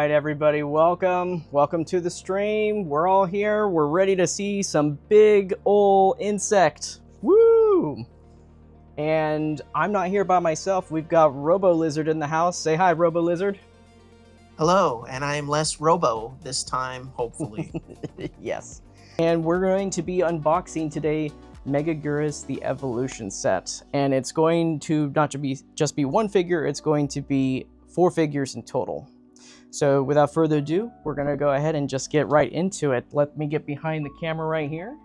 right, everybody, welcome to the stream. We're all here. We're ready to see some big ol' insect. Woo! And I'm not here by myself. We've got Robo Lizard in the house. Say hi, Robo Lizard. Hello, and I am less Robo this time, hopefully. Yes. And we're going to be unboxing today Megaguirus the Evolution Set. And it's going to not just be one figure, it's going to be 4 figures in total. So without further ado, we're going to go ahead and just get right into it. Let me get behind the camera right here.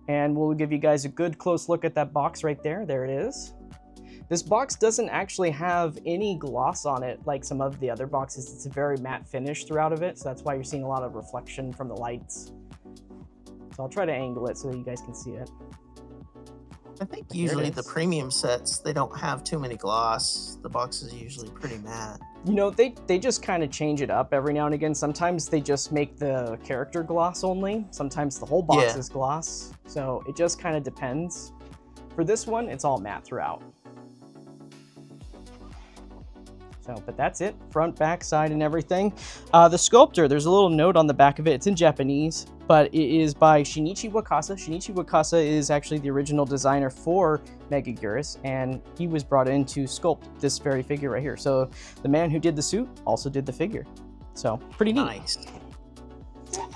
And we'll give you guys a good close look at that box right there. There it is. This box doesn't actually have any gloss on it like some of the other boxes. It's a very matte finish throughout of it, so that's why you're seeing a lot of reflection from the lights. So I'll try to angle it so that you guys can see it. I think usually the premium sets, they don't have too many gloss. The box is usually pretty matte. You know, they just kind of change it up every now and again. Sometimes they just make the character gloss only. Sometimes the whole box is gloss. So it just kind of depends. For this one, it's all matte throughout. So, but that's it. Front, back, side, and everything. The sculptor, there's a little note on the back of it. It's in Japanese, but it is by Shinichi Wakasa. Shinichi Wakasa is actually the original designer for Megaguirus, and he was brought in to sculpt this very figure right here. So the man who did the suit also did the figure. So pretty neat. Nice.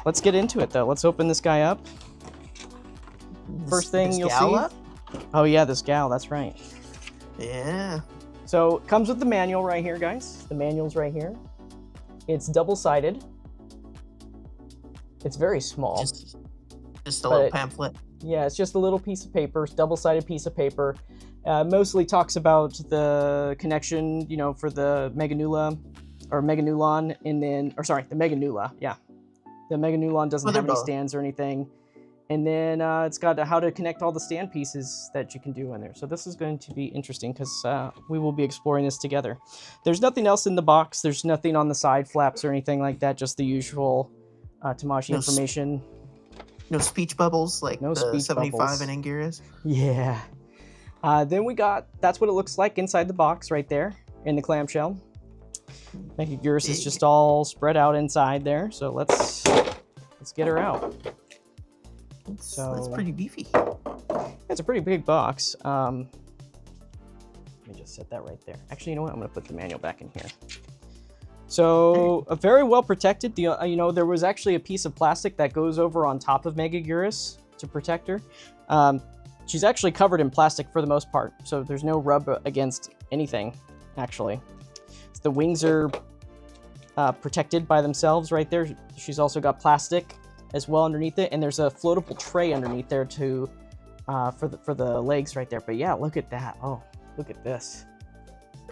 Let's get into it, though. Let's open this guy up. First thing you'll see. Oh yeah, this gal. That's right. Yeah. So it comes with the manual right here, guys. The manual's right here. It's double-sided. It's very small. Just a little pamphlet. Yeah, it's just a little piece of paper, double-sided piece of paper. Mostly talks about the connection, you know, for the Meganula or Meganulon, and then, or sorry, the Meganula. Yeah, the Meganulon doesn't have any stands or anything. And then it's got how to connect all the stand pieces that you can do in there. So this is going to be interesting because we will be exploring this together. There's nothing else in the box. There's nothing on the side flaps or anything like that. Just the usual Tamashii information. No speech bubbles like no the speech 75 bubbles. in Anguirus. Yeah. Then we got, that's what it looks like inside the box right there in the clamshell. Megaguirus is just all spread out inside there. So let's get her out. So that's pretty beefy. It's a pretty big box. Let me just set that right there. Actually, you know what? I'm going to put the manual back in here. So, very well protected. You know, there was actually a piece of plastic that goes over on top of Megaguirus to protect her. She's actually covered in plastic for the most part, so there's no rub against anything, actually. So the wings are protected by themselves right there. She's also got plastic as well underneath it, and there's a floatable tray underneath there to for the legs right there. But yeah, look at that. Oh, look at this.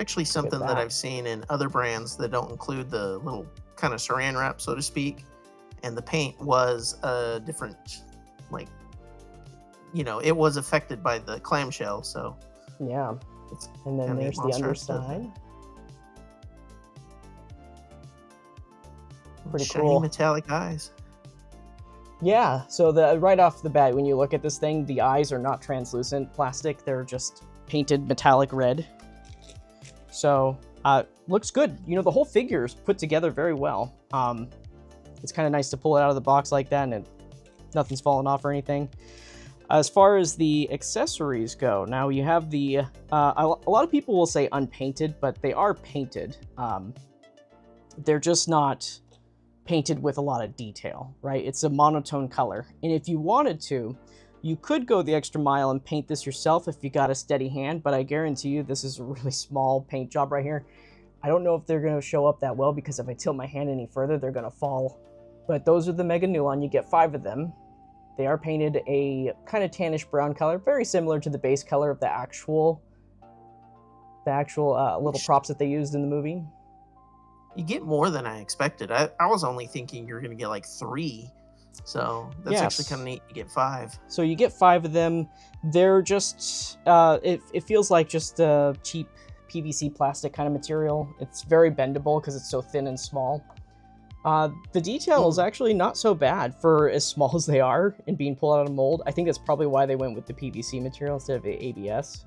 Actually, something that I've seen in other brands that don't include the little kind of saran wrap, so to speak, and the paint was a different, like, you know, it was affected by the clamshell. So yeah, and then there's the underside. Pretty shiny cool. Metallic eyes. Yeah, so right off the bat, when you look at this thing, the eyes are not translucent plastic. They're just painted metallic red. So, looks good. You know, the whole figure is put together very well. It's kind of nice to pull it out of the box like that, and nothing's falling off or anything. As far as the accessories go, now you have the... a lot of people will say unpainted, but they are painted. They're just not painted with a lot of detail, right? It's a monotone color. And if you wanted to, you could go the extra mile and paint this yourself if you got a steady hand, but I guarantee you this is a really small paint job right here. I don't know if they're going to show up that well because if I tilt my hand any further, they're going to fall. But those are the Meganulon. You get 5 of them. They are painted a kind of tannish brown color, very similar to the base color of the actual little props that they used in the movie. You get more than I expected. I was only thinking you're going to get like 3. So that's actually kind of neat to get 5. So you get 5 of them. They're just, it feels like just a cheap PVC plastic kind of material. It's very bendable because it's so thin and small. The detail is actually not so bad for as small as they are and being pulled out of a mold. I think that's probably why they went with the PVC material instead of ABS.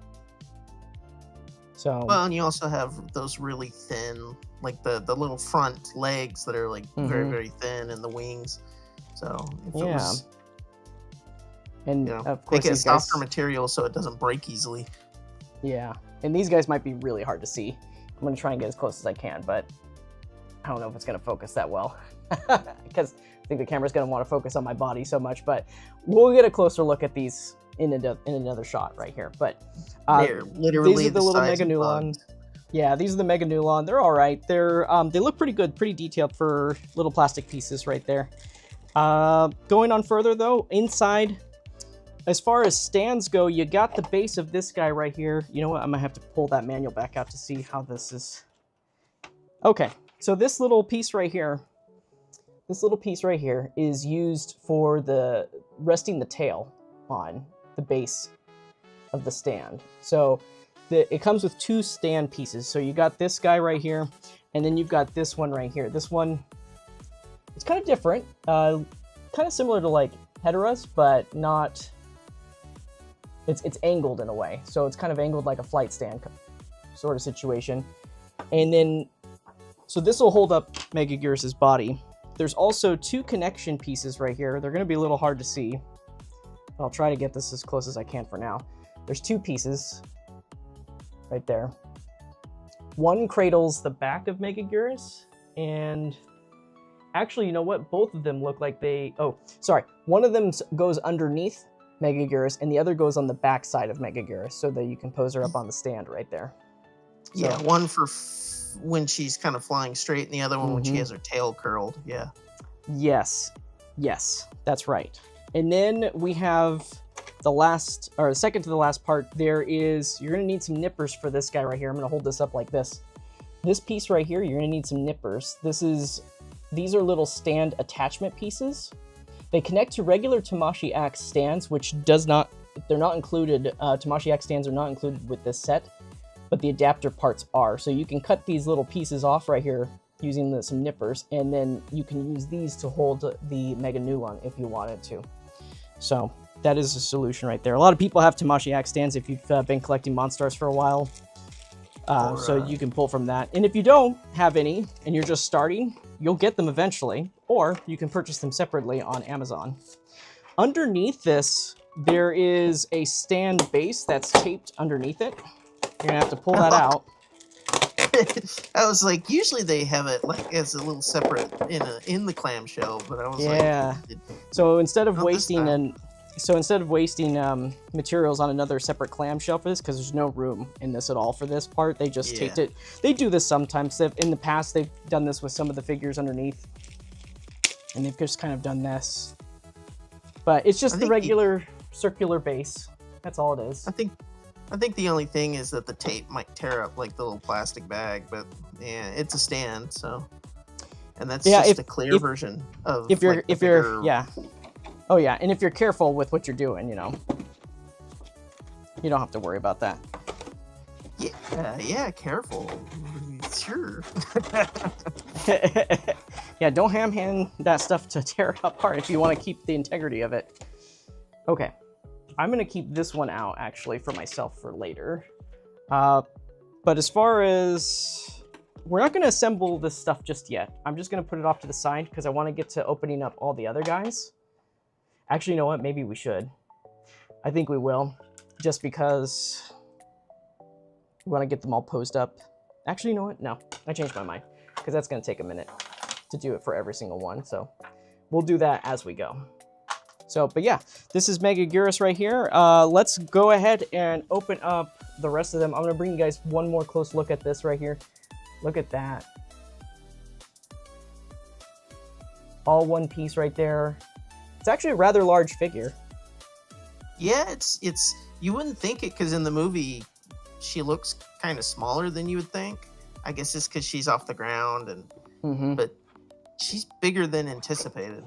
So well, and you also have those really thin, like the little front legs that are like very, very thin, and the wings. So if it was, and you know, of course make it a these guys, softer material so it doesn't break easily. Yeah, and these guys might be really hard to see. I'm gonna try and get as close as I can, but I don't know if it's gonna focus that well because I think the camera's gonna want to focus on my body so much. But we'll get a closer look at these in another shot right here. But they're literally these are the little size of Meganulon. bugs. Yeah, these are the Meganulon. They're all right. They're they look pretty good, pretty detailed for little plastic pieces right there. Going on further though, inside, as far as stands go, you got the base of this guy right here. You know what? I'm gonna have to pull that manual back out to see how this is. Okay, so this little piece right here, is used for the resting the tail on the base of the stand. So it comes with two stand pieces. So you got this guy right here, and then you've got this one right here. This one, it's kind of different, kind of similar to like Hedera's, but not. It's angled in a way, so it's kind of angled like a flight stand sort of situation. And then, so this will hold up Megaguirus's body. There's also two connection pieces right here. They're going to be a little hard to see. I'll try to get this as close as I can for now. There's two pieces right there. One cradles the back of Megaguirus, and actually, you know what? Both of them look like they... Oh, sorry. One of them goes underneath Megaguirus, and the other goes on the back side of Megaguirus, so that you can pose her up on the stand right there. So, yeah, one for when she's kind of flying straight, and the other one when she has her tail curled. Yeah. Yes, that's right. And then we have the last, or second to the last part. You're gonna need some nippers for this guy right here. I'm gonna hold this up like this. This piece right here, you're gonna need some nippers. These are little stand attachment pieces. They connect to regular Tamashii Axe stands, which they're not included, Tamashii Axe stands are not included with this set, but the adapter parts are. So you can cut these little pieces off right here using some nippers, and then you can use these to hold the Meganulon if you wanted to. So that is a solution right there. A lot of people have Tamashii Axe stands if you've been collecting Monstars for a while. So you can pull from that. And if you don't have any, and you're just starting, you'll get them eventually, or you can purchase them separately on Amazon. Underneath this, there is a stand base that's taped underneath it. You're gonna have to pull that out. I was like, usually they have it like as a little separate in the clamshell, but I was like, so instead of wasting materials on another separate clamshell for this, because there's no room in this at all for this part, they just taped it. They do this sometimes. In the past, they've done this with some of the figures underneath, and they've just kind of done this. But it's just the regular circular base. That's all it is. I think the only thing is that the tape might tear up like the little plastic bag, but yeah, it's a stand, so. And that's just a clear version of Oh yeah, and if you're careful with what you're doing, you know, you don't have to worry about that. Yeah, careful. Sure. Yeah, don't ham-hand that stuff to tear it apart if you want to keep the integrity of it. Okay, I'm going to keep this one out, actually, for myself for later. But as far as... We're not going to assemble this stuff just yet. I'm just going to put it off to the side because I want to get to opening up all the other guys. Actually, you know what? Maybe we should. I think we will, just because we want to get them all posed up. Actually, you know what? No, I changed my mind, because that's going to take a minute to do it for every single one. So we'll do that as we go. So, but yeah, this is Megaguirus right here. Let's go ahead and open up the rest of them. I'm going to bring you guys one more close look at this right here. Look at that. All one piece right there. It's actually a rather large figure. Yeah, it's you wouldn't think it, because in the movie she looks kind of smaller than you would think. I guess it's because she's off the ground, and but she's bigger than anticipated.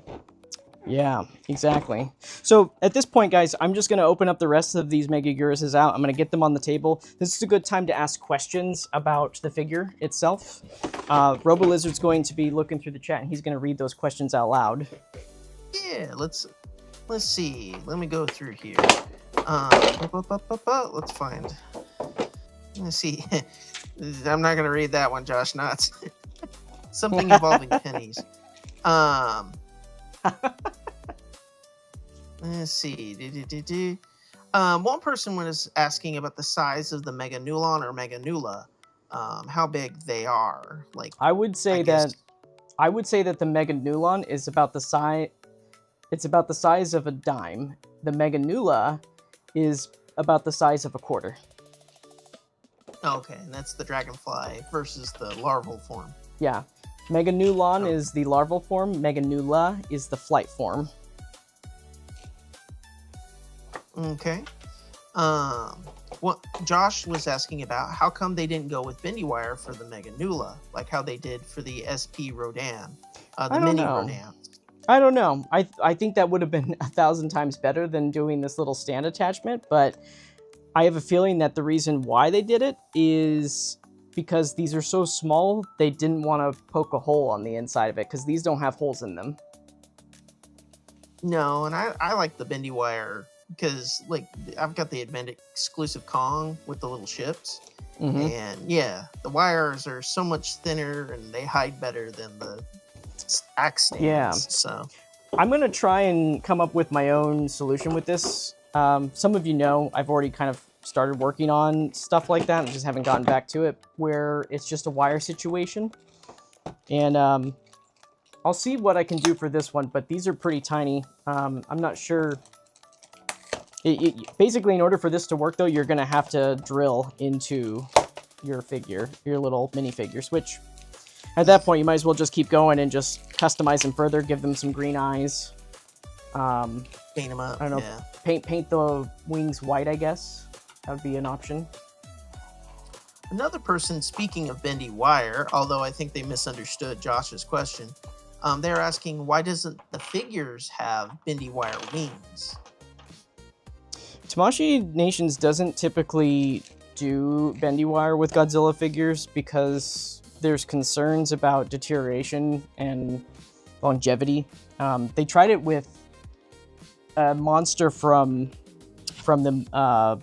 Yeah, exactly. So at this point, guys, I'm just going to open up the rest of these Megaguiruses out. I'm going to get them on the table. This is a good time to ask questions about the figure itself. RoboLizard's going to be looking through the chat, and he's going to read those questions out loud. Yeah, let's see. Let me go through here. Let's find. Let's see. I'm not gonna read that one, Josh. Not something involving pennies. Let's see. One person was asking about the size of the Meganulon or Meganula, how big they are. Like, I would say that the Meganulon is about the size. It's about the size of a dime. The Meganula is about the size of a quarter. Okay, and that's the dragonfly versus the larval form. Yeah. Meganulon is the larval form. Meganula is the flight form. Okay. What Josh was asking about, how come they didn't go with bendy wire for the Meganula, like how they did for the SP Rodan, the mini Rodan? I don't know. I think that would have been 1,000 times better than doing this little stand attachment, but I have a feeling that the reason why they did it is because these are so small, they didn't want to poke a hole on the inside of it, because these don't have holes in them. No, and I like the bendy wire, because like I've got the Advent exclusive Kong with the little ships, and yeah, the wires are so much thinner and they hide better than the axe stands. Yeah. So I'm gonna try and come up with my own solution with this. Some of you know I've already kind of started working on stuff like that and just haven't gotten back to it, where it's just a wire situation. And I'll see what I can do for this one, but these are pretty tiny. I'm not sure. Basically, in order for this to work, though, you're going to have to drill into your figure, your little minifigures, which at that point, you might as well just keep going and just customize them further, give them some green eyes. Paint them up. I don't know. Yeah. Paint the wings white, I guess. That would be an option. Another person, speaking of bendy wire, although I think they misunderstood Josh's question, they're asking, why doesn't the figures have bendy wire wings? Tamashii Nations doesn't typically do bendy wire with Godzilla figures because there's concerns about deterioration and longevity. They tried it with a monster from the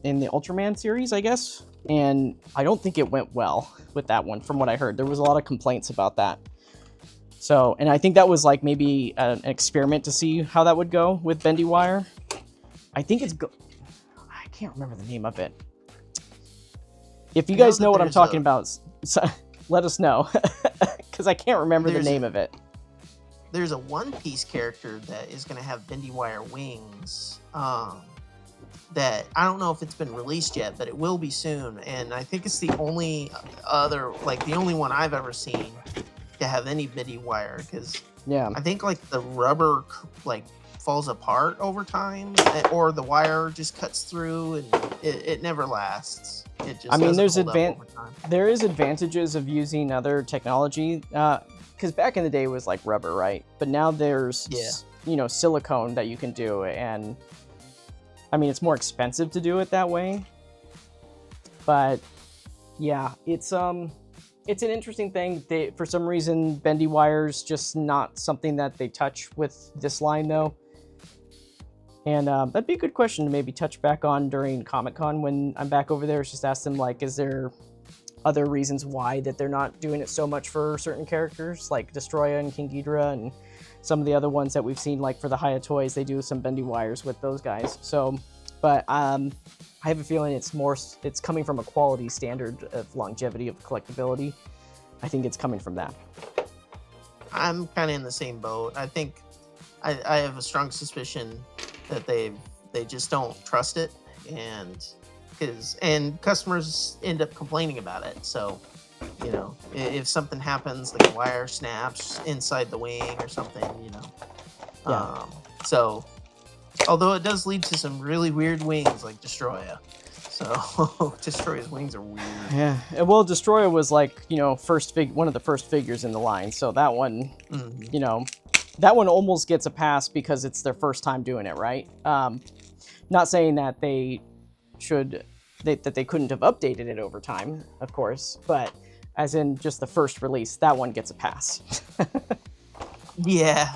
in the Ultraman series, I guess, and I don't think it went well with that one. From what I heard, there was a lot of complaints about that. So, and I think that was like maybe an experiment to see how that would go with bendy wire. I think it's I can't remember the name of it. If you guys know what I'm talking about, let us know, because I can't remember the name of it. There's a One Piece character that is going to have bendy wire wings. That I don't know if it's been released yet, but it will be soon. And I think it's the only other, like the only one I've ever seen to have any bendy wire. Because I think like the rubber like falls apart over time, or the wire just cuts through, and it never lasts. It just there is advantages of using other technology, because back in the day it was like rubber, right? But now there's silicone that you can do, and I mean it's more expensive to do it that way. But yeah, it's an interesting thing. For some reason, bendy wire's just not something that they touch with this line, though. And that'd be a good question to maybe touch back on during Comic-Con when I'm back over there. Just ask them, like, is there other reasons why that they're not doing it so much for certain characters, like Destroya and King Ghidorah, and some of the other ones that we've seen, like for the Haya toys, they do some bendy wires with those guys. So, but I have a feeling it's coming from a quality standard of longevity, of collectability. I think it's coming from that. I'm kind of in the same boat. I think I have a strong suspicion that they just don't trust it, and customers end up complaining about it. So, if something happens, like a wire snaps inside the wing or something, so, although it does lead to some really weird wings, like Destroya. So, Destroya's wings are weird. Yeah, well, Destroya was like, one of the first figures in the line. So that one, that one almost gets a pass because it's their first time doing it, right? Not saying that they couldn't have updated it over time, of course, but as in just the first release, that one gets a pass. Yeah.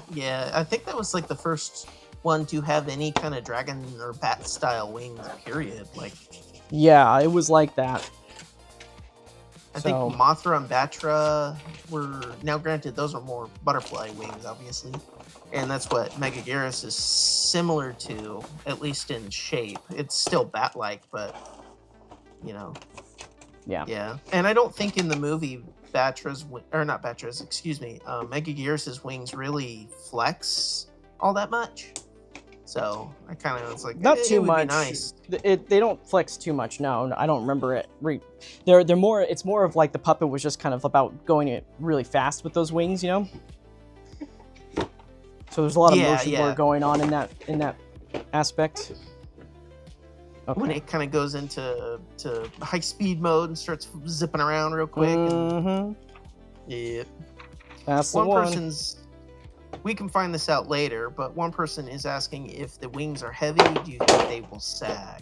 I think that was like the first one to have any kind of dragon or bat style wings, period. Like, Yeah, it was like that. I think Mothra and Batra were, now granted, those are more butterfly wings, obviously. And that's what Megaguirus is similar to, at least in shape. It's still bat-like, but, you know. Yeah. Yeah. And I don't think in the movie Megaguirus' wings really flex all that much. So I kind of was like, not too would much. Be nice. They don't flex too much. No, I don't remember it. They're more. It's more of like the puppet was just kind of about going it really fast with those wings, you know. So there's a lot of motion blur going on in that aspect. Okay. When it kind of goes into high speed mode and starts zipping around real quick. Yep. That's the one. Person's. We can find this out later, but one person is asking if the wings are heavy. Do you think they will sag?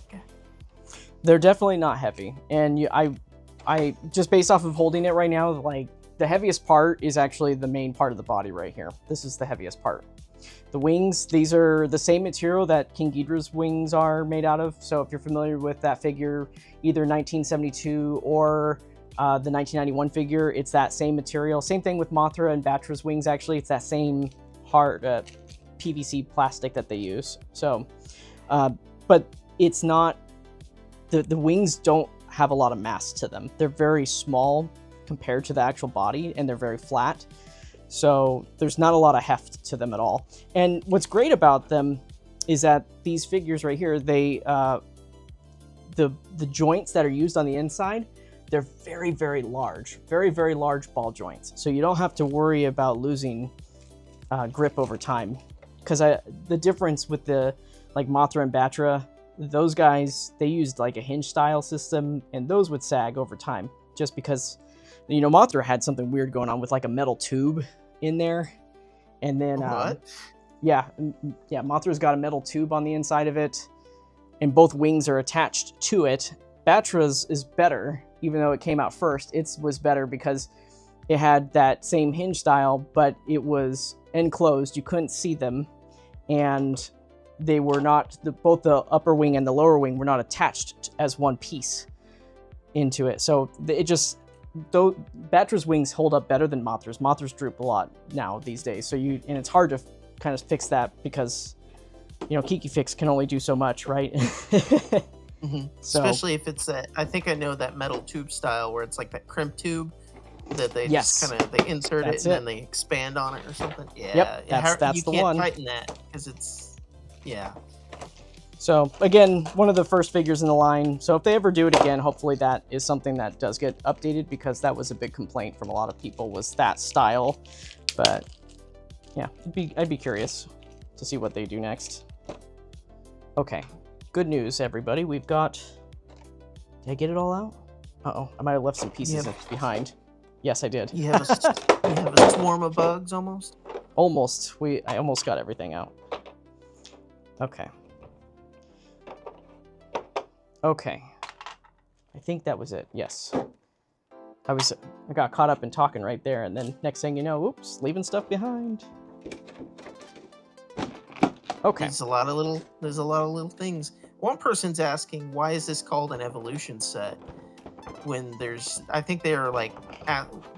They're definitely not heavy, and I just based off of holding it right now, like the heaviest part is actually the main part of the body right here. This is the heaviest part. The wings, these are the same material that King Ghidorah's wings are made out of. So if you're familiar with that figure, either 1972 or the 1991 figure, it's that same material. Same thing with Mothra and Batra's wings, actually. It's that same hard PVC plastic that they use. So, but it's not, the wings don't have a lot of mass to them. They're very small compared to the actual body, and they're very flat. So there's not a lot of heft to them at all. And what's great about them is that these figures right here, they the joints that are used on the inside, they're very, very large ball joints. So you don't have to worry about losing grip over time. Because the difference with the like Mothra and Batra, those guys, they used like a hinge style system, and those would sag over time just because, you know, Mothra had something weird going on with like a metal tube in there. And then Mothra's got a metal tube on the inside of it, and both wings are attached to it. Batra's is better, even though it came out first. It was better because it had that same hinge style, but it was enclosed. You couldn't see them, and they were not, both the upper wing and the lower wing were not attached as one piece into it. So it just, though Batra's wings hold up better than Mothra's. Mothra's droop a lot now these days. So and it's hard to kind of fix that because, you know, Kiki Fix can only do so much, right? Mm-hmm. So, especially if it's that, I think I know that metal tube style where it's like that crimp tube that they just kind of, they insert it and then they expand on it or something. Yeah, yep, that's the one. You can't tighten that because it's, yeah. So again, one of the first figures in the line. So if they ever do it again, hopefully that is something that does get updated, because that was a big complaint from a lot of people, was that style. But yeah, I'd be curious to see what they do next. Okay, good news, everybody. We've got, did I get it all out? Uh-oh, I might have left some pieces behind. Yes, I did. You have a swarm of bugs almost? Almost. I almost got everything out. Okay. Okay. I think that was it. Yes. I got caught up in talking right there, and then next thing you know, oops, leaving stuff behind. Okay. There's a lot of little things. One person's asking, why is this called an evolution set? When I think they're like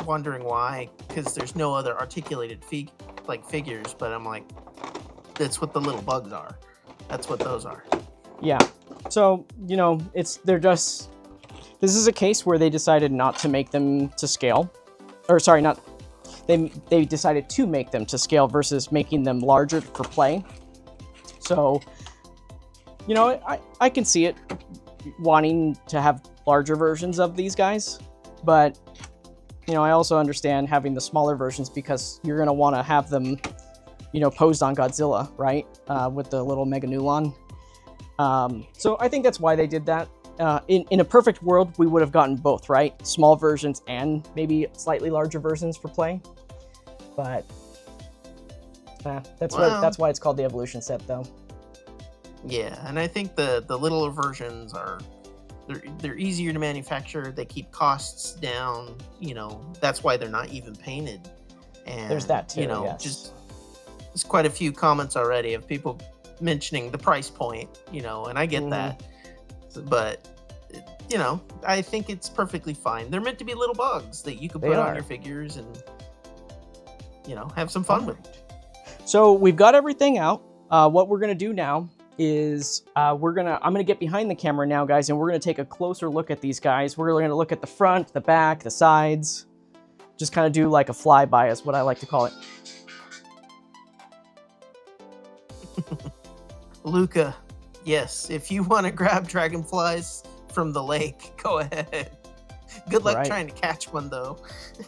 wondering why, because there's no other articulated figures, but I'm like, that's what the little bugs are. That's what those are. Yeah. So, you know, this is a case where they decided not to make them to scale. Or sorry, they decided to make them to scale versus making them larger for play. So, you know, I can see it wanting to have larger versions of these guys, but, you know, I also understand having the smaller versions because you're going to want to have them, you know, posed on Godzilla, right? With the little Meganulon. So I think that's why they did that. In a perfect world, we would have gotten both, right? Small versions and maybe slightly larger versions for play. But that's why it's called the Evolution Set, though. Yeah, and I think the littler versions they're easier to manufacture. They keep costs down. You know, that's why they're not even painted. And there's that too. You know, yes. There's quite a few comments already of people mentioning the price point. You know, and I get that, but you know, I think it's perfectly fine. They're meant to be little bugs that you can put on your figures and, you know, have some fun with. So we've got everything out. What we're gonna do now is I'm gonna get behind the camera now, guys, and we're gonna take a closer look at these guys. We're gonna look at the front, the back, the sides, just kind of do like a flyby is what I like to call it. Luca, yes, if you want to grab dragonflies from the lake, go ahead. Good luck trying to catch one, though.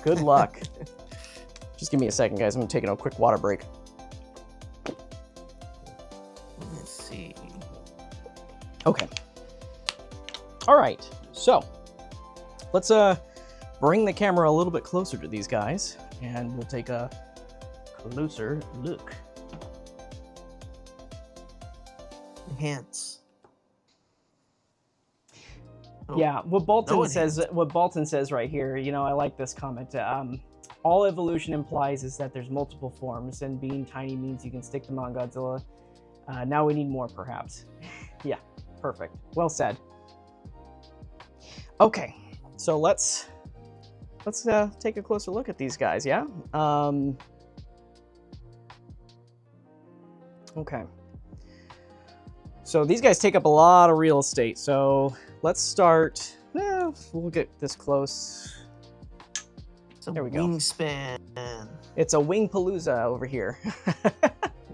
Good luck. Just give me a second, guys. I'm taking a quick water break. Let's see. Okay. All right. So let's bring the camera a little bit closer to these guys, and we'll take a closer look. Enhance. Oh, yeah, what Bolton says right here, you know, I like this comment. All evolution implies is that there's multiple forms, and being tiny means you can stick them on Godzilla. Now we need more, perhaps. Yeah, perfect. Well said. Okay, so let's take a closer look at these guys, yeah? Okay. So these guys take up a lot of real estate, so let's start. We'll get this close. There we go. Wingspan. It's a Wingpalooza over here.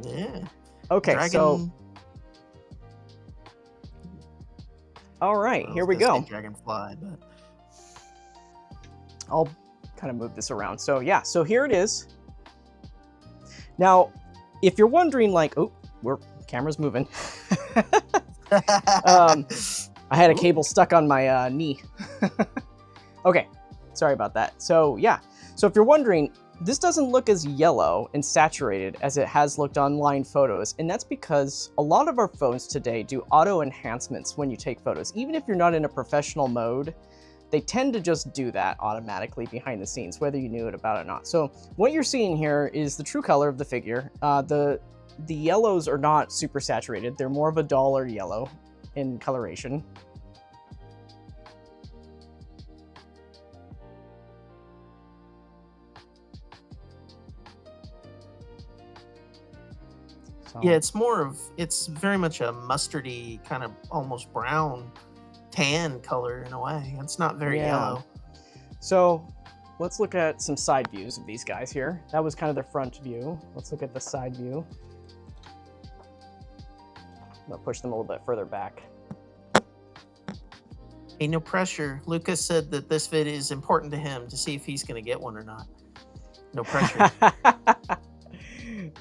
Yeah. Okay, so. All right, here we go. Dragonfly, but I'll kind of move this around. So yeah, so here it is. Now, if you're wondering, like, oh, camera's moving. I had a cable stuck on my knee. Okay, sorry about that. So yeah, so if you're wondering, this doesn't look as yellow and saturated as it has looked online photos, and that's because a lot of our phones today do auto enhancements when you take photos. Even if you're not in a professional mode, they tend to just do that automatically behind the scenes, whether you knew it about it or not. So what you're seeing here is the true color of the figure. The yellows are not super saturated. They're more of a duller yellow in coloration. So. Yeah, it's very much a mustardy, kind of almost brown, tan color in a way. It's not very yellow. So let's look at some side views of these guys here. That was kind of the front view. Let's look at the side view. I'm gonna push them a little bit further back. Hey, no pressure. Lucas said that this vid is important to him to see if he's gonna get one or not. No pressure.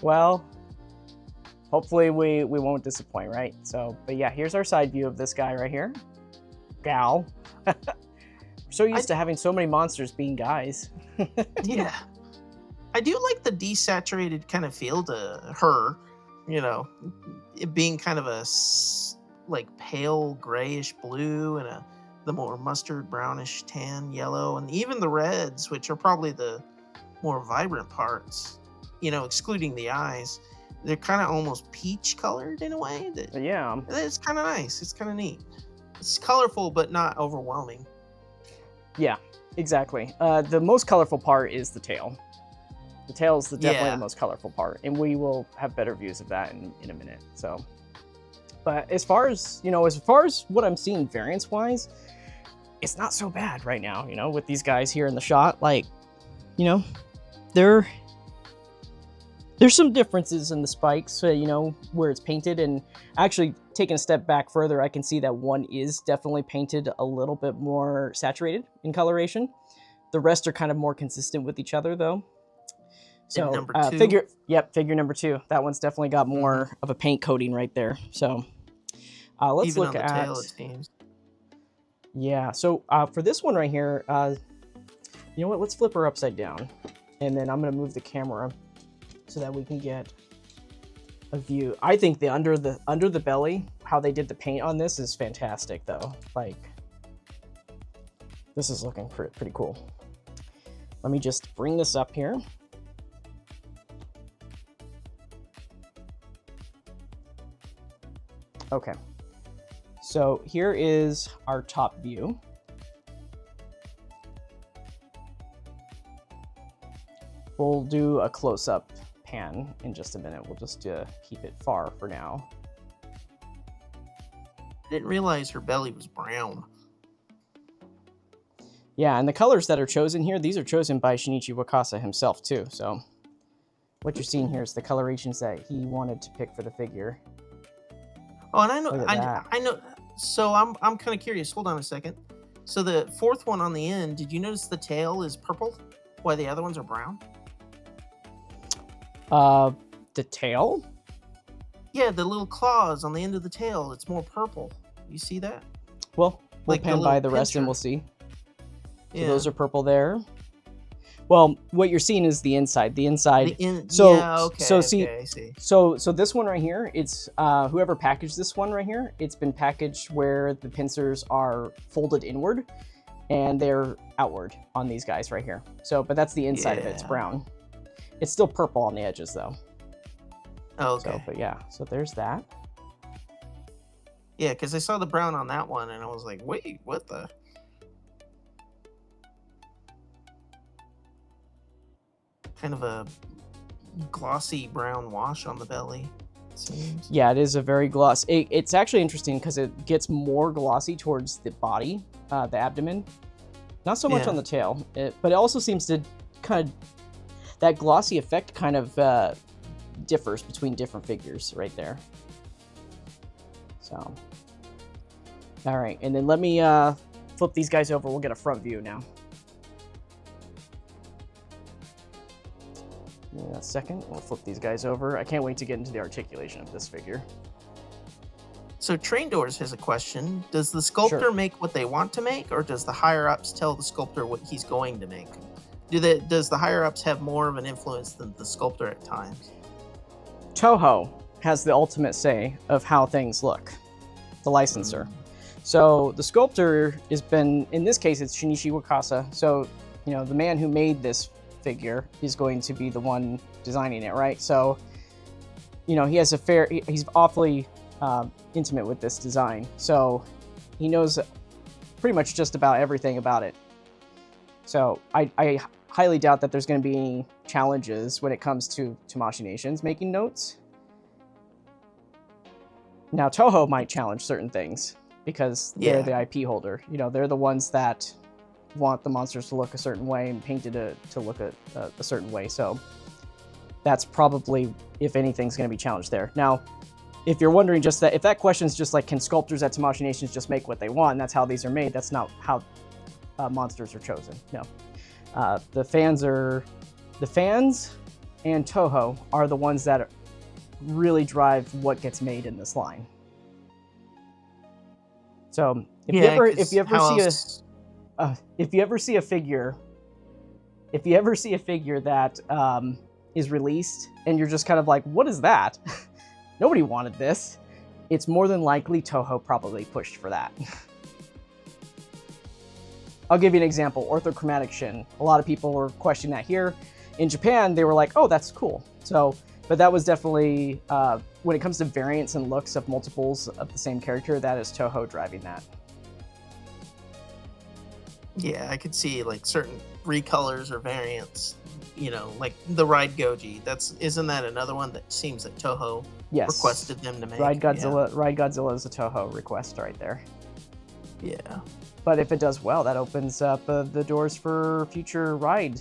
Well, hopefully we won't disappoint, right? So, but yeah, here's our side view of this guy right here. Gal. We're so used to having so many monsters being guys. Yeah. I do like the desaturated kind of feel to her, you know, it being kind of a like pale grayish blue and the more mustard brownish tan yellow, and even the reds, which are probably the more vibrant parts, you know, excluding the eyes. They're kind of almost peach colored in a way. Yeah. It's kind of nice. It's kind of neat. It's colorful, but not overwhelming. Yeah, exactly. The most colorful part is the tail. The tail is definitely the most colorful part, and we will have better views of that in a minute. So, but as far as what I'm seeing variance-wise, it's not so bad right now. You know, with these guys here in the shot, like, you know, there's some differences in the spikes, you know, where it's painted, and actually taking a step back further, I can see that one is definitely painted a little bit more saturated in coloration. The rest are kind of more consistent with each other, though. So number two. Figure number 2. That one's definitely got more of a paint coating right there. So let's even look on the at. Tail, it seems. Yeah. So for this one right here, you know what? Let's flip her upside down, and then I'm gonna move the camera so that we can get a view. I think the under the belly, how they did the paint on this is fantastic, though. Like, this is looking pretty cool. Let me just bring this up here. Okay. So here is our top view. We'll do a close-up pan in just a minute. We'll just keep it far for now. I didn't realize her belly was brown. Yeah, and the colors that are chosen here, these are chosen by Shinichi Wakasa himself too. So what you're seeing here is the colorations that he wanted to pick for the figure. Oh, and I know. So I'm kind of curious. Hold on a second. So the fourth one on the end, did you notice the tail is purple? Why the other ones are brown? The tail? Yeah, the little claws on the end of the tail, it's more purple. You see that? Well, we'll Like the pan by little the rest and pincher. we'll see. So Yeah. those are purple there. Well, what you're seeing is the inside. The inside. Yeah, okay. So see, okay, I see. So this one right here, it's whoever packaged this one right here, it's been packaged where the pincers are folded inward and they're outward on these guys right here. So, but that's the inside of it. It's Yeah. brown. It's still purple on the edges though. Oh, okay. So, but yeah, so there's that. Yeah, because I saw the brown on that one and I was like, wait, what the? Kind of a glossy brown wash on the belly, it seems. Yeah, it is a very gloss. It's actually interesting because it gets more glossy towards the body, the abdomen. Not so much Yeah. on the tail, but it also seems to kind of, that glossy effect kind of differs between different figures right there. So, all right, and then let me flip these guys over. We'll get a front view now. Give me a second, we'll flip these guys over. I can't wait to get into the articulation of this figure. So Train Doors has a question. Does the sculptor Sure. make what they want to make, or does the higher-ups tell the sculptor what he's going to make? Does the higher-ups have more of an influence than the sculptor at times? Toho has the ultimate say of how things look, the licensor. So the sculptor has been, in this case, it's Shinichi Wakasa. So, you know, the man who made this figure is going to be the one designing it, right? So, you know, he has he's awfully intimate with this design. So he knows pretty much just about everything about it. So I highly doubt that there's going to be any challenges when it comes to Tamashii Nations making notes. Now, Toho might challenge certain things because they're Yeah. the IP holder. You know, they're the ones that want the monsters to look a certain way and painted to look a certain way. So that's probably, if anything's going to be challenged there. Now, if you're wondering just that, if that question's just like, can sculptors at Tamashii Nations just make what they want, and that's how these are made, that's not how monsters are chosen. No. The fans and Toho are the ones that really drive what gets made in this line. So if you ever see a figure that is released and you're just kind of like, what is that? Nobody wanted this. It's more than likely Toho probably pushed for that. I'll give you an example. Orthochromatic Shin. A lot of people were questioning that here. In Japan, they were like, oh, that's cool. So, but that was definitely, when it comes to variants and looks of multiples of the same character, that is Toho driving that. Yeah, I could see like certain recolors or variants, you know, like the Ride Goji. Isn't that another one that seems that Toho Yes. requested them to make? Ride Godzilla is a Toho request right there. Yeah. But if it does well, that opens up the doors for future Ride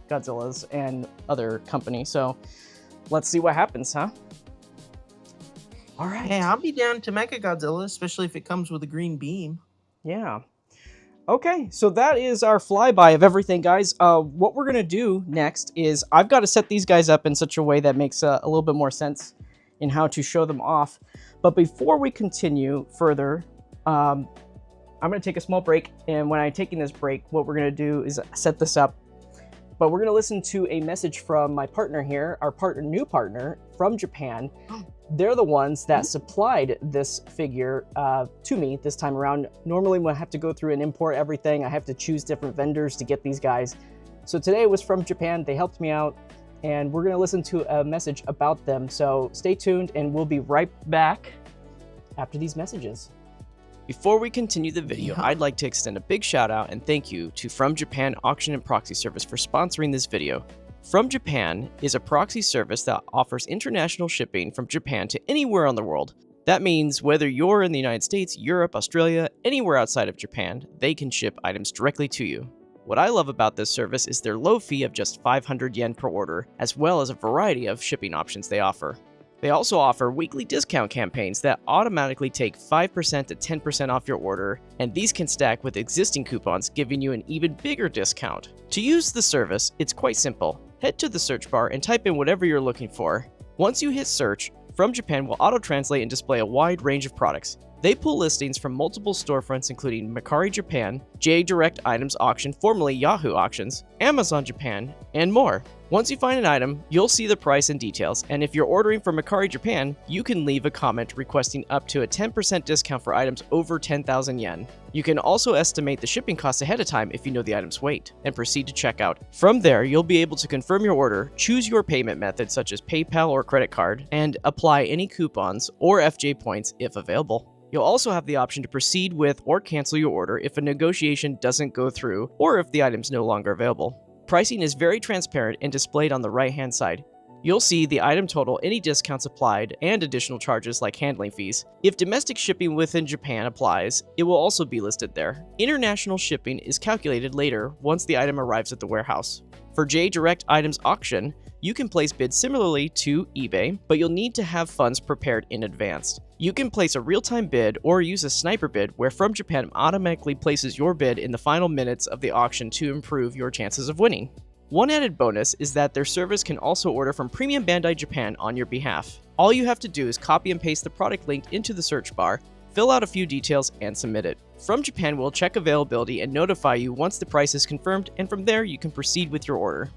Godzillas and other companies. So let's see what happens, huh? All right. Hey, I'll be down to Mechagodzilla, especially if it comes with a green beam. Yeah. Okay, so that is our flyby of everything, guys. What we're going to do next is I've got to set these guys up in such a way that makes a little bit more sense in how to show them off. But before we continue further, I'm going to take a small break. And when I'm taking this break, what we're going to do is set this up. But we're going to listen to a message from my partner here, new partner from Japan. They're the ones that supplied this figure to me this time around. Normally when I have to go through and import everything, I have to choose different vendors to get these guys. So today it was from Japan. They helped me out, and we're going to listen to a message about them. So stay tuned, and we'll be right back after these messages. Before we continue the video, I'd like to extend a big shout out and thank you to From Japan Auction and Proxy Service for sponsoring this video. From Japan is a proxy service that offers international shipping from Japan to anywhere on the world. That means whether you're in the United States, Europe, Australia, anywhere outside of Japan, they can ship items directly to you. What I love about this service is their low fee of just 500 yen per order, as well as a variety of shipping options they offer. They also offer weekly discount campaigns that automatically take 5% to 10% off your order, and these can stack with existing coupons, giving you an even bigger discount. To use the service, it's quite simple. Head to the search bar and type in whatever you're looking for. Once you hit search, From Japan will auto-translate and display a wide range of products. They pull listings from multiple storefronts including Mercari Japan, J Direct Items Auction, formerly Yahoo Auctions, Amazon Japan, and more. Once you find an item, you'll see the price and details, and if you're ordering from Mercari Japan, you can leave a comment requesting up to a 10% discount for items over 10,000 yen. You can also estimate the shipping costs ahead of time if you know the item's weight, and proceed to checkout. From there, you'll be able to confirm your order, choose your payment method such as PayPal or credit card, and apply any coupons or FJ points if available. You'll also have the option to proceed with or cancel your order if a negotiation doesn't go through or if the item's no longer available. Pricing is very transparent and displayed on the right-hand side. You'll see the item total, any discounts applied, and additional charges like handling fees. If domestic shipping within Japan applies, it will also be listed there. International shipping is calculated later once the item arrives at the warehouse. For J Direct Items Auction, you can place bids similarly to eBay, but you'll need to have funds prepared in advance. You can place a real-time bid or use a sniper bid where From Japan automatically places your bid in the final minutes of the auction to improve your chances of winning. One added bonus is that their service can also order from Premium Bandai Japan on your behalf. All you have to do is copy and paste the product linked into the search bar, fill out a few details, and submit it. From Japan will check availability and notify you once the price is confirmed, and from there you can proceed with your order.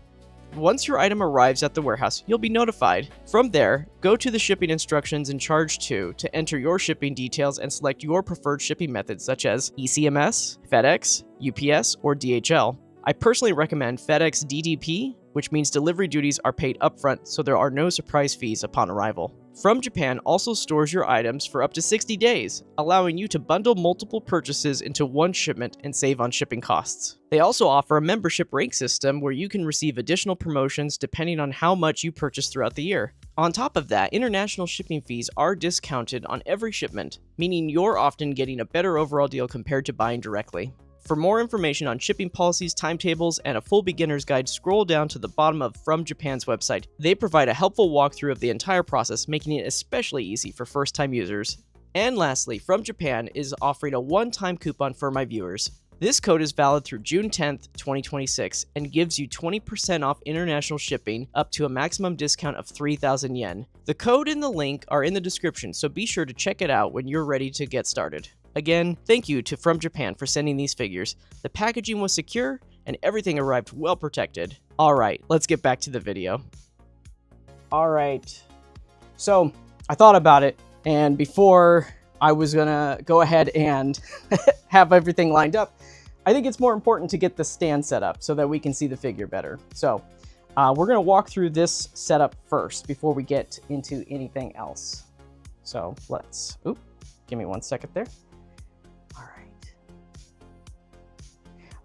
Once your item arrives at the warehouse, you'll be notified. From there, go to the shipping instructions and charge to enter your shipping details and select your preferred shipping methods such as ECMS, FedEx, UPS, or DHL. I personally recommend FedEx DDP, which means delivery duties are paid upfront so there are no surprise fees upon arrival. From Japan also stores your items for up to 60 days, allowing you to bundle multiple purchases into one shipment and save on shipping costs. They also offer a membership rank system where you can receive additional promotions depending on how much you purchase throughout the year. On top of that, international shipping fees are discounted on every shipment, meaning you're often getting a better overall deal compared to buying directly. For more information on shipping policies, timetables, and a full beginner's guide, scroll down to the bottom of From Japan's website. They provide a helpful walkthrough of the entire process, making it especially easy for first-time users. And lastly, From Japan is offering a one-time coupon for my viewers. This code is valid through June 10th, 2026, and gives you 20% off international shipping up to a maximum discount of 3,000 yen. The code and the link are in the description, so be sure to check it out when you're ready to get started. Again, thank you to From Japan for sending these figures. The packaging was secure, and everything arrived well protected. Alright, let's get back to the video. Alright, so I thought about it, and before I was gonna go ahead and have everything lined up, I think it's more important to get the stand set up so that we can see the figure better. So we're gonna walk through this setup first before we get into anything else. So let's, give me 1 second there.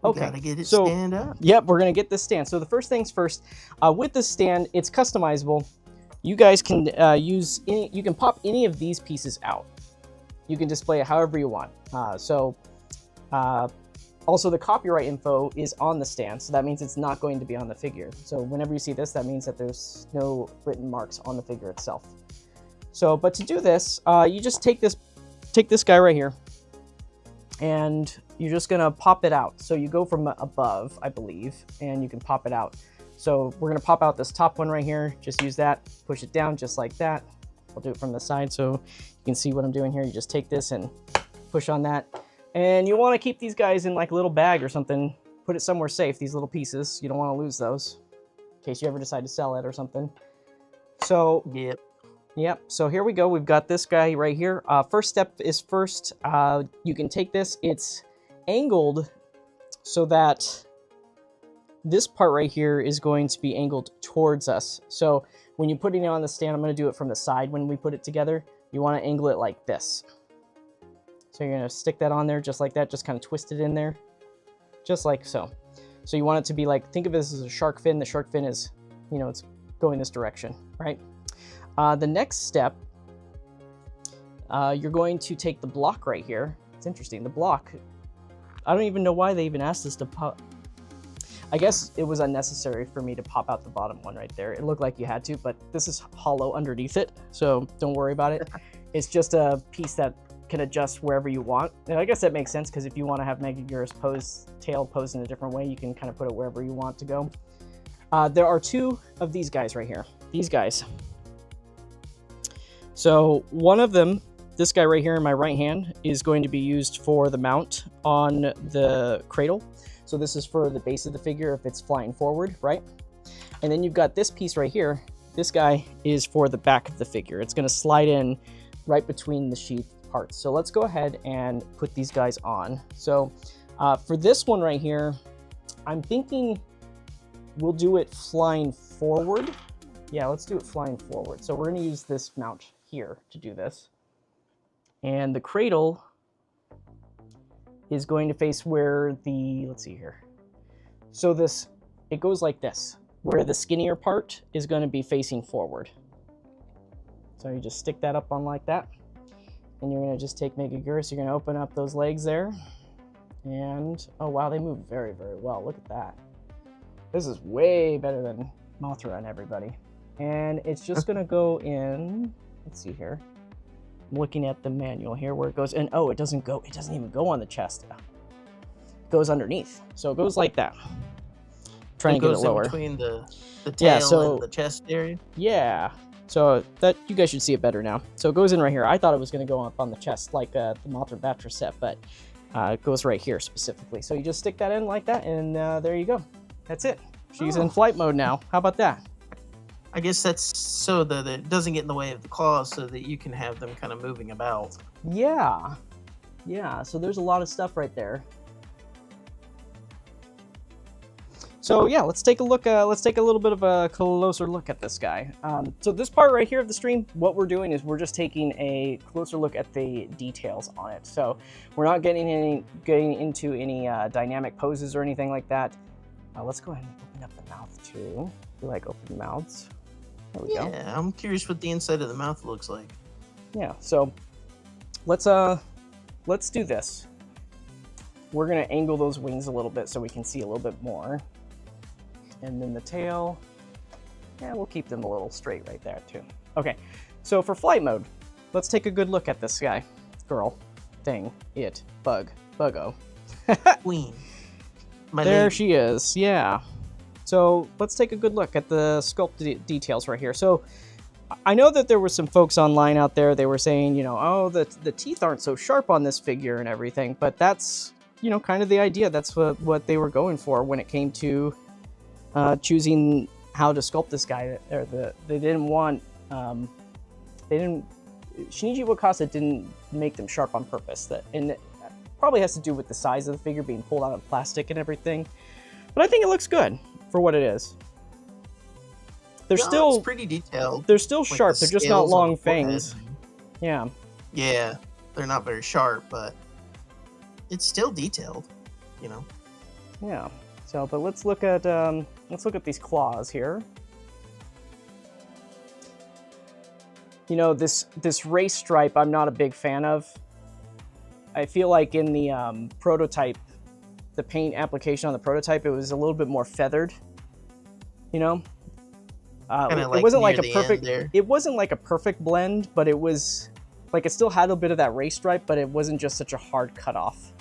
Okay, gotta get it stand up. Yep, we're gonna get this stand. So the first things first, with this stand, it's customizable. You guys can you can pop any of these pieces out. You can display it however you want. Also the copyright info is on the stand, so that means it's not going to be on the figure. So whenever you see this, that means that there's no written marks on the figure itself. So, but to do this, you just take this guy right here, and you're just gonna pop it out. So you go from above, I believe, and you can pop it out. So we're gonna pop out this top one right here. Just use that, push it down just like that. I'll do it from the side so you can see what I'm doing here. You just take this and push on that. And you wanna keep these guys in like a little bag or something. Put it somewhere safe, these little pieces. You don't wanna lose those in case you ever decide to sell it or something. So, Yep, so here we go. We've got this guy right here. First step is first, you can take this. It's angled so that this part right here is going to be angled towards us. So when you're putting it on the stand, I'm going to do it from the side when we put it together. You want to angle it like this. So you're gonna stick that on there just like that, just kind of twist it in there, just like so. So you want it to be like, think of this as a shark fin. The shark fin is, you know, it's going this direction, right? The next step, you're going to take the block right here. It's interesting, the block, I don't even know why they even asked us to pop. I guess it was unnecessary for me to pop out the bottom one right there. It looked like you had to, but this is hollow underneath it, so don't worry about it. It's just a piece that can adjust wherever you want. And I guess that makes sense, because if you want to have Megaguirus tail posed in a different way, you can kind of put it wherever you want to go. There are two of these guys right here. These guys. So one of them, this guy right here in my right hand, is going to be used for the mount on the cradle. So this is for the base of the figure if it's flying forward, right? And then you've got this piece right here. This guy is for the back of the figure. It's going to slide in right between the sheath parts. So let's go ahead and put these guys on. So for this one right here, I'm thinking we'll do it flying forward. Yeah, let's do it flying forward. So we're going to use this mount here to do this. And the cradle is going to face where the, let's see here. So this, it goes like this, where the skinnier part is going to be facing forward. So you just stick that up on like that. And you're going to just take Megaguirus, you're going to open up those legs there. And, oh wow, they move very, very well. Look at that. This is way better than Mothra and everybody. And it's just going to go in, let's see here. I'm looking at the manual here where it goes, and oh, it doesn't even go on the chest. It goes underneath. So it goes like that. Trying to get it lower. In between the tail and the chest area? Yeah. So that, you guys should see it better now. So it goes in right here. I thought it was going to go up on the chest like the Mothra Batra set, but it goes right here specifically. So you just stick that in like that, and there you go. That's it. She's in flight mode now. How about that? I guess that's so that it doesn't get in the way of the claws, so that you can have them kind of moving about. Yeah. Yeah, so there's a lot of stuff right there. So yeah, let's take a look. Let's take a little bit of a closer look at this guy. So this part right here of the stream, what we're doing is we're just taking a closer look at the details on it. So we're not getting into any dynamic poses or anything like that. Let's go ahead and open up the mouth too. We like open mouths. There we go. Yeah, I'm curious what the inside of the mouth looks like. Yeah, so let's do this. We're gonna angle those wings a little bit so we can see a little bit more. And then the tail, yeah, we'll keep them a little straight right there too. Okay, so for flight mode, let's take a good look at this guy. Girl, thing, it, bug, buggo. Queen. There she is, yeah. So let's take a good look at the sculpt details right here. So I know that there were some folks online out there, they were saying, you know, oh, the teeth aren't so sharp on this figure and everything, but that's, you know, kind of the idea. That's what they were going for when it came to choosing how to sculpt this guy. They didn't want, Shinichi Wakasa didn't make them sharp on purpose. And it probably has to do with the size of the figure being pulled out of plastic and everything. But I think it looks good for what it is. They're still it's pretty detailed. They're still sharp. They're just not long fangs. Yeah. Yeah, they're not very sharp, but it's still detailed, you know. Yeah. So, but let's look at these claws here. You know, this race stripe I'm not a big fan of. I feel like in the prototype, the paint application on the prototype, it was a little bit more feathered. You know, it wasn't like a perfect. It wasn't like a perfect blend, but it was like it still had a bit of that race stripe, but it wasn't just such a hard cutoff.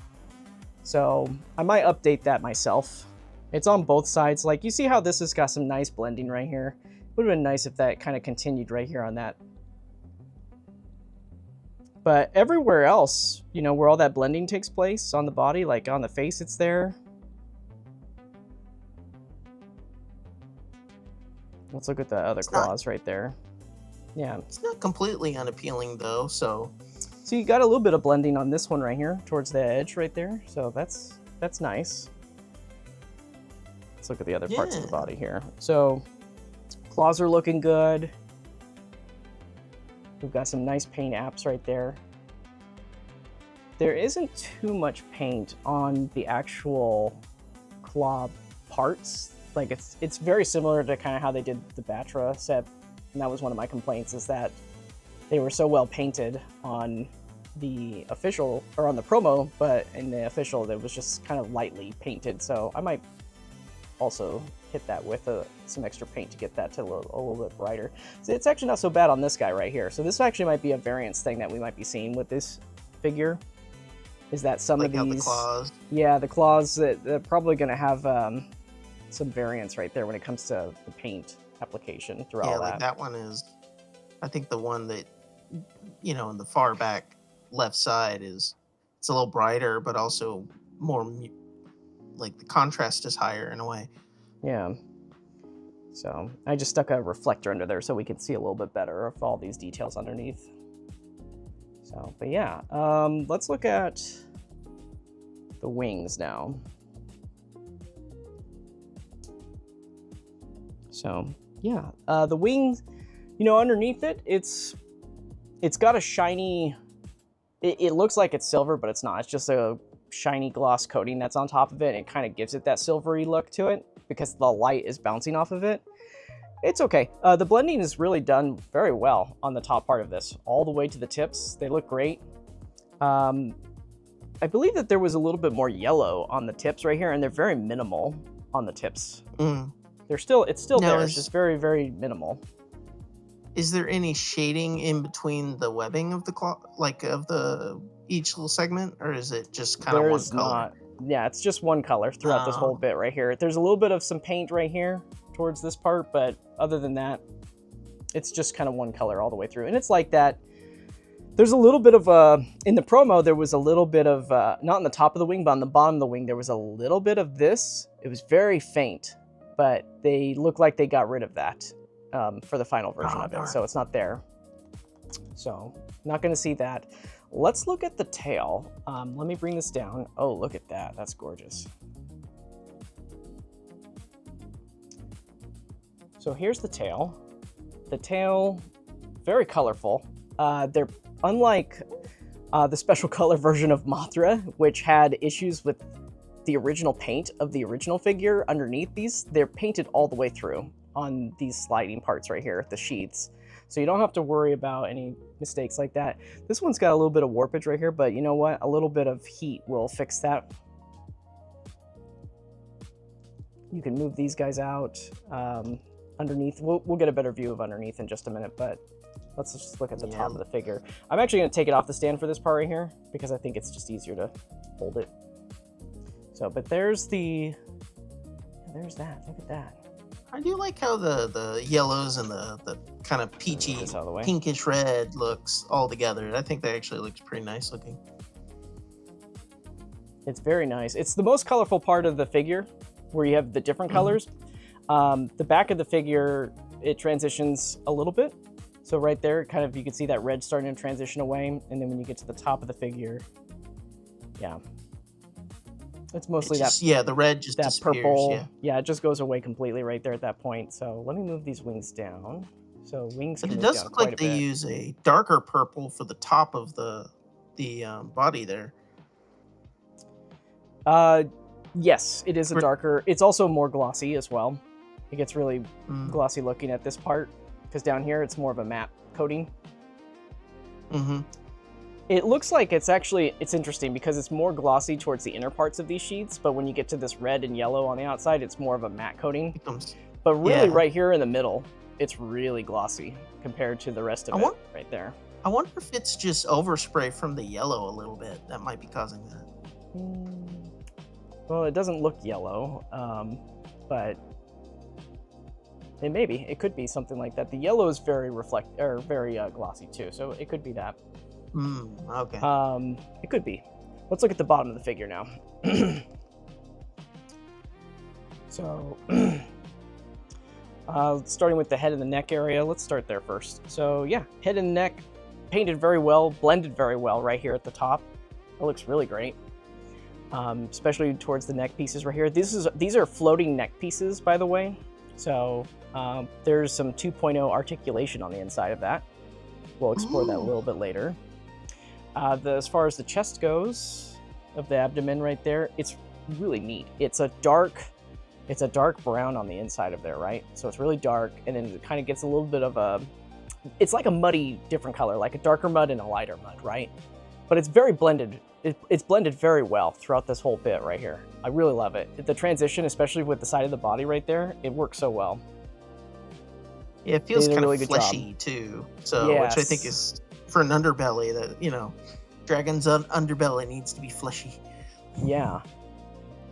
So I might update that myself. It's on both sides. Like you see how this has got some nice blending right here. Would have been nice if that kind of continued right here on that. But everywhere else, you know, where all that blending takes place on the body, like on the face, it's there. Let's look at the other claws right there. Yeah. It's not completely unappealing though, so. So you got a little bit of blending on this one right here towards the edge right there. So that's nice. Let's look at the other parts of the body here. So claws are looking good. We've got some nice paint apps right there. there isn't too much paint on the actual claw parts. Like it's very similar to kind of how they did the Batra set, and that was one of my complaints, is that they were so well painted on the official, or on the promo, but in the official it was just kind of lightly painted. So I might also hit that with some extra paint to get that to a little bit brighter. So it's actually not so bad on this guy right here. So this actually might be a variance thing that we might be seeing with this figure, is that some like of these, the claws. Yeah, the claws, they're probably going to have some variance right there when it comes to the paint application through all that. Like that one is, I think the one that, you know, in the far back left side it's a little brighter, but also more, like the contrast is higher in a way. Yeah. So I just stuck a reflector under there so we can see a little bit better of all these details underneath. So, but yeah, let's look at the wings now. So yeah, the wings, you know, underneath it, it's got a shiny, it looks like it's silver, but it's not. It's just a shiny gloss coating that's on top of it. And it kind of gives it that silvery look to it because the light is bouncing off of it. It's okay. The blending is really done very well on the top part of this, all the way to the tips. They look great. I believe that there was a little bit more yellow on the tips right here, and they're very minimal on the tips. It's still there. It's just very, very minimal. Is there any shading in between the webbing of the each little segment, or is it just kind of one color? Yeah, it's just one color throughout this whole bit right here. There's a little bit of some paint right here towards this part, but other than that, it's just kind of one color all the way through. And it's like that. There's a little bit of in the promo, there was a little bit of, not on the top of the wing, but on the bottom of the wing, there was a little bit of this. It was very faint, but they look like they got rid of that for the final version of it. So it's not there. So not going to see that. Let's look at the tail. Let me bring this down. Oh, look at that. That's gorgeous. So here's the tail. The tail, very colorful. They're unlike the special color version of Mothra, which had issues with the original paint of the original figure underneath these. They're painted all the way through on these sliding parts right here, the sheaths. So you don't have to worry about any mistakes like that. This one's got a little bit of warpage right here, but you know what? A little bit of heat will fix that. You can move these guys out underneath. We'll get a better view of underneath in just a minute, but let's just look at the top of the figure. I'm actually going to take it off the stand for this part right here because I think it's just easier to hold it. So, but there's that. Look at that. I do like how the yellows and the kind of peachy, pinkish red looks all together. I think that actually looks pretty nice looking. It's very nice. It's the most colorful part of the figure, where you have the different colors. The back of the figure, it transitions a little bit. So right there, kind of, you can see that red starting to transition away. And then when you get to the top of the figure, yeah. It's mostly the red just that disappears, purple. Yeah, it just goes away completely right there at that point. So let me move these wings down. So wings. But it does look like they use a darker purple for the top of the body there. Yes, it is a darker. It's also more glossy as well. It gets really glossy looking at this part because down here it's more of a matte coating. It looks like it's interesting because it's more glossy towards the inner parts of these sheets, but when you get to this red and yellow on the outside, it's more of a matte coating. But really right here in the middle, it's really glossy compared to the rest of it right there. I wonder if it's just overspray from the yellow a little bit that might be causing that. Well, it doesn't look yellow, but it could be something like that. The yellow is very very glossy too, so it could be that. Okay. It could be. Let's look at the bottom of the figure now. So, starting with the head and the neck area, let's start there first. So yeah, head and neck painted very well, blended very well right here at the top. It looks really great, especially towards the neck pieces right here. These are floating neck pieces, by the way. So there's some 2.0 articulation on the inside of that. We'll explore that a little bit later. As far as the chest goes, of the abdomen right there, it's really neat. It's a dark brown on the inside of there, right? So it's really dark, and then it kind of gets a little bit of a, it's like a muddy different color, like a darker mud and a lighter mud, right? But it's very blended. It's blended very well throughout this whole bit right here. I really love it. The transition, especially with the side of the body right there, it works so well. Yeah, it feels kind of fleshy too. So, yes. Which I think is for an underbelly that, dragon's underbelly needs to be fleshy. Yeah.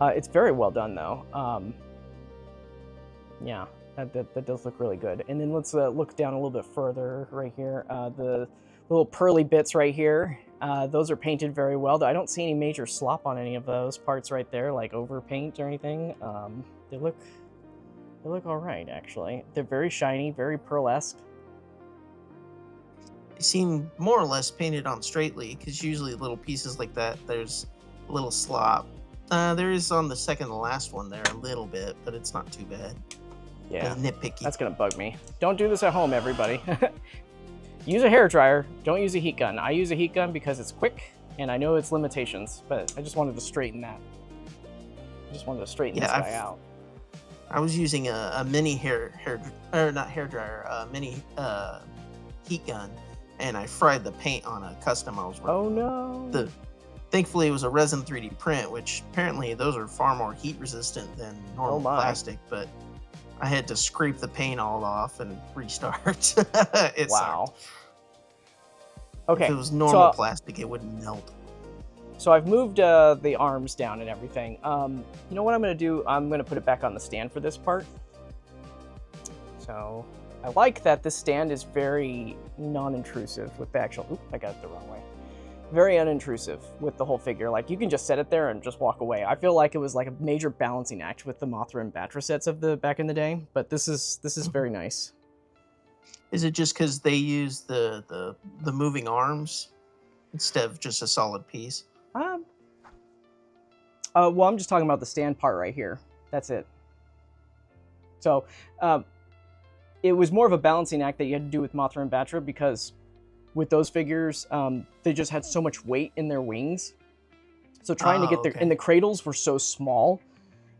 It's very well done though. Yeah, that does look really good. And then let's look down a little bit further right here. The little pearly bits right here, those are painted very well. I don't see any major slop on any of those parts right there, like over paint or anything. They look all right, actually. They're very shiny, very pearlesque. They seem more or less painted on straightly, because usually little pieces like that, there's a little slop. There is on the second to last one there a little bit, but it's not too bad. Yeah, nitpicky. That's gonna bug me. Don't do this at home, everybody. Use a hairdryer. Don't use a heat gun. I use a heat gun because it's quick, and I know its limitations, but I just wanted to straighten that. I just wanted to straighten this guy out. I was using a mini mini heat gun, and I fried the paint on a custom I was working on. Oh no! Thankfully, it was a resin 3D print, which apparently those are far more heat resistant than normal plastic, but I had to scrape the paint all off and restart. Wow. Sucked. Okay. If it was normal plastic, it wouldn't melt. So I've moved the arms down and everything. You know what I'm going to do? I'm going to put it back on the stand for this part. So I like that this stand is very non-intrusive with the actual... Oop, I got it the wrong way. Very unintrusive with the whole figure. Like, you can just set it there and just walk away. I feel like it was like a major balancing act with the Mothra and Batra sets of the back in the day, but this is very nice. Is it just because they use the moving arms instead of just a solid piece? Well, I'm just talking about the stand part right here. That's it. So, it was more of a balancing act that you had to do with Mothra and Batra because with those figures, they just had so much weight in their wings. So trying to get their... And the cradles were so small,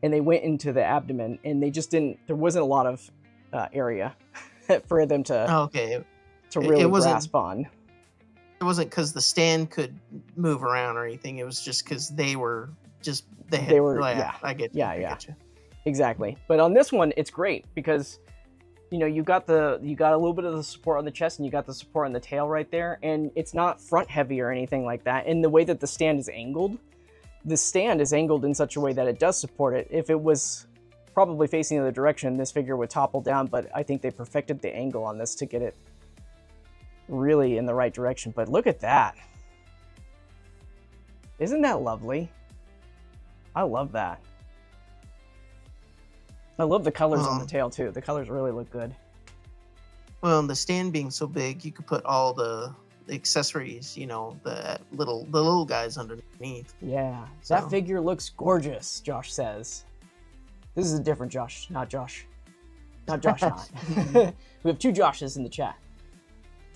and they went into the abdomen, and they just didn't... There wasn't a lot of area for them to, to really grasp on. It wasn't because the stand could move around or anything. It was just because they were just... They were... Yeah, I get you. I get you. Exactly. But on this one, it's great because... you got a little bit of the support on the chest, and you got the support on the tail right there, and it's not front heavy or anything like that. And the way that the stand is angled in such a way that it does support it. If it was probably facing the other direction, this figure would topple down, but I think they perfected the angle on this to get it really in the right direction. But look at that. Isn't that lovely? I love that. I love the colors on the tail, too. The colors really look good. Well, and the stand being so big, you could put all the accessories, the little guys underneath. Yeah, so. That figure looks gorgeous, Josh says. This is a different Josh, not Josh. Not Josh, not. We have two Joshes in the chat.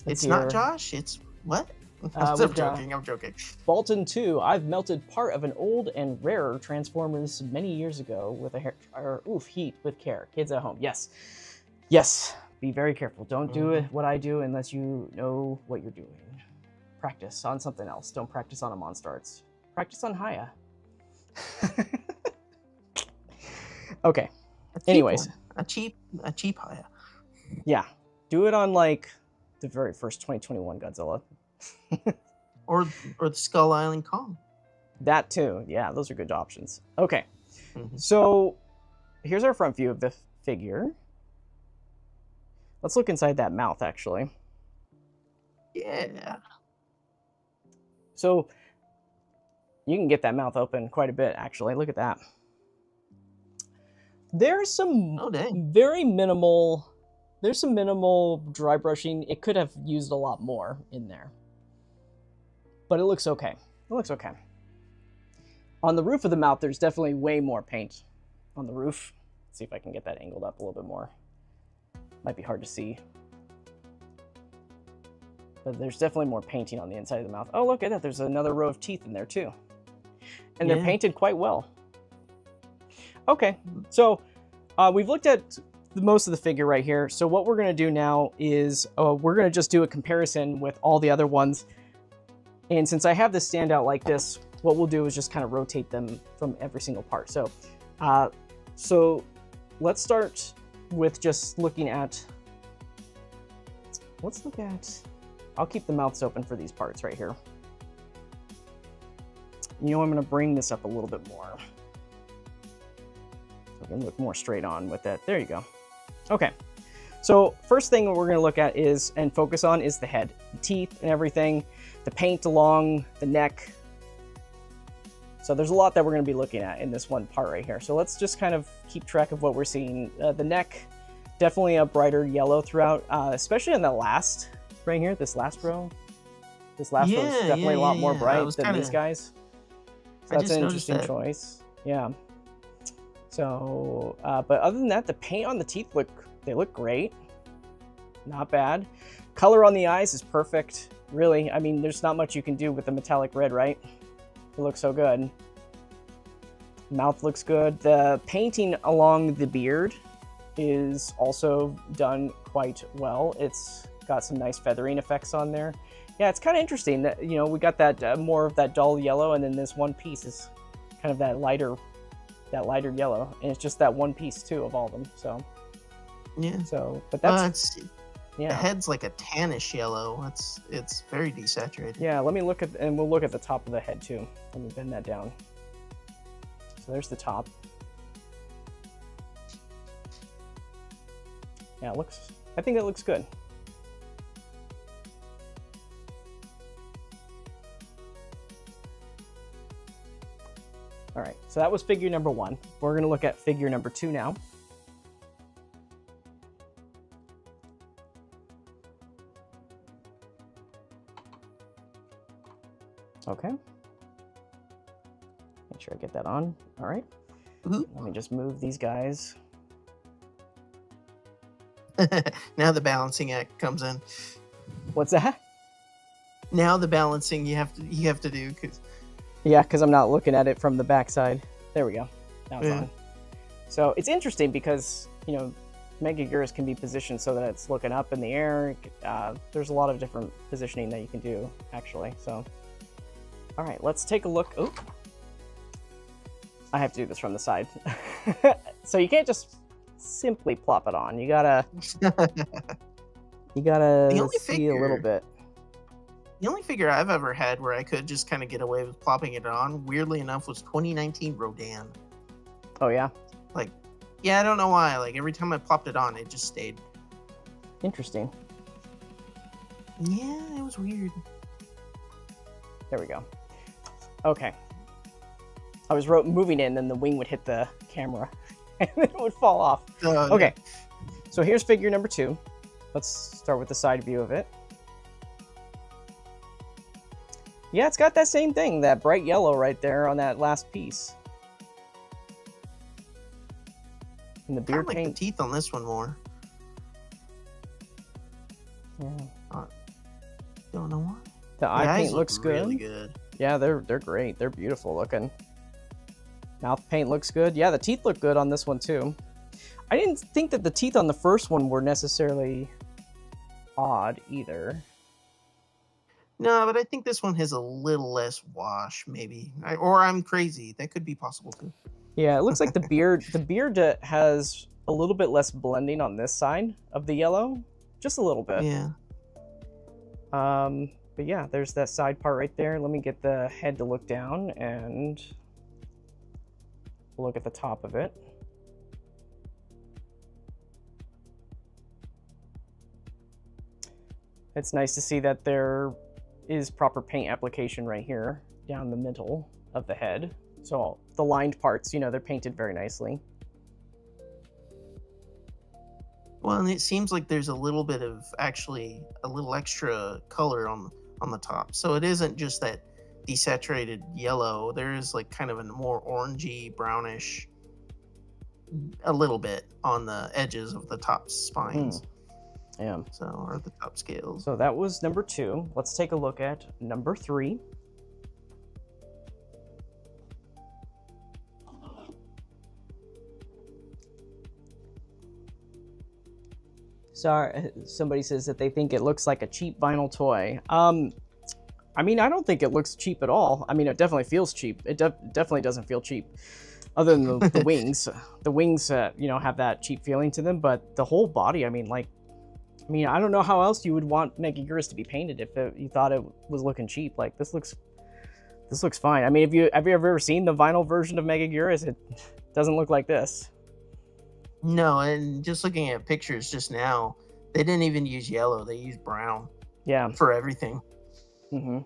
It's not Josh, it's what? I'm joking. Bolton 2, I've melted part of an old and rarer Transformers many years ago with a heat with care. Kids at home. Yes. Yes. Be very careful. Don't do it what I do unless you know what you're doing. Practice on something else. Don't practice on a MonsterArts. Practice on Haya. Okay. Anyways. A cheap Haya. Yeah. Do it on like the very first 2021 Godzilla. or the Skull Island Kong. That too. Yeah, those are good options. Okay. So here's our front view of the figure. Let's look inside that mouth, actually. Yeah. So you can get that mouth open quite a bit, actually. Look at that. There's some very minimal... There's some minimal dry brushing. It could have used a lot more in there. But it looks okay. It looks okay. On the roof of the mouth, there's definitely way more paint on the roof. Let's see if I can get that angled up a little bit more. Might be hard to see. But there's definitely more painting on the inside of the mouth. Oh, look at that. There's another row of teeth in there too. And they're painted quite well. Okay, so we've looked at most of the figure right here. So what we're going to do now is we're going to just do a comparison with all the other ones. And since I have this standout like this, what we'll do is just kind of rotate them from every single part. So, let's start with just looking at, I'll keep the mouths open for these parts right here. You know, I'm going to bring this up a little bit more. So I can look more straight on with that. There you go. Okay. So first thing we're going to look at is, and focus on, is the head, the teeth and everything, the paint along the neck. So there's a lot that we're going to be looking at in this one part right here. So let's just kind of keep track of what we're seeing. The neck, definitely a brighter yellow throughout, especially in the last right here, this last row. This last row is definitely a lot more bright than these guys. So that's an interesting choice. Yeah. So, but other than that, the paint on the teeth look great. Not bad. Color on the eyes is perfect. Really, I mean, there's not much you can do with the metallic red, right? It looks so good. Mouth looks good. The painting along the beard is also done quite well. It's got some nice feathering effects on there. Yeah, it's kind of interesting that, you know, we got that more of that dull yellow, and then this one piece is kind of that lighter yellow, and it's just that one piece too of all of them. So yeah. So, but that's the head's like a tannish yellow. It's very desaturated. Yeah. Let me look at, and we'll look at the top of the head too. Let me bend that down. So there's the top. Yeah, I think it looks good. All right, so that was figure number 1. We're going to look at figure number 2 now. Okay. Make sure I get that on. All right. Let me just move these guys. Now the balancing act comes in. What's that? Now the balancing you have to do, because I'm not looking at it from the backside. There we go. Now it's on. So it's interesting because, you know, Megaguirus can be positioned so that it's looking up in the air. There's a lot of different positioning that you can do, actually. So, all right, let's take a look. Oh, I have to do this from the side. So you can't just simply plop it on. You gotta see a little bit. The only figure I've ever had where I could just kind of get away with plopping it on, weirdly enough, was 2019 Rodan. Oh, yeah? Like, yeah, I don't know why. Like, every time I plopped it on, it just stayed. Interesting. Yeah, it was weird. There we go. Okay. I was moving in, and the wing would hit the camera, and then it would fall off. Okay. So here's figure number 2. Let's start with the side view of it. Yeah, it's got that same thing, that bright yellow right there on that last piece. And the beard paint. I like the teeth on this one more. Yeah. Don't know why. The eye paint looks good. Really good. Yeah, they're great. They're beautiful looking. Mouth paint looks good. Yeah, the teeth look good on this one too. I didn't think that the teeth on the first one were necessarily odd either. No, but I think this one has a little less wash, maybe. Or I'm crazy. That could be possible too. Yeah, it looks like the beard has a little bit less blending on this side of the yellow. Just a little bit. Yeah. But yeah, there's that side part right there. Let me get the head to look down and look at the top of it. It's nice to see that there is proper paint application right here down the middle of the head. So the lined parts, you know, they're painted very nicely. Well, and it seems like there's a little bit of actually a little extra color on the top. So it isn't just that desaturated yellow. There is like kind of a more orangey, brownish, a little bit on the edges of the top spines. Yeah. So, are the top scales. So that was number 2. Let's take a look at number 3. Sorry, somebody says that they think it looks like a cheap vinyl toy. I mean, I don't think it looks cheap at all. I mean, it definitely feels cheap. It definitely doesn't feel cheap. Other than the wings. The wings, you know, have that cheap feeling to them, but the whole body, I mean, I don't know how else you would want Megaguirus to be painted if you thought it was looking cheap. Like, this looks fine. I mean, have you ever seen the vinyl version of Megaguirus? It doesn't look like this. No, and just looking at pictures just now, they didn't even use yellow. They used brown. Yeah. For everything. Mm-hmm.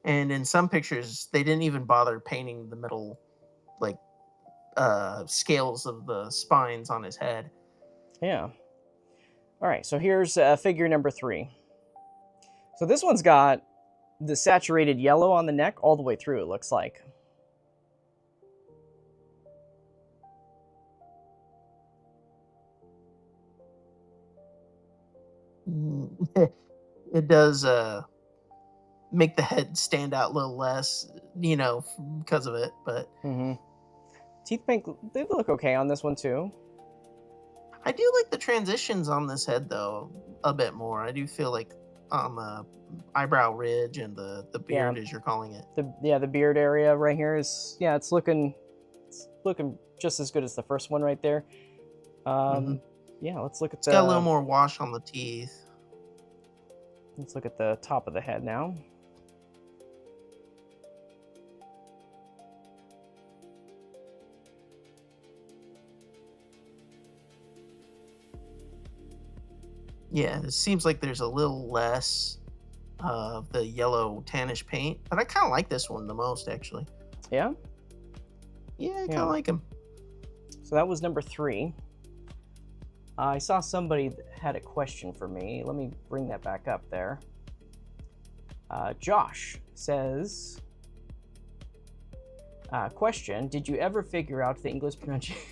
And in some pictures, they didn't even bother painting the middle, like, scales of the spines on his head. Yeah. All right, so here's figure number 3. So this one's got the saturated yellow on the neck all the way through, it looks like. It does make the head stand out a little less, you know, because of it, but... Mm-hmm. Teeth paint, they look okay on this one, too. I do like the transitions on this head, though, a bit more. I do feel like on the eyebrow ridge and the beard, as you're calling it. The beard area right here is, yeah, it's looking just as good as the first one right there. Yeah, let's look at It's got a little more wash on the teeth. Let's look at the top of the head now. Yeah, it seems like there's a little less of the yellow tannish paint, but I kind of like this one the most, actually. Yeah? Yeah, I kind of like him. So that was number 3. I saw somebody that had a question for me. Let me bring that back up there. Josh says, question, did you ever figure out the English pronunciation?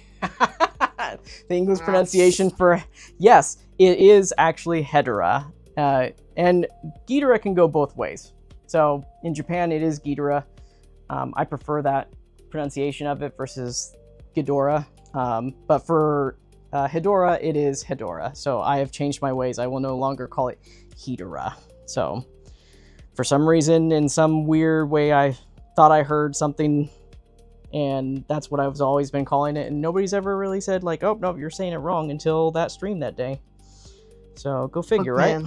The English pronunciation for, yes, it is actually Hedera. And Ghidorah can go both ways. So in Japan, it is Ghidorah. I prefer that pronunciation of it versus Ghidorah. But for Hedora, it is Hedora. So I have changed my ways. I will no longer call it Hedora. So for some reason, in some weird way, I thought I heard something, and that's what I've always been calling it. And nobody's ever really said, like, oh, no, you're saying it wrong until that stream that day. So go figure, Look, right?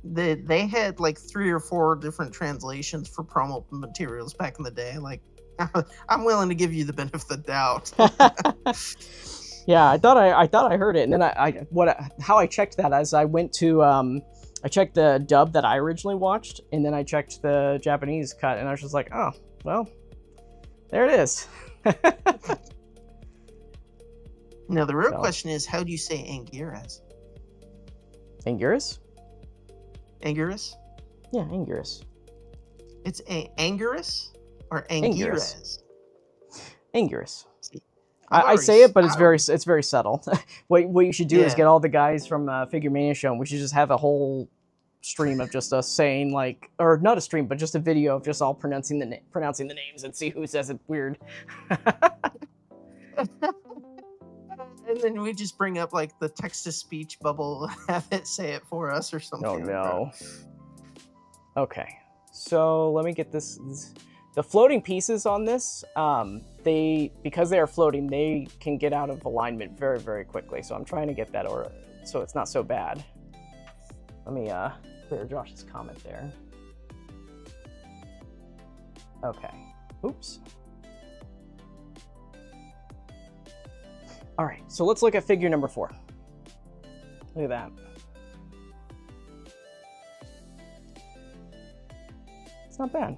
Man, they had like 3 or 4 different translations for promo materials back in the day. Like, I'm willing to give you the benefit of the doubt. Yeah, I thought I heard it, and then how I checked that is I went to I checked the dub that I originally watched, and then I checked the Japanese cut, and I was just like, oh, well, there it is. Now the real question is, how do you say Anguirus? Anguirus? Anguirus? Yeah, Anguirus. It's Anguirus or Anguirus? Anguirus. I say it, but it's very subtle. What you should do is get all the guys from Figure Mania Show, and we should just have a whole stream of just us saying, like, or not a stream, but just a video of just all pronouncing the names and see who says it weird. And then we just bring up like the text-to-speech bubble, have it say it for us or something. Oh no. Okay, so let me get this. The floating pieces on this, because they are floating, they can get out of alignment very, very quickly. So I'm trying to get that so it's not so bad. Let me clear Josh's comment there. Okay. Oops. All right, so let's look at figure number 4. Look at that. It's not bad.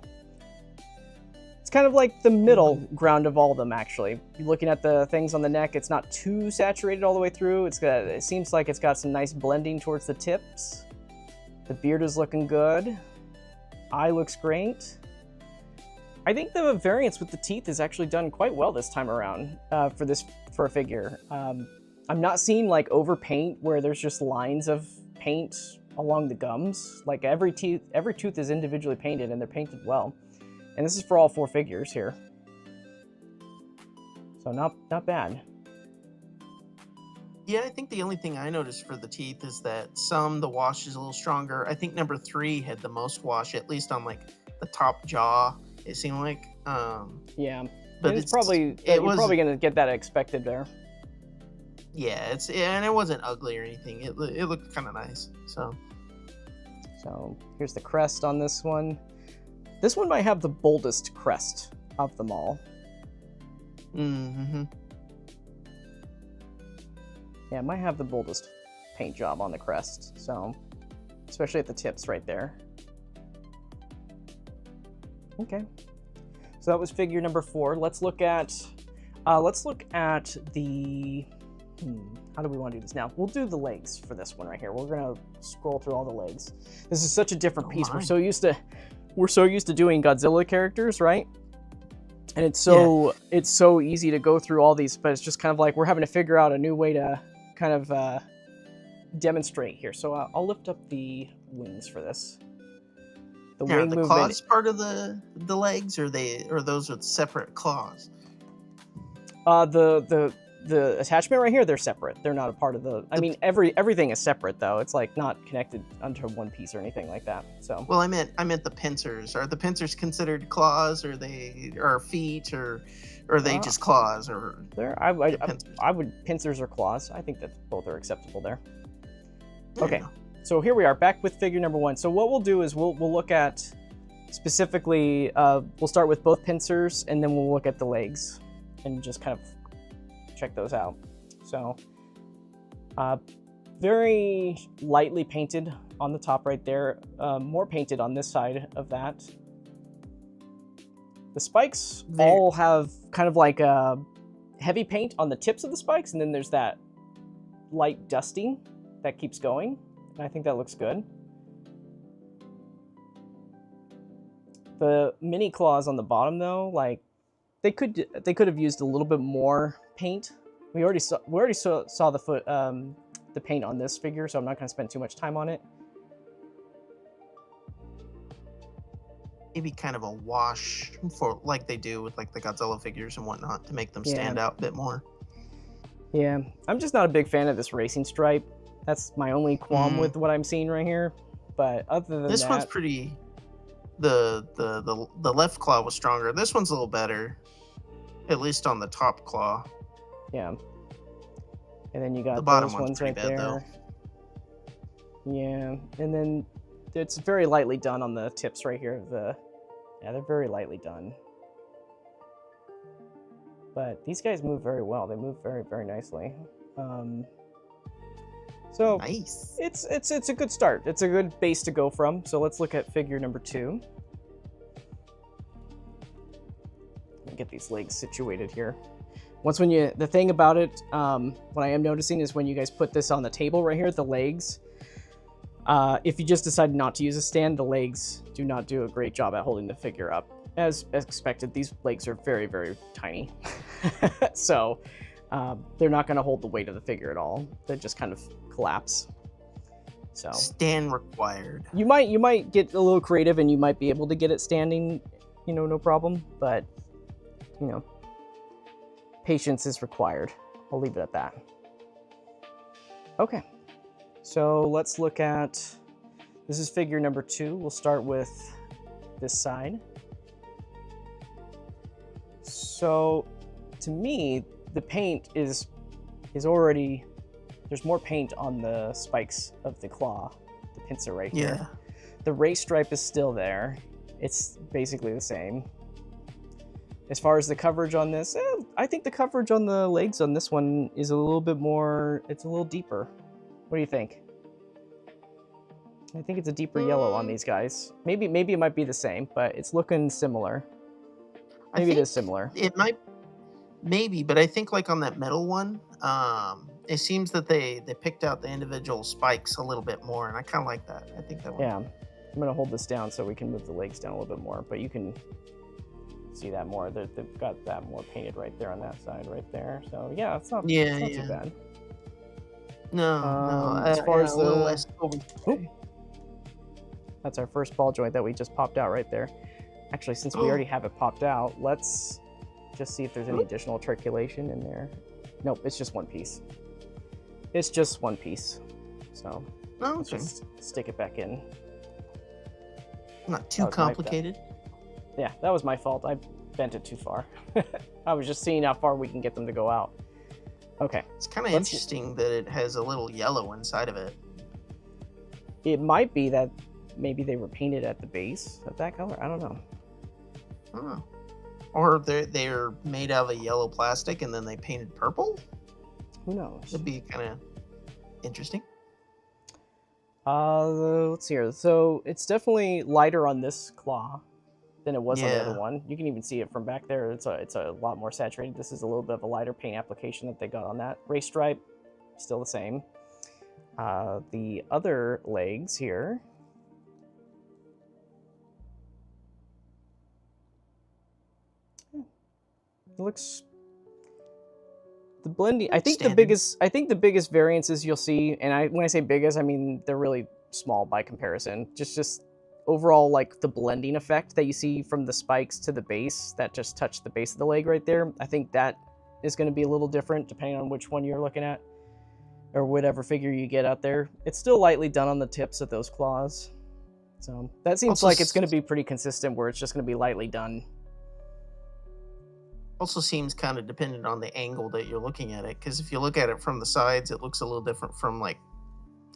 It's kind of like the middle ground of all of them, actually. You're looking at the things on the neck, it's not too saturated all the way through. It seems like it's got some nice blending towards the tips. The beard is looking good. Eye looks great. I think the variance with the teeth is actually done quite well this time around for a figure. I'm not seeing like over paint where there's just lines of paint along the gums. Like every tooth is individually painted, and they're painted well. And this is for all 4 figures here. So not bad. Yeah, I think the only thing I noticed for the teeth is that the wash is a little stronger. I think number 3 had the most wash, at least on like the top jaw. It seemed like. Yeah, but it's probably you're probably gonna get that expected there. Yeah, and it wasn't ugly or anything. It looked kind of nice. So here's the crest on this one. This one might have the boldest crest of them all. Mm-hmm. Yeah, it might have the boldest paint job on the crest. So, especially at the tips right there. Okay. So that was figure number 4. Let's look at the. How do we want to do this now? We'll do the legs for this one right here. We're gonna scroll through all the legs. This is such a different piece. We're so used to doing Godzilla characters, right? And it's so easy to go through all these, but it's just kind of like we're having to figure out a new way to kind of demonstrate here. So I'll lift up the wings for this. The wing movement. Claws part of the legs, or those with separate claws? The attachment right here, they're separate. They're not a part of the. I mean, everything is separate though. It's like not connected onto one piece or anything like that. So. Well, I meant the pincers. Are the pincers considered claws, or feet, or are they just claws? Or I would pincers or claws. I think that both are acceptable there. Okay, so here we are back with figure number 1. So what we'll do is we'll look at specifically. We'll start with both pincers, and then we'll look at the legs, and just kind of check those out. So very lightly painted on the top right there, more painted on this side of that. The spikes all have kind of like a heavy paint on the tips of the spikes, and then there's that light dusting that keeps going, and I think that looks good. The mini claws on the bottom though, like they could have used a little bit more paint. We already saw the paint on this figure, so I'm not going to spend too much time on it. Maybe kind of a wash for like they do with like the Godzilla figures and whatnot to make them stand out a bit more. Yeah, I'm just not a big fan of this racing stripe. That's my only qualm with what I'm seeing right here. But other than this one's pretty. The left claw was stronger. This one's a little better. At least on the top claw. Yeah. And then you got the bottom those ones right bad, there. Though. Yeah. And then it's very lightly done on the tips right here. Yeah, they're very lightly done. But these guys move very well. They move very, very nicely. So nice. It's a good start. It's a good base to go from. So let's look at figure number 2. Get these legs situated here. The thing about it, what I am noticing is when you guys put this on the table right here, the legs, if you just decide not to use a stand, the legs do not do a great job at holding the figure up. As expected, these legs are very, very tiny. So they're not going to hold the weight of the figure at all. They just kind of collapse. So stand required. You might get a little creative and you might be able to get it standing, no problem, but patience is required. I'll leave it at that. Okay, so let's look at, this is figure number 2. We'll start with this side. So to me, the paint is already, there's more paint on the spikes of the claw, the pincer right here. Yeah. The race stripe is still there. It's basically the same. As far as the coverage on this, I think the coverage on the legs on this one is a little bit more, it's a little deeper. What do you think? I think it's a deeper yellow on these guys. Maybe it might be the same, but it's looking similar. Maybe it is similar. It might, maybe, but I think like on that metal one, it seems that they picked out the individual spikes a little bit more, and I kind of like that. I think that one. Yeah, I'm gonna hold this down so we can move the legs down a little bit more, but you can see that more. They've got that more painted right there on that side right there. So yeah, it's not too bad. No. As far as a little the less over. Oop. That's our first ball joint that we just popped out right there. Actually, since we already have it popped out, let's just see if there's any additional articulation in there. Nope, it's just one piece. It's just one piece. So let's just stick it back in. Not too complicated. Yeah, that was my fault. I bent it too far. I was just seeing how far we can get them to go out. Okay. It's kind of interesting that it has a little yellow inside of it. It might be that maybe they were painted at the base of that color. I don't know. Oh. Or they're made out of a yellow plastic and then they painted purple? Who knows? That'd be kind of interesting. Let's see here. So it's definitely lighter on this claw than it was on the other one. You can even see it from back there. It's a lot more saturated. This is a little bit of a lighter paint application that they got on that. Race stripe, still the same. The other legs here. It looks the blending. I think the biggest variances you'll see, and when I say biggest, I mean they're really small by comparison. Just overall, like the blending effect that you see from the spikes to the base that just touch the base of the leg right there. I think that is going to be a little different depending on which one you're looking at, or whatever figure you get out there. It's still lightly done on the tips of those claws, so that seems also like it's going to be pretty consistent, where it's just going to be lightly done. Also seems kind of dependent on the angle that you're looking at it, because if you look at it from the sides, it looks a little different from like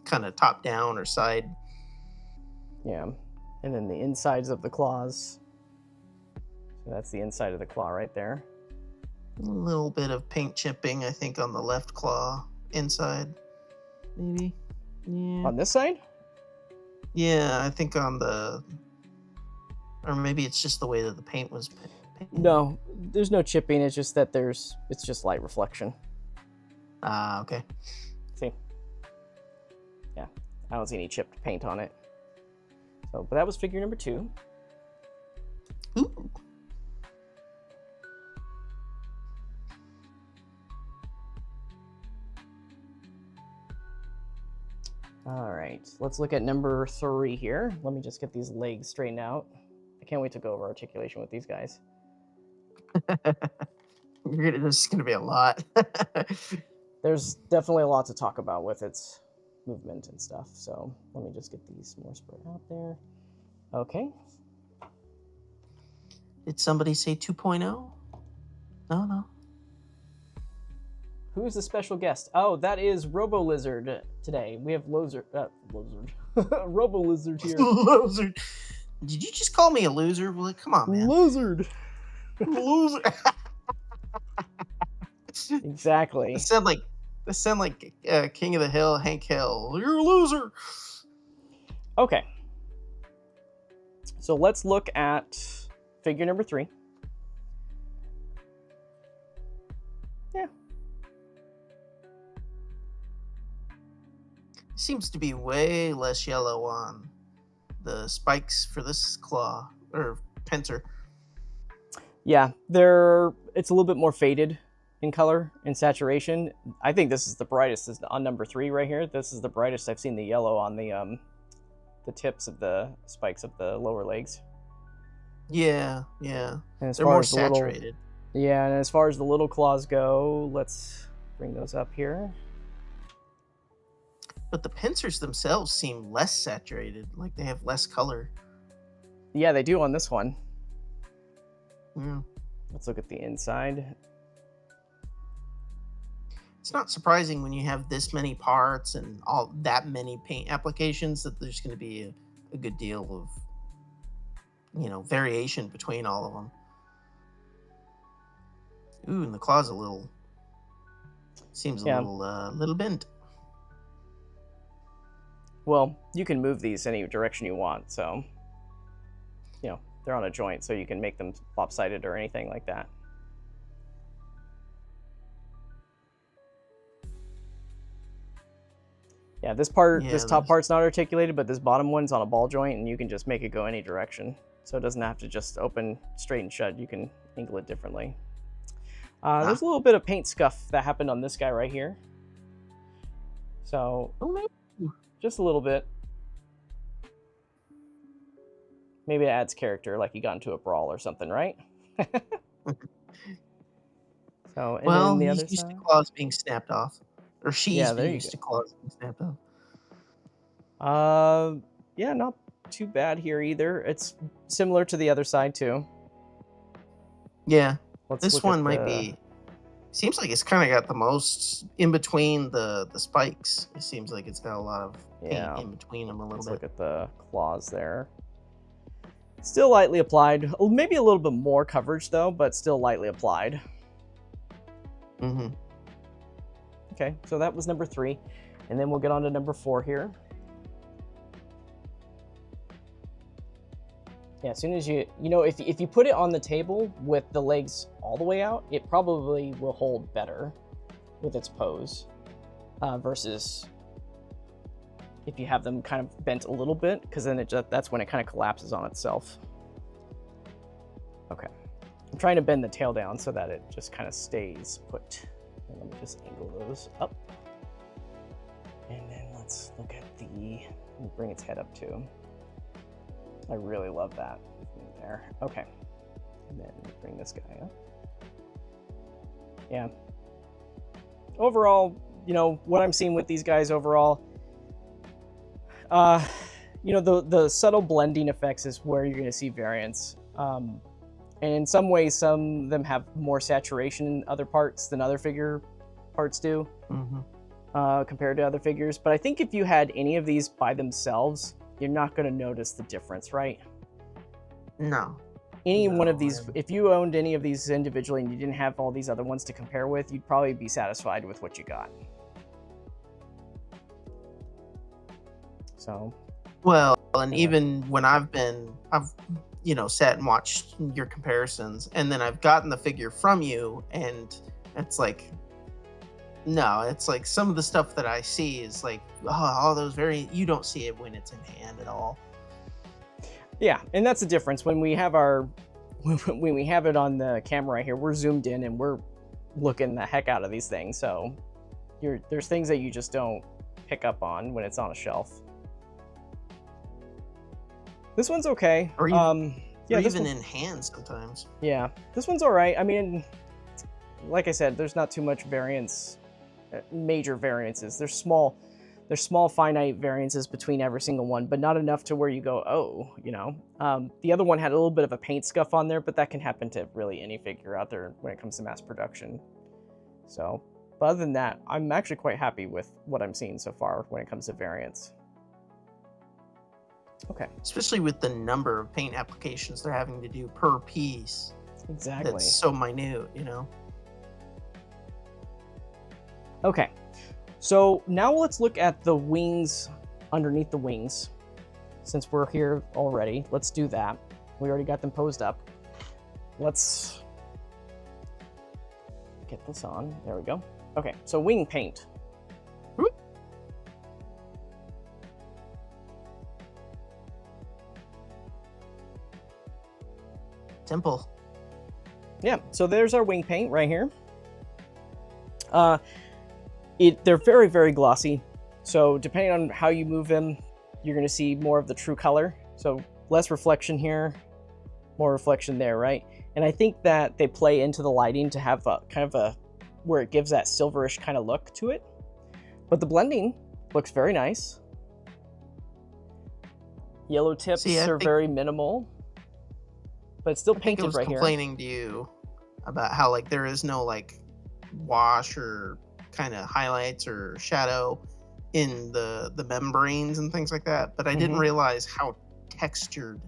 kind of top down or side. Yeah, and then the insides of the claws. So that's the inside of the claw right there. A little bit of paint chipping, I think, on the left claw inside, maybe. Yeah. On this side? Yeah, I think on the, or maybe it's just the way that the paint was painted. No, there's no chipping. It's just that it's just light reflection. Ah, okay. See? Yeah, I don't see any chipped paint on it. So, but that was figure number 2. Ooh. All right, let's look at number 3 here. Let me just get these legs straightened out. I can't wait to go over articulation with these guys. This is going to be a lot. There's definitely a lot to talk about with its movement and stuff. So let me just get these more spread out there. Okay. Did somebody say 2.0? No. Who's the special guest? Oh, that is Robo Lizard today. We have Lizard. Robo Lizard here. Lizard. Did you just call me a loser? Well, come on, man. Lizard. Loser. Exactly. It sound like King of the Hill, Hank Hill. You're a loser. Okay. So let's look at figure number 3. Yeah. Seems to be way less yellow on the spikes for this claw or pincer. Yeah, it's a little bit more faded in color and saturation. I think this is the brightest on number 3 right here. This is the brightest I've seen the yellow on the tips of the spikes of the lower legs. Yeah. And as they're far more as saturated. and as far as the little claws go, let's bring those up here. But the pincers themselves seem less saturated, like they have less color. Yeah, they do on this one. Yeah. Let's look at the inside. It's not surprising when you have this many parts and all that many paint applications that there's going to be a good deal of, variation between all of them. Ooh, and the claw's seems a little bent. Well, you can move these any direction you want, so they're on a joint, so you can make them lopsided or anything like that. Yeah, this top part's not articulated, but this bottom one's on a ball joint, and you can just make it go any direction. So it doesn't have to just open straight and shut. You can angle it differently. There's a little bit of paint scuff that happened on this guy right here. So Oh, maybe. just a little bit. Maybe it adds character, like he got into a brawl or something, right? So, and then Well, the he's other used to side. claws being snapped off. Or she's Yeah, been there you used to claws being snapped off. go. Yeah, not too bad here either. It's similar to the other side too. Yeah. Let's This look one at might the. be. Seems like it's kind of got the most in between the spikes. It seems like it's got a lot of paint Yeah. in between them a little Let's bit. look at the claws there. Still lightly applied. Maybe a little bit more coverage though, but still lightly applied. Mm-hmm. Okay, so that was number 3. And then we'll get on to number 4 here. Yeah, as soon as you know, if you put it on the table with the legs all the way out, it probably will hold better with its pose versus if you have them kind of bent a little bit, because then that's when it kind of collapses on itself. Okay, I'm trying to bend the tail down so that it just kind of stays put. And let me just angle those up. And then let's look at bring its head up too. I really love that there. Okay. And then bring this guy up. Yeah. Overall, what I'm seeing with these guys overall, the subtle blending effects is where you're going to see variance. And in some ways, some of them have more saturation in other parts than other figure parts do, compared to other figures. But I think if you had any of these by themselves, you're not going to notice the difference, right? No. One of these, if you owned any of these individually and you didn't have all these other ones to compare with, you'd probably be satisfied with what you got. So. Well, and even when I've sat and watched your comparisons, and then I've gotten the figure from you, and it's like, no, it's like some of the stuff that I see is like, all those you don't see it when it's in hand at all. Yeah, and that's the difference. When we have when we have it on the camera right here, we're zoomed in and we're looking the heck out of these things. So there's things that you just don't pick up on when it's on a shelf. This one's okay. Or even, yeah, even in hand sometimes. Yeah, this one's all right. I mean, like I said, there's not too much variance, major variances. There's small finite variances between every single one, but not enough to where you go, oh, the other one had a little bit of a paint scuff on there, but that can happen to really any figure out there when it comes to mass production. So, but other than that, I'm actually quite happy with what I'm seeing so far when it comes to variance. Okay. Especially with the number of paint applications they're having to do per piece. Exactly. That's so minute, Okay. So now let's look at the wings underneath the wings. Since we're here already, let's do that. We already got them posed up. Let's get this on. There we go. Okay, so wing paint. Simple. Yeah, so there's our wing paint right here. They're very, very glossy. So depending on how you move them, you're going to see more of the true color. So less reflection here, more reflection there, right? And I think that they play into the lighting to have a kind of a, where it gives that silverish kind of look to it. But the blending looks very nice. Yellow tips are very minimal, but it's still painted right here. I was complaining to you about how like there is no like wash or kind of highlights or shadow in the membranes and things like that, but I didn't realize how textured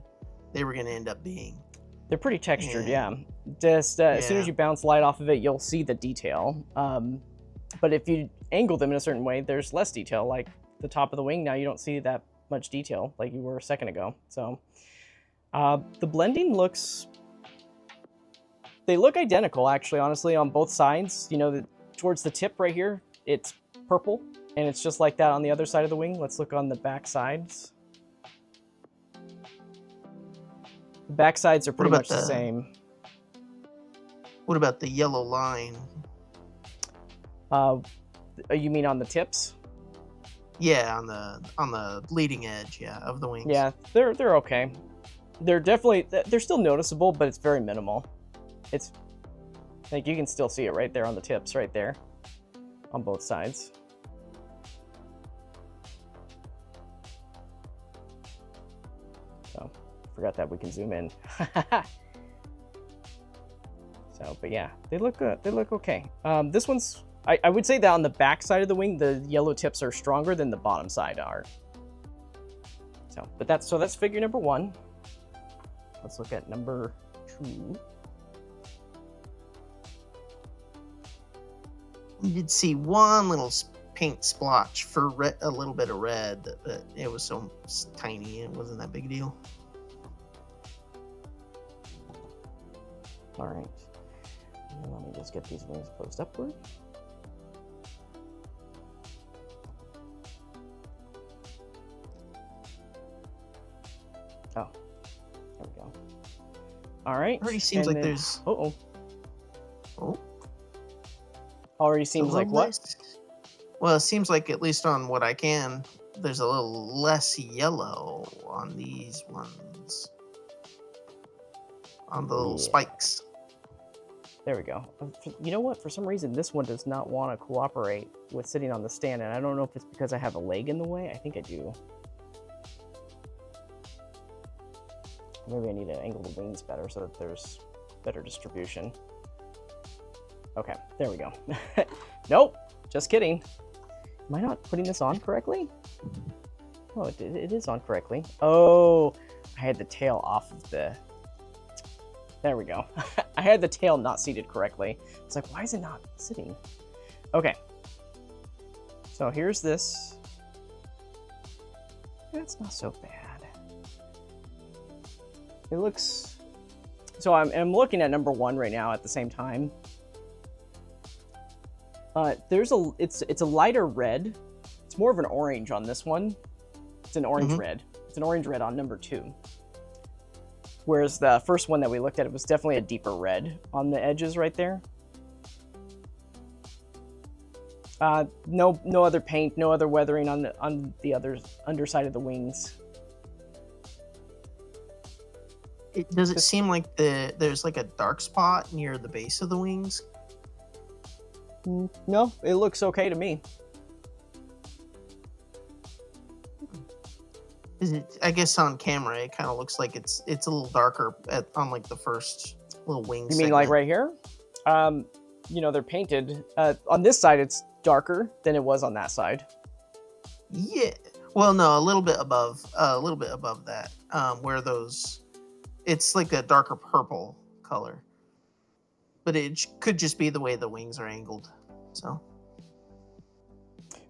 they were going to end up being. They're pretty textured, yeah. Just as soon as you bounce light off of it, you'll see the detail. But if you angle them in a certain way, there's less detail. Like the top of the wing, now you don't see that much detail like you were a second ago. So the blending looks, they look identical actually, honestly, on both sides. Towards the tip right here, it's purple, and it's just like that on the other side of the wing. Let's look on the back sides. The back sides are pretty much the same. What about the yellow line? You mean on the tips? Yeah, on the leading edge, yeah, of the wings. Yeah, they're okay. They're still noticeable, but it's very minimal. It's like you can still see it right there on the tips, right there, on both sides. So, forgot that we can zoom in. So, but yeah, they look good. They look okay. This one's, I would say that on the back side of the wing, the yellow tips are stronger than the bottom side are. So, but that's figure number 1. Let's look at number 2. You did see one little paint splotch for a little bit of red, but it was so tiny, it wasn't that big a deal. All right. Let me just get these wings closed upward. Oh, there we go. All right. Already seems like there's. Oh. Already seems like what? Well, it seems like, at least on what I can, there's a little less yellow on these ones. On the little spikes. There we go. You know what? For some reason, this one does not want to cooperate with sitting on the stand, and I don't know if it's because I have a leg in the way. I think I do. Maybe I need to angle the wings better so that there's better distribution. Okay, there we go. Nope, just kidding. Am I not putting this on correctly? Oh, it is on correctly. Oh, I had the tail off of the... There we go. I had the tail not seated correctly. It's like, why is it not sitting? Okay. So here's this. That's not so bad. It looks... So I'm looking at number 1 right now at the same time. It's a lighter red. It's more of an orange on this one. It's an orange red. It's an orange red on number 2. Whereas the first one that we looked at, it was definitely a deeper red on the edges right there. No other paint, no other weathering on the other underside of the wings. Does it seem like there's like a dark spot near the base of the wings? No, it looks okay to me. I guess on camera it kind of looks like it's a little darker on like the first little wing. You mean like right here? You know, they're painted. On this side, it's darker than it was on that side. Yeah. Well, no, a little bit above that. Where those, it's like a darker purple color. But it could just be the way the wings are angled. So.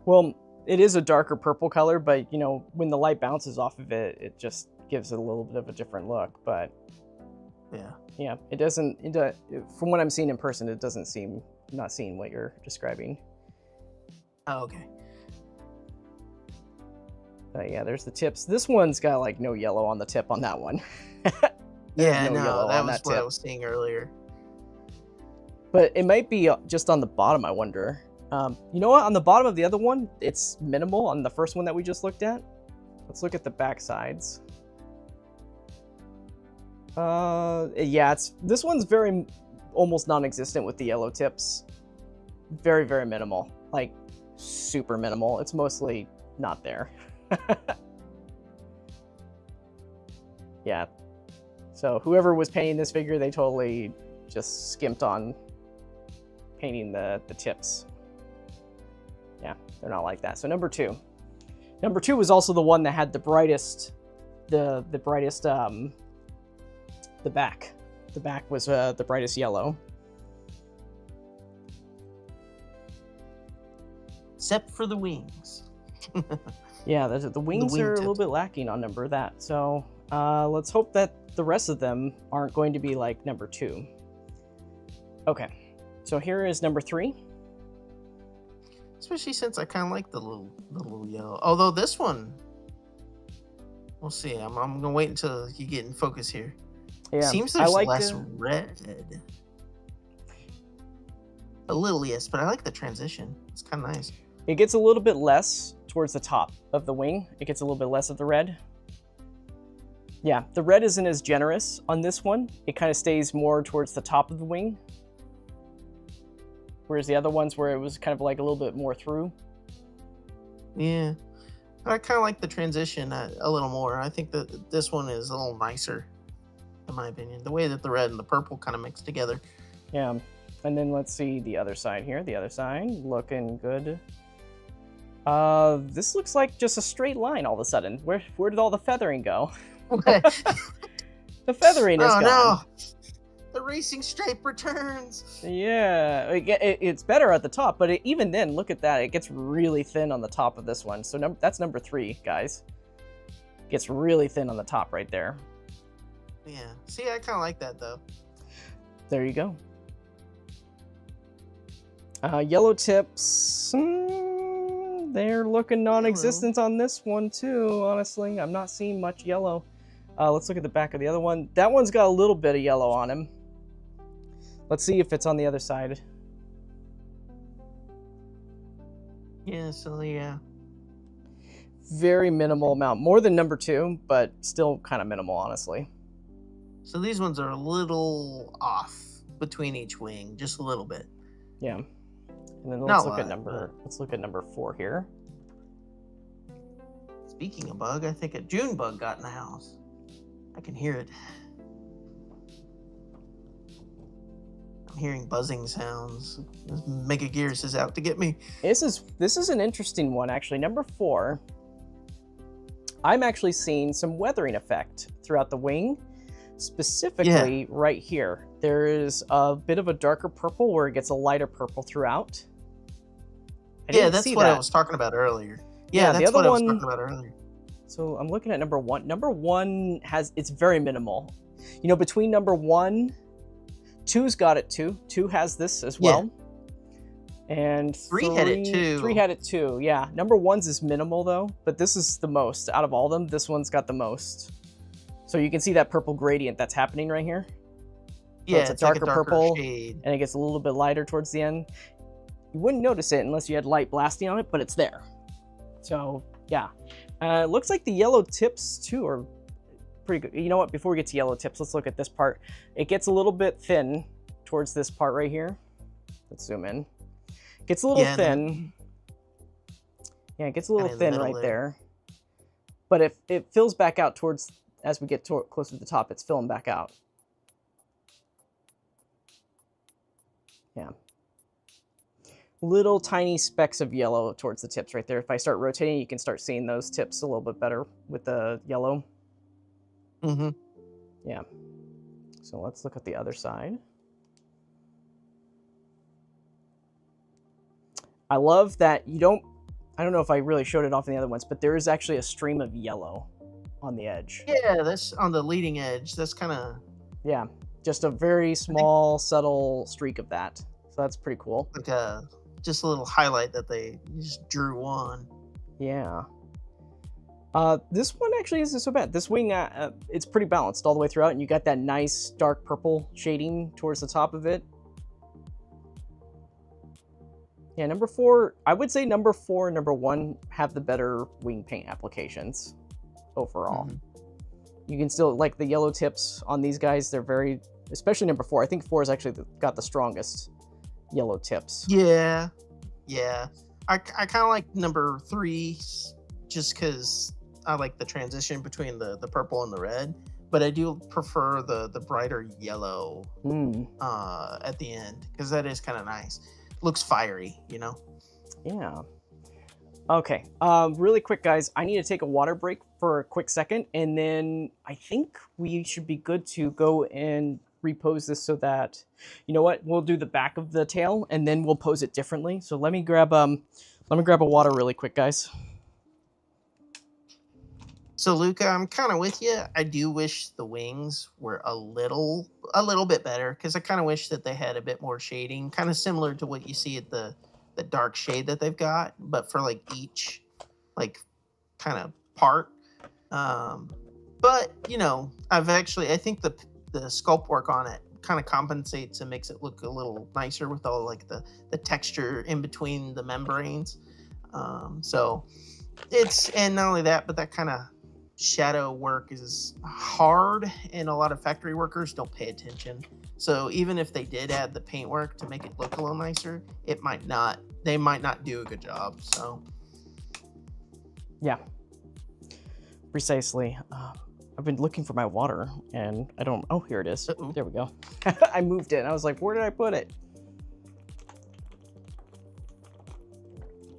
Well, it is a darker purple color, but you know, when the light bounces off of it, it just gives it a little bit of a different look. But yeah, it doesn't. From what I'm seeing in person, it doesn't seem. I'm not seeing what you're describing. Oh, okay. But yeah, there's the tips. This one's got like no yellow on the tip on that one. Yeah, no, that was what I was seeing earlier. But it might be just on the bottom, I wonder. You know what? On the bottom of the other one, it's minimal on the first one that we just looked at. Let's look at the back sides. Yeah, this one's very almost non-existent with the yellow tips. Very, very minimal. Like, super minimal. It's mostly not there. Yeah. So whoever was painting this figure, they totally just skimped on painting the tips. Yeah, they're not like that. So number 2. Number 2 was also the one that had the brightest, the back. The back was the brightest yellow. Except for the wings. Yeah, the wings are a little bit lacking on number that. So let's hope that the rest of them aren't going to be like number 2. Okay, so here is number 3. Especially since I kind of like the little yellow. Although this one, we'll see. I'm gonna wait until you get in focus here. Yeah, seems there's less red. A little, yes, but I like the transition. It's kind of nice. It gets a little bit less towards the top of the wing. It gets a little bit less of the red. Yeah, the red isn't as generous on this one. It kind of stays more towards the top of the wing. Whereas the other ones where it was kind of like a little bit more through. Yeah. I kind of like the transition a little more. I think that this one is a little nicer, in my opinion. The way that the red and the purple kind of mix together. Yeah. And then let's see the other side here. The other side, looking good. This looks like just a straight line all of a sudden. Where did all the feathering go? The feathering is gone. No. The racing stripe returns. Yeah, it's better at the top, but even then, look at that. It gets really thin on the top of this one. So that's number 3, guys. It gets really thin on the top right there. Yeah. See, I kind of like that, though. There you go. Yellow tips. They're looking non-existent on this one, too, honestly. I'm not seeing much yellow. Let's look at the back of the other one. That one's got a little bit of yellow on him. Let's see if it's on the other side. Yeah, so yeah. Very minimal amount. More than number 2, but still kind of minimal, honestly. So these ones are a little off between each wing, just a little bit. Yeah. And then let's look at number 4 here. Speaking of bug, I think a June bug got in the house. I can hear it. I'm hearing buzzing sounds. Megaguirus is out to get me. This is an interesting one, actually. Number 4. I'm actually seeing some weathering effect throughout the wing, specifically right here. There is a bit of a darker purple where it gets a lighter purple throughout. That's what I was talking about earlier. Yeah, that's what I was talking about earlier. So I'm looking at number 1. Number 1 it's very minimal. You know, between number 1, 2's got it too. 2 has this as well. Yeah. And 3 had it too. 3 had it too, yeah. Number 1's is minimal though, but this is the most. Out of all of them, this one's got the most. So you can see that purple gradient that's happening right here. So yeah, it's a darker, like a darker purple, shade. And it gets a little bit lighter towards the end. You wouldn't notice it unless you had light blasting on it, but it's there. So, yeah. Looks like the yellow tips, too, are pretty good. You know what? Before we get to yellow tips, let's look at this part. It gets a little bit thin towards this part right here. Let's zoom in. It gets a little thin. Yeah, it gets a little thin right there. But it fills back out towards, as we get closer to the top, it's filling back out. Yeah. Little tiny specks of yellow towards the tips right there. If I start rotating, you can start seeing those tips a little bit better with the yellow. Mm-hmm. Yeah. So let's look at the other side. I love that I don't know if I really showed it off in the other ones, but there is actually a stream of yellow on the edge. Yeah, that's on the leading edge. That's kind of... Yeah, just a very small, subtle streak of that. So that's pretty cool. Like just a little highlight that they just drew on. Yeah. This one actually isn't so bad. This wing, it's pretty balanced all the way throughout, and you got that nice dark purple shading towards the top of it. Yeah, number 4, I would say number 4 and number 1 have the better wing paint applications overall. Mm-hmm. You can still, like the yellow tips on these guys, they're very, especially number 4. I think 4 has actually got the strongest yellow tips. Yeah. I kind of like number 3 just because I like the transition between the purple and the red, but I do prefer the brighter yellow at the end because that is kind of nice. Looks fiery, you know? Yeah. Okay. Really quick, guys. I need to take a water break for a quick second, and then I think we should be good to go and repose this so that, you know what? We'll do the back of the tail, and then we'll pose it differently. So let me grab a water really quick, guys. So Luca, I'm kind of with you. I do wish the wings were a little bit better because I kind of wish that they had a bit more shading, kind of similar to what you see at the dark shade that they've got, but for like each like kind of part. But you know, I think the sculpt work on it kind of compensates and makes it look a little nicer with all like the texture in between the membranes. So And not only that, but that kind of shadow work is hard, and a lot of factory workers don't pay attention. So even if they did add the paint work to make it look a little nicer, they might not do a good job. So yeah, precisely. I've been looking for my water and I don't, oh, here it is. Uh-oh. There we go. I moved it and I was like, where did I put it?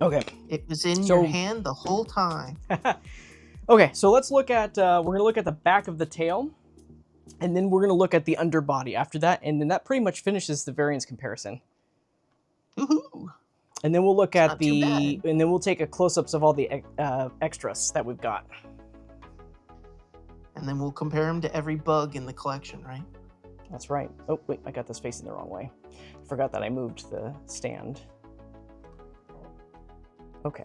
Okay. It was in your hand the whole time. Okay, so let's look at, we're gonna look at the back of the tail, and then we're gonna look at the underbody after that, and then that pretty much finishes the variance comparison. Woohoo! And then we'll look It's at not too bad. and then we'll take a close-ups of all the extras that we've got. And then we'll compare them to every bug in the collection, right? That's right. Oh, wait, I got this facing the wrong way. Forgot that I moved the stand. Okay.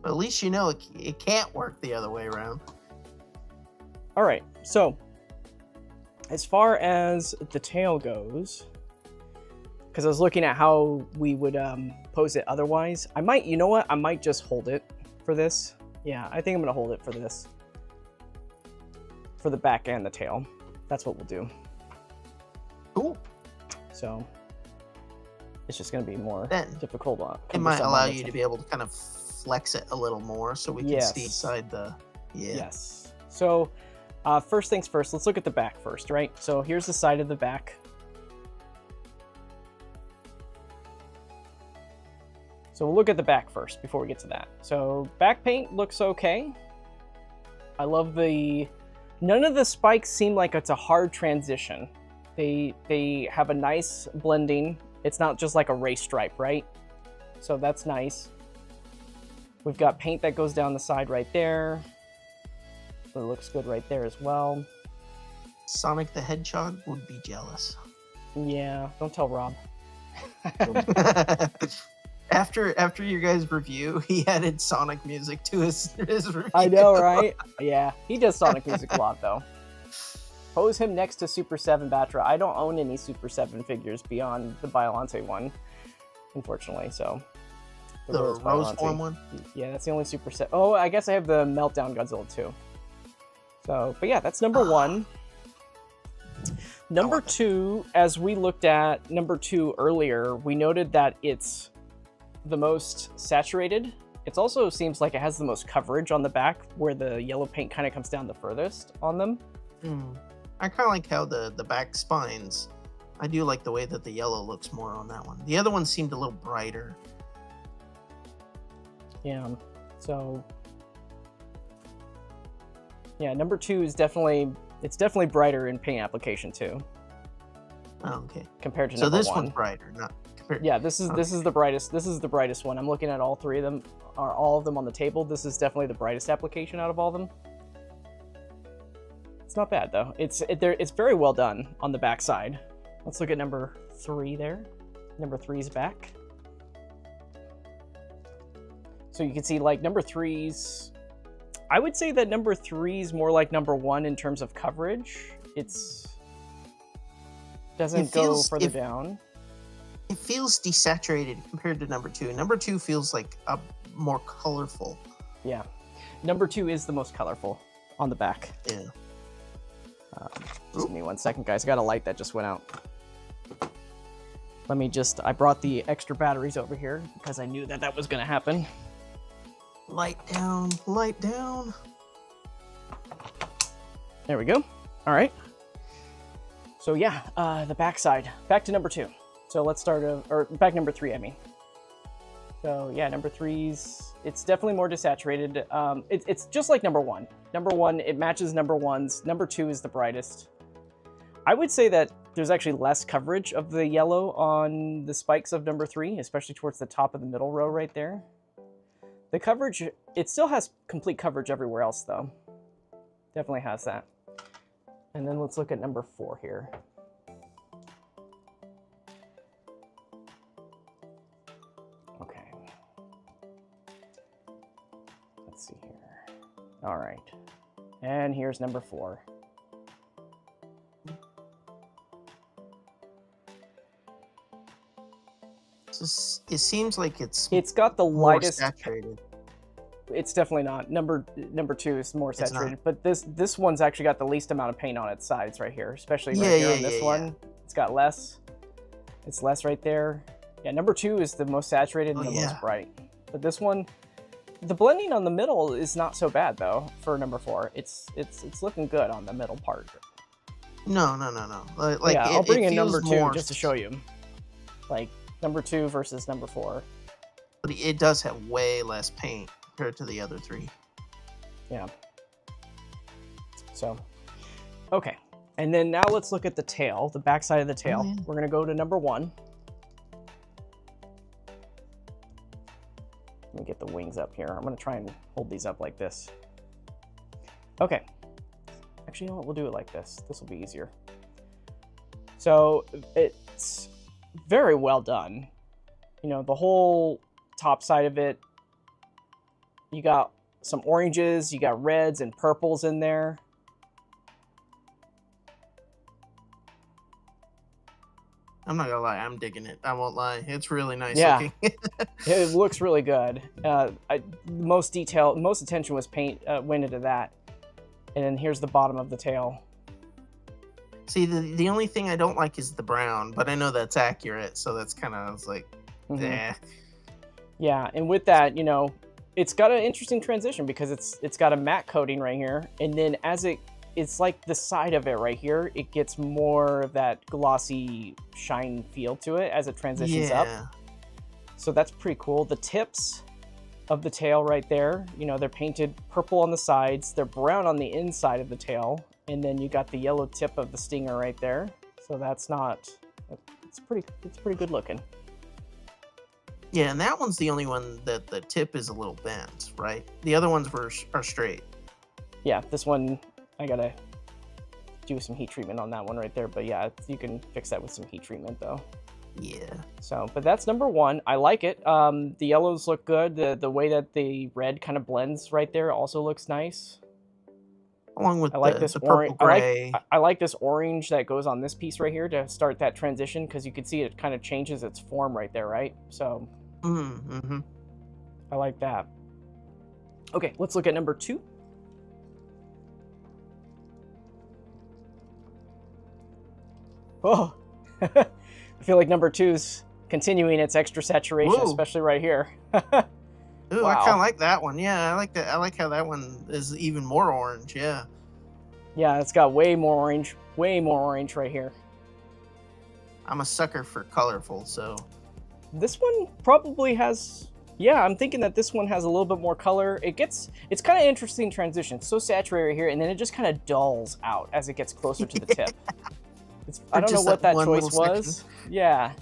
But at least you know it can't work the other way around. All right, so as far as the tail goes, because I was looking at how we would pose it otherwise, I might, you know what? I might just hold it for this. Yeah, I think I'm gonna hold it for this. For the back and the tail. That's what we'll do. Cool. So it's just gonna be more Then difficult. It might allow you to be able to kind of flex it a little more so we can see inside the, yeah. Yes. So first things first, let's look at the back first, right? So here's the side of the back. So we'll look at the back first before we get to that. So back paint looks okay. I love none of the spikes seem like it's a hard transition. They have a nice blending. It's not just like a race stripe, right? So that's nice. We've got paint that goes down the side right there. So it looks good right there as well. Sonic the Hedgehog would be jealous. Yeah, don't tell Rob. After your guys' review, he added Sonic music to his review. I know, right? Yeah, he does Sonic music a lot, though. Pose him next to Super 7 Batra. I don't own any Super 7 figures beyond the Biollante one, unfortunately, so. The Rose Form one? Yeah, that's the only Super 7. Oh, I guess I have the Meltdown Godzilla too. So, but yeah, that's number one. Number two, as we looked at number 2 earlier, we noted that it's the most saturated. It also seems like it has the most coverage on the back, where the yellow paint kind of comes down the furthest on them. I kind of like how the back spines, I do like the way that the yellow looks more on that one. The other one seemed a little brighter. Yeah, so yeah, number 2 is definitely brighter in paint application too. Oh, okay. Compared to so number this 1. One's brighter, not compared. Yeah, this is the brightest. This is the brightest one. I'm looking at all three of them, or all of them on the table. This is definitely the brightest application out of all of them. It's not bad though. It's very well done on the back side. Let's look at number 3 there. Number 3's back. So you can see like number 3's, I would say that number 3's more like number 1 in terms of coverage. Doesn't go further down. It feels desaturated compared to number 2. Number 2 feels like a more colorful. Yeah. Number 2 is the most colorful on the back. Yeah. Just give me 1 second, guys. I got a light that just went out. I brought the extra batteries over here because I knew that was going to happen. Light down, light down. There we go. All right. So yeah, the back side. Back to number 2. So let's start, or back number 3, I mean. So yeah, number 3's, it's definitely more desaturated. It's just like number 1. Number 1, it matches number 1's. Number 2 is the brightest. I would say that there's actually less coverage of the yellow on the spikes of number 3, especially towards the top of the middle row right there. The coverage, it still has complete coverage everywhere else though. Definitely has that. And then let's look at number 4 here. Okay. Let's see here. All right. And here's number 4. It seems like it's got the more lightest saturated. it's definitely not. Number two is more saturated, but this one's actually got the least amount of paint on its sides right here, especially right here on this one. It's got less. It's less right there. Yeah, number two is the most saturated and the most bright. But this one, the blending on the middle is not so bad though for number 4. It's looking good on the middle part. No. Like yeah, I'll bring in number 2 just to show you. Like number 2 versus number 4. But it does have way less paint compared to the other 3. Yeah. So, okay. And then now let's look at the tail, the back side of the tail. Oh, yeah. We're going to go to number 1. Let me get the wings up here. I'm going to try and hold these up like this. Okay. Actually, you know what? We'll do it like this. This will be easier. So it's very well done. You know, the whole top side of it, you got some oranges, you got reds and purples in there. I'm not gonna lie, I'm digging it. I won't lie, it's really nice looking. It looks really good. Most attention was went into that. And then here's the bottom of the tail. See, the only thing I don't like is the brown, but I know that's accurate, so that's kind of like, Yeah, and with that, you know, it's got an interesting transition because it's got a matte coating right here, and then as it's like the side of it right here, it gets more of that glossy shine feel to it as it transitions up. So that's pretty cool. The tips of the tail right there, you know, they're painted purple on the sides, they're brown on the inside of the tail, and then you got the yellow tip of the stinger right there. So that's not, it's pretty good looking. Yeah, and that one's the only one that the tip is a little bent, right? The other ones are straight. Yeah, this one, I gotta do some heat treatment on that one right there. But yeah, you can fix that with some heat treatment though. Yeah. So, but that's number 1. I like it. The yellows look good. The way that the red kind of blends right there also looks nice. Along with the purple gray. I like this orange that goes on this piece right here to start that transition, because you can see it kind of changes its form right there, right? So I like that. Okay, let's look at number 2. Oh, I feel like number 2's continuing its extra saturation, especially right here. Ooh, wow. I kind of like that one. Yeah, I like that. I like how that one is even more orange. Yeah. Yeah, it's got way more orange right here. I'm a sucker for colorful, so. This one probably has, yeah, I'm thinking that this one has a little bit more color. It's kind of interesting transition. It's so saturated here, and then it just kind of dulls out as it gets closer to the tip. I don't know what that choice was. Yeah.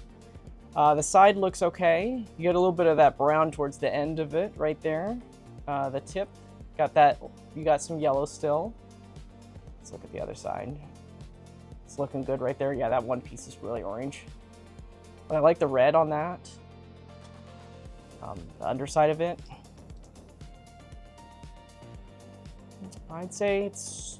The side looks okay. You get a little bit of that brown towards the end of it right there. The tip, got that. You got some yellow still. Let's look at the other side. It's looking good right there. Yeah, that one piece is really orange. But I like the red on that. The underside of it, I'd say it's,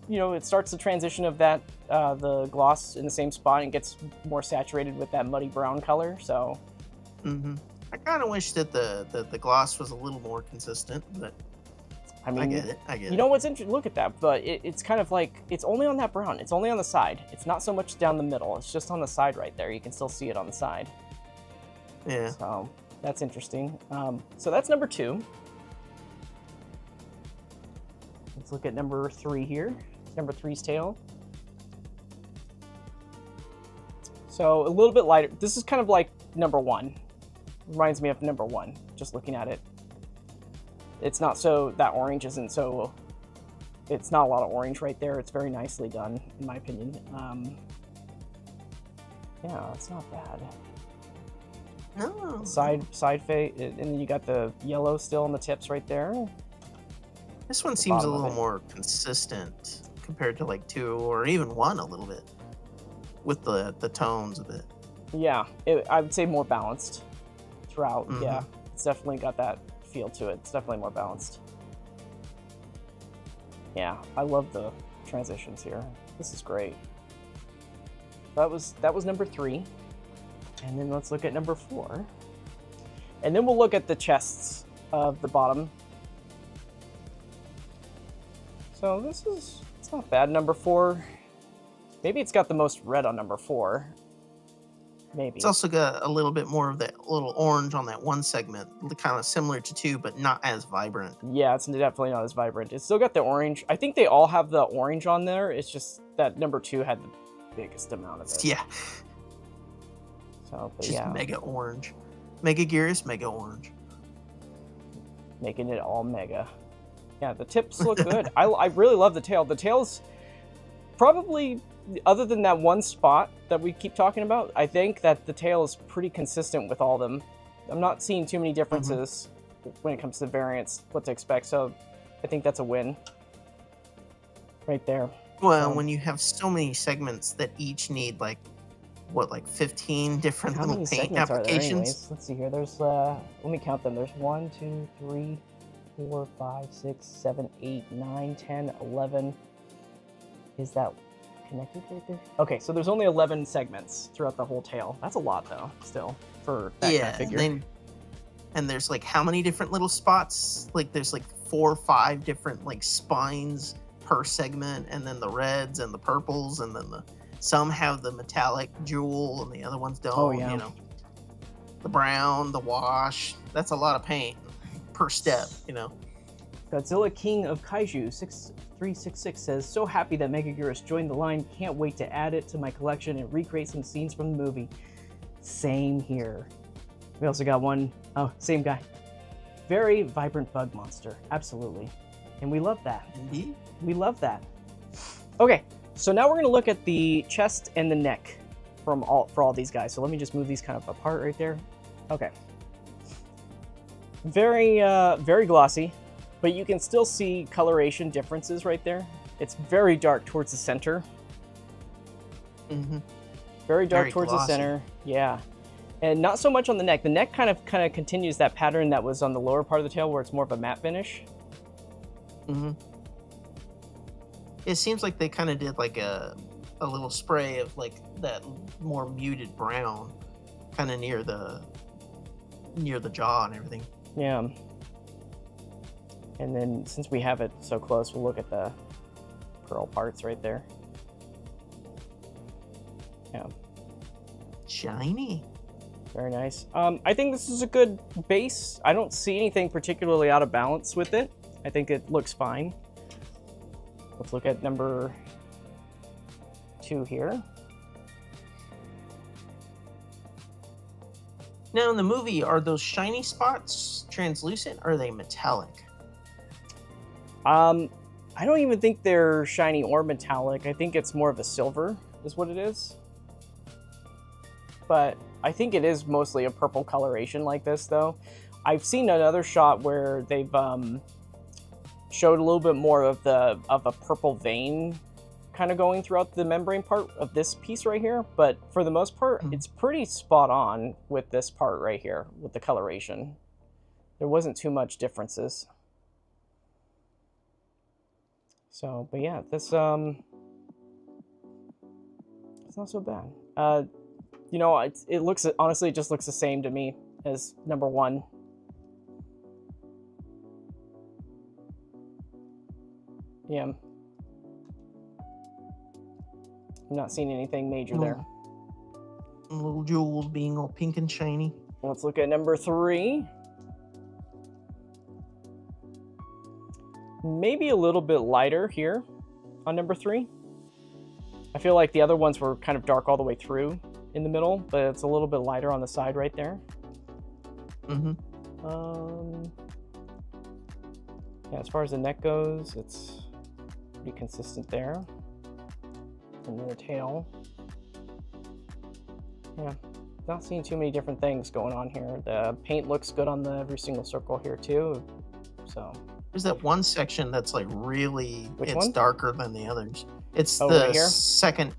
you know, it starts the transition of that, the gloss in the same spot and gets more saturated with that muddy brown color, so. I kind of wish that the gloss was a little more consistent, but I mean, I get it. You know what's interesting? Look at that, but it's kind of like, it's only on that brown. It's only on the side. It's not so much down the middle. It's just on the side right there. You can still see it on the side. Yeah. So that's interesting. So that's number 2. Let's look at number 3 here. Number 3's tail. So a little bit lighter. This is kind of like number 1. Reminds me of number 1, just looking at it. It's not so, that orange isn't so, it's not a lot of orange right there. It's very nicely done, in my opinion. Yeah, it's not bad. No. Side face, and then you got the yellow still on the tips right there. This one seems a little more consistent compared to like 2 or even 1 a little bit with the tones of it. Yeah, I would say more balanced throughout. Yeah, it's definitely got that feel to it. It's definitely more balanced. Yeah, I love the transitions here. This is great. That was number 3. And then let's look at number 4. And then we'll look at the chests of the bottom. So it's not bad, number 4. Maybe it's got the most red on number 4. Maybe. It's also got a little bit more of that little orange on that one segment, kind of similar to 2, but not as vibrant. Yeah, it's definitely not as vibrant. It's still got the orange. I think they all have the orange on there. It's just that number 2 had the biggest amount of it. Yeah. So, but just yeah. mega orange. Megaguirus Mega Orange. Making it all mega. Yeah, the tips look good. I really love the tail. The tail's probably, other than that one spot that we keep talking about, I think that the tail is pretty consistent with all of them. I'm not seeing too many differences when it comes to variants, what to expect, so I think that's a win. Right there. Well, when you have so many segments that each need, like, what, like 15 different little paint applications? Let's see here. There's, let me count them. There's 1, 2, 3, 4, 5, 6, 7, 8, 9, 10, 11. Is that connected right there? Okay, so there's only 11 segments throughout the whole tail. That's a lot, though, still, for that kind of figure. And there's, like, how many different little spots? Like, there's, like, 4 or 5 different, like, spines per segment, and then the reds and the purples, and then some have the metallic jewel, and the other ones don't. Oh, yeah. You know, the brown, the wash. That's a lot of paint per step, you know. Godzilla King of Kaiju 6366 says, so happy that Megaguirus joined the line. Can't wait to add it to my collection and recreate some scenes from the movie. Same here. We also got one, oh, same guy. Very vibrant bug monster. Absolutely. And we love that. Indeed. We love that. Okay, so now we're going to look at the chest and the neck for all these guys. So let me just move these kind of apart right there. Okay. Very, very glossy, but you can still see coloration differences right there. It's very dark towards the center. Very dark towards the center. Yeah. And not so much on the neck. The neck kind of continues that pattern that was on the lower part of the tail, where it's more of a matte finish. It seems like they kind of did like a little spray of like that more muted brown, kind of near the jaw and everything. Yeah. And then since we have it so close, we'll look at the pearl parts right there. Yeah. Shiny. Very nice. I think this is a good base. I don't see anything particularly out of balance with it. I think it looks fine. Let's look at number 2 here. Now in the movie, are those shiny spots translucent or are they metallic? I don't even think they're shiny or metallic. I think it's more of a silver is what it is. But I think it is mostly a purple coloration like this, though. I've seen another shot where they've showed a little bit more of a purple vein kind of going throughout the membrane part of this piece right here. But for the most part, it's pretty spot on with this part right here with the coloration. There wasn't too much differences. So, but yeah, this it's not so bad. You know, it looks, honestly, it just looks the same to me as number 1. Yeah. I'm not seeing anything major there. Little jewels being all pink and shiny. Let's look at number 3. Maybe a little bit lighter here on number 3. I feel like the other ones were kind of dark all the way through in the middle, but it's a little bit lighter on the side right there. Yeah, as far as the neck goes, it's pretty consistent there. And then the tail. Yeah, not seeing too many different things going on here. The paint looks good on every single circle here too. So there's that one section that's like really, Which it's one? darker than the others. It's the right here? second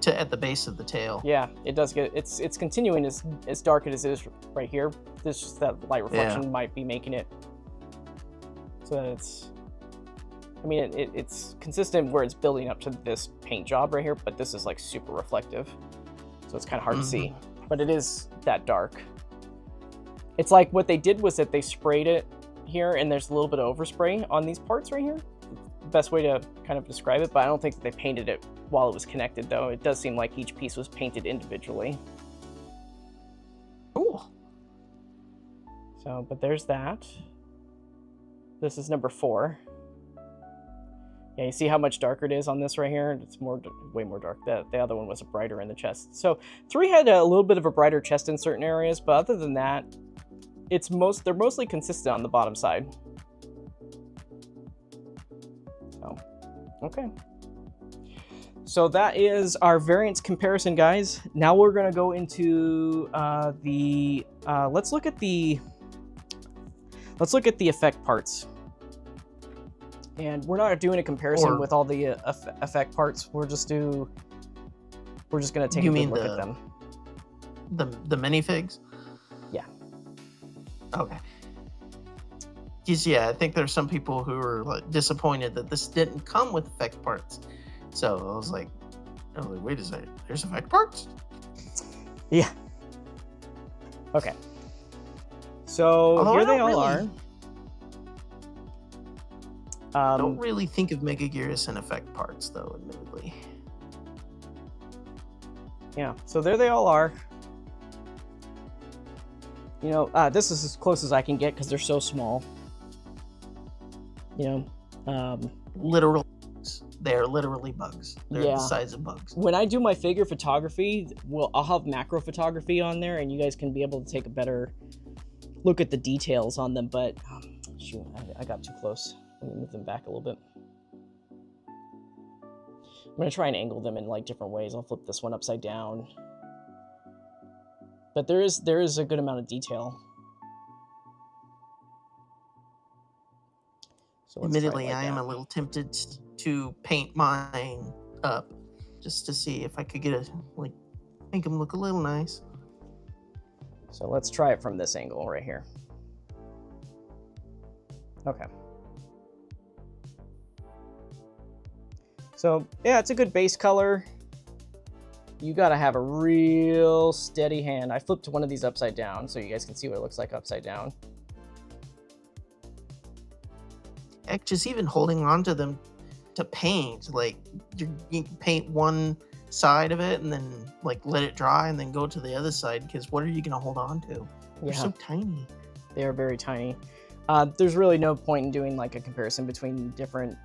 to at the base of the tail. Yeah, it does get, it's continuing as dark as it is right here. This just that light reflection might be making it so that it's, I mean, it's consistent where it's building up to this paint job right here, but this is like super reflective. So it's kind of hard to see, but it is that dark. It's like what they did was that they sprayed it here and there's a little bit of overspray on these parts right here. the best way to kind of describe it, but I don't think that they painted it while it was connected, though. It does seem like each piece was painted individually. Cool. So, but there's that. This is number 4. Yeah, you see how much darker it is on this right here? It's way more dark. The other one was brighter in the chest. So 3 had a little bit of a brighter chest in certain areas, but other than that, they're mostly consistent on the bottom side. So, okay. So that is our variance comparison, guys. Now we're gonna go into let's look at the effect parts. And we're not doing a comparison with all the effect parts. We're just gonna take a good look at them. The minifigs? Yeah. Okay. Yeah, I think there's some people who are like disappointed that this didn't come with effect parts. So I was like, wait a second, there's effect parts? Yeah. Okay. So here they all are. I don't really think of Megaguirus in effect parts, though, admittedly. Yeah, so there they all are. You know, this is as close as I can get because they're so small. You know, literal bugs. They're literally bugs. They're the size of bugs. When I do my figure photography, I'll have macro photography on there, and you guys can be able to take a better look at the details on them. But shoot, I got too close. Let me move them back a little bit. I'm going to try and angle them in like different ways. I'll flip this one upside down. But there is a good amount of detail. So admittedly, I am a little tempted to paint mine up just to see if I could get make them look a little nice. So let's try it from this angle right here. Okay. So yeah, it's a good base color. You gotta have a real steady hand. I flipped one of these upside down so you guys can see what it looks like upside down. Heck, just even holding on to them to paint, like you paint one side of it and then like let it dry and then go to the other side, because what are you gonna hold on to? They're so tiny. They are very tiny. There's really no point in doing like a comparison between different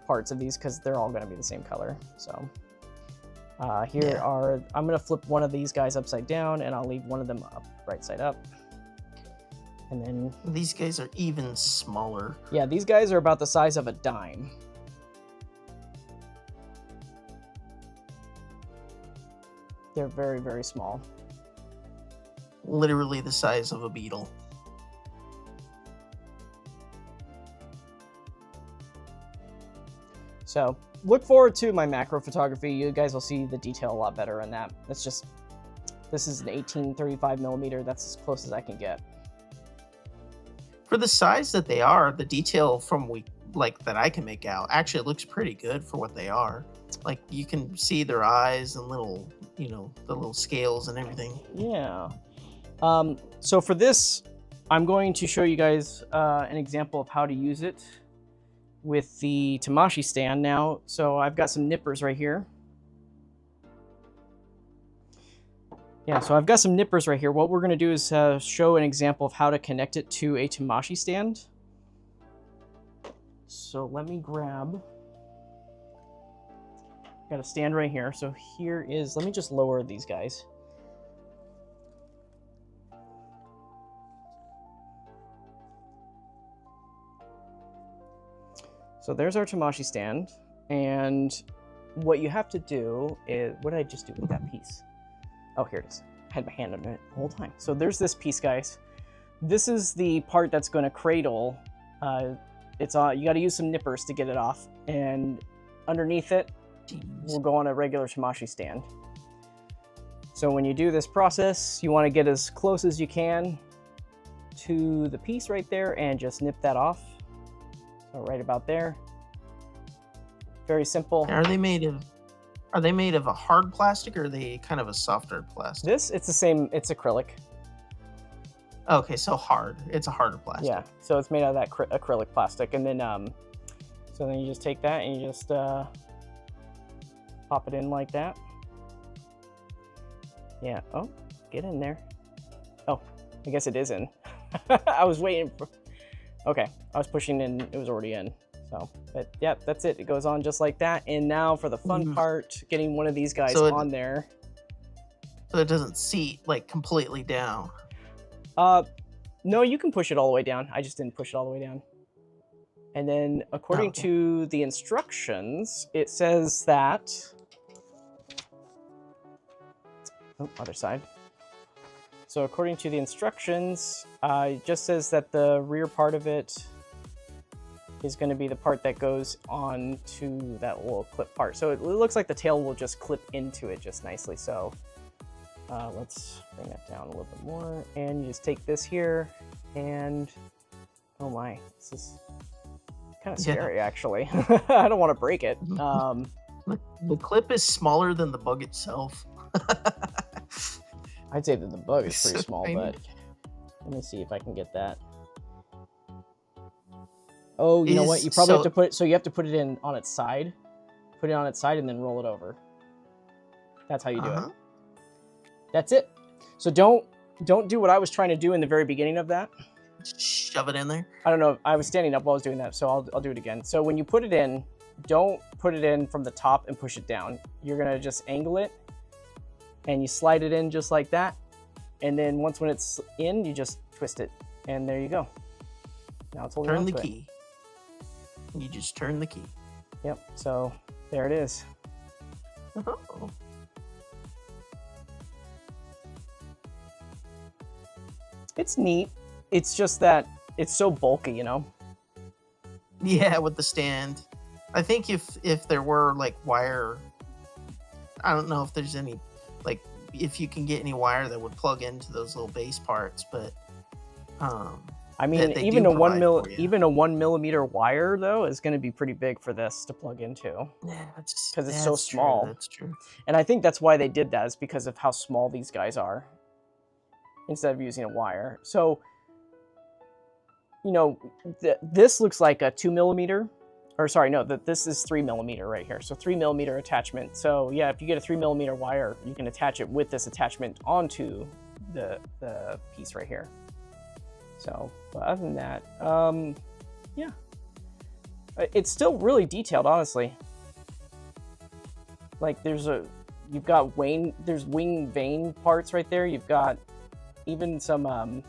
parts of these because they're all going to be the same color. So I'm going to flip one of these guys upside down and I'll leave one of them up right side up. And then these guys are even smaller. Yeah, these guys are about the size of a dime. They're very, very small. Literally the size of a beetle. So look forward to my macro photography. You guys will see the detail a lot better in that. This is an 1835 millimeter. That's as close as I can get. For the size that they are, the detail that I can make out actually looks pretty good for what they are. Like you can see their eyes and little, the little scales and everything. Yeah. So for this, I'm going to show you guys an example of how to use it with the Tamashii stand now. So I've got some nippers right here. Yeah, so I've got some nippers right here. What we're gonna do is show an example of how to connect it to a Tamashii stand. So let me grab, got a stand right here. So here is, let me just lower these guys. So there's our Tamashii stand, and what you have to do is, what did I just do with that piece? Oh, here it is. I had my hand on it the whole time. So there's this piece, guys. This is the part that's going to cradle. You got to use some nippers to get it off, and underneath it, we'll go on a regular Tamashii stand. So when you do this process, you want to get as close as you can to the piece right there and just nip that off. So right about there. Very simple. Are they made of a hard plastic, or are they kind of a softer plastic? It's the same, it's acrylic. Okay, so hard. It's a harder plastic. Yeah, so it's made out of that acrylic plastic. And then, So then you just take that and you just pop it in like that. Yeah, oh, get in there. Oh, I guess it is in. I was waiting for, okay, I was pushing in, it was already in. So, but yeah, that's it. It goes on just like that. And now for the fun part, getting one of these guys on there. So it doesn't seat like completely down. No, you can push it all the way down. I just didn't push it all the way down. And then according to the instructions, it says that, oh, other side. So according to the instructions, it just says that the rear part of it is going to be the part that goes on to that little clip part. So it looks like the tail will just clip into it just nicely. So let's bring that down a little bit more. And you just take this here and, oh my, this is kind of scary actually. I don't want to break it. The clip is smaller than the bug itself. I'd say that the bug is pretty small, but let me see if I can get that. Oh, you know what? You probably have to put it, so you have to put it in on its side. Put it on its side and then roll it over. That's how you do it. That's it. So don't do what I was trying to do in the very beginning of that. Shove it in there. I don't know. I was standing up while I was doing that, so I'll do it again. So when you put it in, don't put it in from the top and push it down. You're gonna just angle it, and you slide it in just like that. And then once when it's in, you just twist it, and there you go. Now it's holding on to it. Turn the key. You just turn the key. Yep. So there it is. Oh. It's neat. It's just that it's so bulky, you know? Yeah, with the stand. I think if there were like wire, I don't know if there's any, like if you can get any wire that would plug into those little base parts, but I mean, even a 1 millimeter wire though is going to be pretty big for this to plug into. Yeah, because it's so small. True, that's true. And I think that's why they did that, is because of how small these guys are, instead of using a wire. So, you know, this looks like a 2 millimeter, or sorry, no, this is 3 millimeter right here. So 3 millimeter attachment. So yeah, if you get a 3 millimeter wire, you can attach it with this attachment onto the piece right here. So, but other than that, yeah, it's still really detailed, honestly. Like you've got there's wing vane parts right there. You've got even some,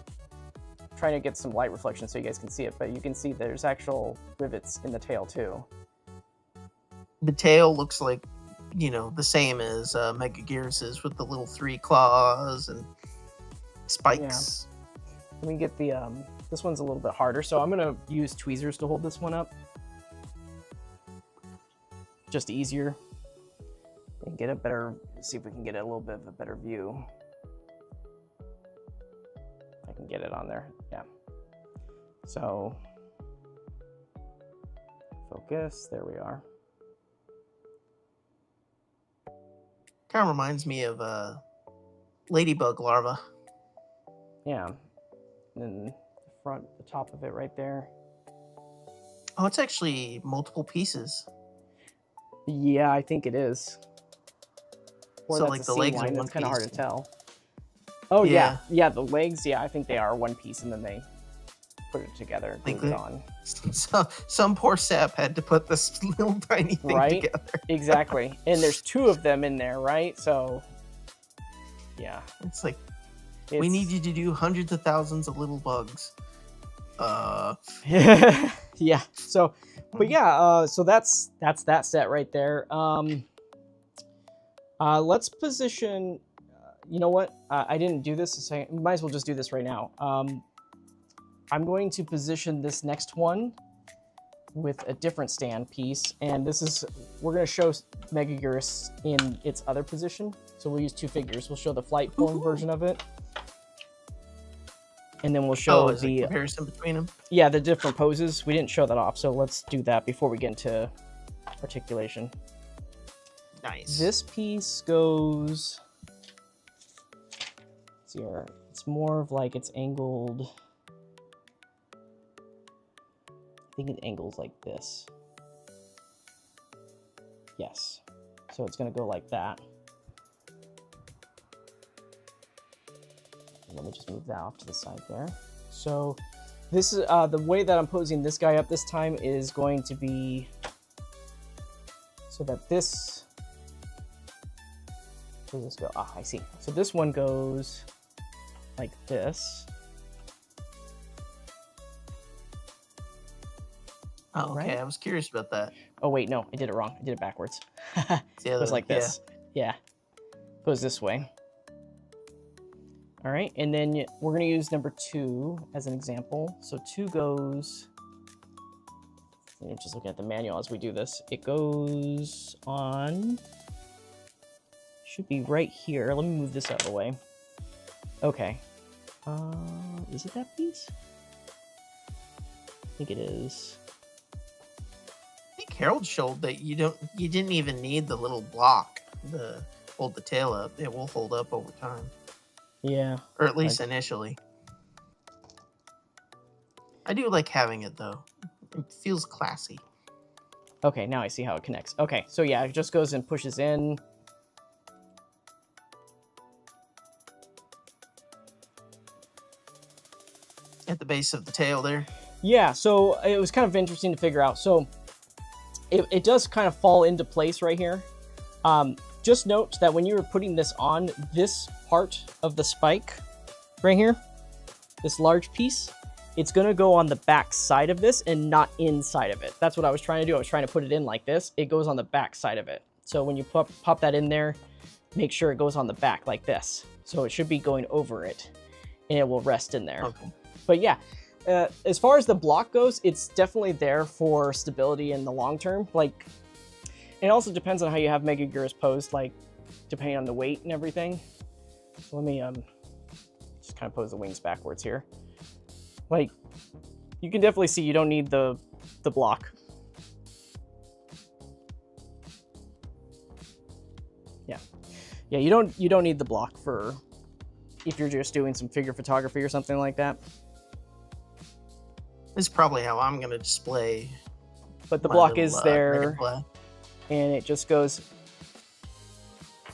trying to get some light reflection so you guys can see it, but you can see there's actual rivets in the tail too. The tail looks like, you know, the same as Megaguirus's with the little 3 claws and spikes. Yeah. Let me get the, this one's a little bit harder, so I'm gonna use tweezers to hold this one up. Just easier. And get a better, see if we can get a little bit of a better view. I can get it on there, yeah. So, focus, there we are. Kind of reminds me of a ladybug larva. Yeah. And then the top of it right there. Oh, it's actually multiple pieces. Yeah, I think it is. Or so like the legs are one It's kind of piece. hard to tell. Oh yeah, the legs. Yeah, I think they are one piece, and then they put it together, glued it on. So some poor sap had to put this little tiny thing together. Exactly. And there's 2 of them in there, right? So yeah, it's like, we need you to do hundreds of thousands of little bugs. Yeah. So, but yeah. So that's that set right there. Let's position. You know what? I didn't do this. So might as well just do this right now. I'm going to position this next one with a different stand piece, and we're going to show Megaguirus in its other position. So we'll use 2 figures. We'll show the flight form version of it. And then we'll show the comparison between them. Yeah, the different poses. We didn't show that off, so let's do that before we get into articulation. Nice. This piece goes. Let's see here. It's more of like it's angled. I think it angles like this. Yes. So it's going to go like that. Let me just move that off to the side there. So this is the way that I'm posing this guy up this time is going to be so that this, where does this go? Ah, I see. So this one goes like this. Oh, okay. Right? I was curious about that. Oh, wait, no, I did it wrong. I did it backwards. It goes like this. Yeah. Goes this way. All right, and then we're gonna use number 2 as an example. So 2 goes, I'm just looking at the manual as we do this. It goes on, should be right here. Let me move this out of the way. Okay, is it that piece? I think it is. I think Harold showed that you didn't even need the little block to hold the tail up. It will hold up over time. Yeah. Or at least initially. I do like having it, though. It feels classy. Okay, now I see how it connects. Okay, so yeah, it just goes and pushes in. At the base of the tail there? Yeah, so it was kind of interesting to figure out. So it does kind of fall into place right here. Just note that when you were putting this on, this part of the spike right here, this large piece, it's going to go on the back side of this and not inside of it. That's what I was trying to do. I was trying to put it in like this. It goes on the back side of it. So when you pop that in there, make sure it goes on the back like this. So it should be going over it and it will rest in there. Okay. But yeah, as far as the block goes, it's definitely there for stability in the long term. Like, it also depends on how you have Megaguirus posed, like depending on the weight and everything. So let me just kind of pose the wings backwards here. Like, you can definitely see you don't need the block. Yeah, yeah, you don't need the block for if you're just doing some figure photography or something like that. This is probably how I'm gonna display. But the block is there, and it just goes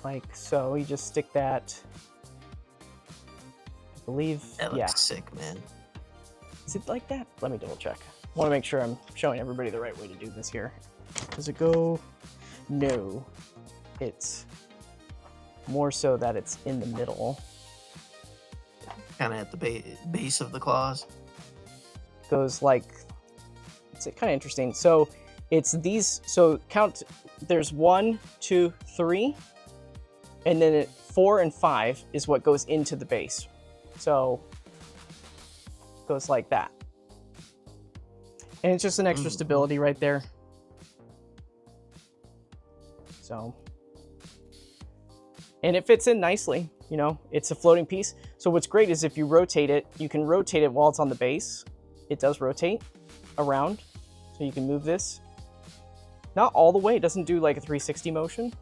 like so. You just stick that. I believe. That looks sick, man. Is it like that? Let me double check. I want to make sure I'm showing everybody the right way to do this here. Does it go? No. It's more so that it's in the middle. Kind of at the base of the claws. Goes like, it's kind of interesting. So it's these, so count, there's 1, 2, 3, and then 4 and 5 is what goes into the base. So it goes like that. And it's just an extra stability right there. So, and it fits in nicely, you know, it's a floating piece. So what's great is if you rotate it, you can rotate it while it's on the base. It does rotate around, so you can move this. Not all the way, it doesn't do like a 360 motion,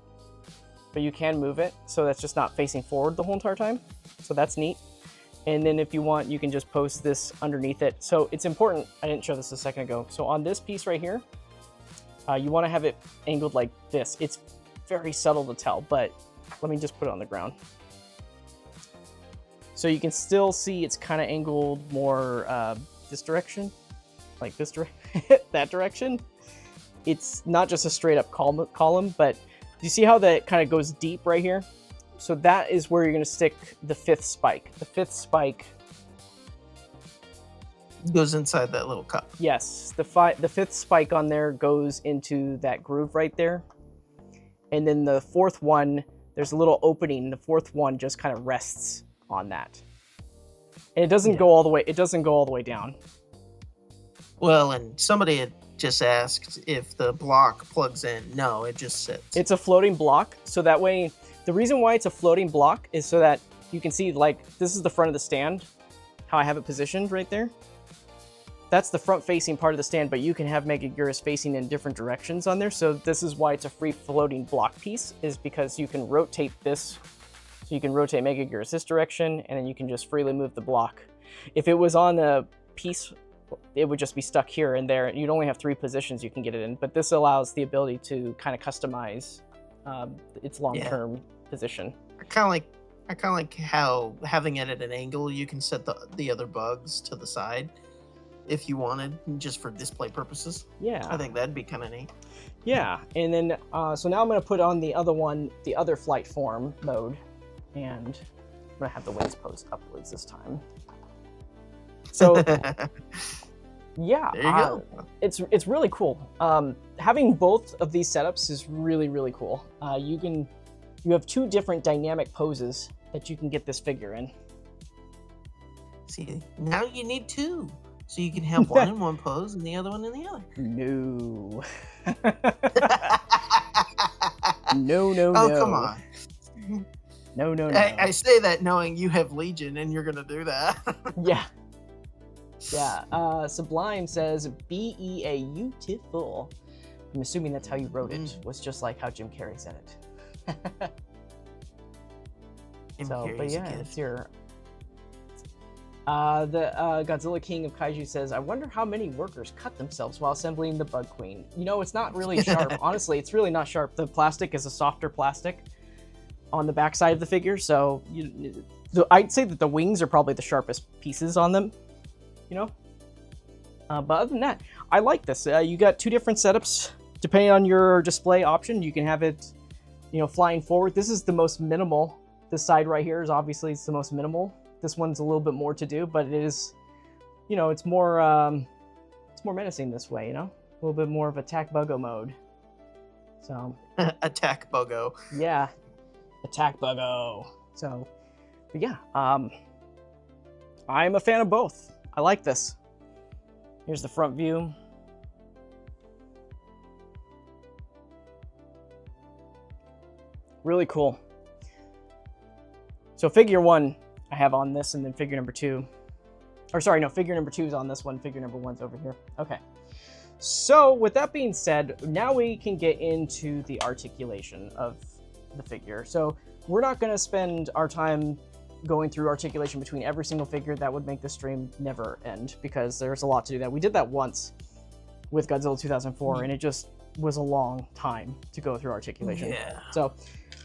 but you can move it, so that's just not facing forward the whole entire time. So that's neat. And then if you want, you can just post this underneath it. So it's important, I didn't show this a second ago. So on this piece right here, you wanna have it angled like this. It's very subtle to tell, but let me just put it on the ground. So you can still see it's kind of angled more this direction, like this that direction. It's not just a straight up column, but you see how that kind of goes deep right here? So that is where you're going to stick the 5th spike. The 5th spike goes inside that little cup. Yes, the 5th spike on there goes into that groove right there. And then the 4th one, there's a little opening. The 4th one just kind of rests on that. And it doesn't go all the way, it doesn't go all the way down. Well, and somebody had just asked if the block plugs in. No, it just sits. It's a floating block, so that way, the reason why it's a floating block is so that you can see, like, this is the front of the stand, how I have it positioned right there. That's the front-facing part of the stand, but you can have Megaguirus facing in different directions on there, so this is why it's a free floating block piece, is because you can rotate this. So you can rotate Megaguirus this direction, and then you can just freely move the block. If it was on a piece it would just be stuck here and there. You'd only have 3 positions you can get it in, but this allows the ability to kind of customize its long-term position. I kind of like how having it at an angle, you can set the other bugs to the side if you wanted, just for display purposes. Yeah, I think that'd be kind of neat. Yeah, and then so now I'm going to put on the other one, the other flight form mode, and I'm going to have the wings posed upwards this time. So yeah, there you go. It's really cool. Having both of these setups is really, really cool. You have 2 different dynamic poses that you can get this figure in. See, now you need 2. So you can have one in one pose and the other one in the other. No. No. Oh, come on. No. I say that knowing you have Legion and you're going to do that. Yeah. Yeah. Sublime says, beautiful. I'm assuming that's how you wrote it. Was just like how Jim Carrey said it. But yeah, it's your... the Godzilla King of Kaiju says, I wonder how many workers cut themselves while assembling the Bug Queen. You know, it's not really sharp. Honestly, it's really not sharp. The plastic is a softer plastic on the backside of the figure, so I'd say that the wings are probably the sharpest pieces on them, you know? But other than that, I like this. You got 2 different setups. Depending on your display option, you can have it, flying forward. This is the most minimal. This side right here is obviously the most minimal. This one's a little bit more to do, but it is, it's more menacing this way, a little bit more of attack buggo mode. So attack buggo. Yeah, attack buggo. So, but yeah, I'm a fan of both. I like this. Here's the front view. Really cool. So figure 1 I have on this, and then figure number 2. Or sorry, no, figure number 2 is on this one. Figure number 1's over here. Okay. So with that being said, now we can get into the articulation of the figure. So we're not going to spend our time going through articulation between every single figure. That would make the stream never end, because there's a lot to do that. We did that once with Godzilla 2004, and it just was a long time to go through articulation. Yeah. So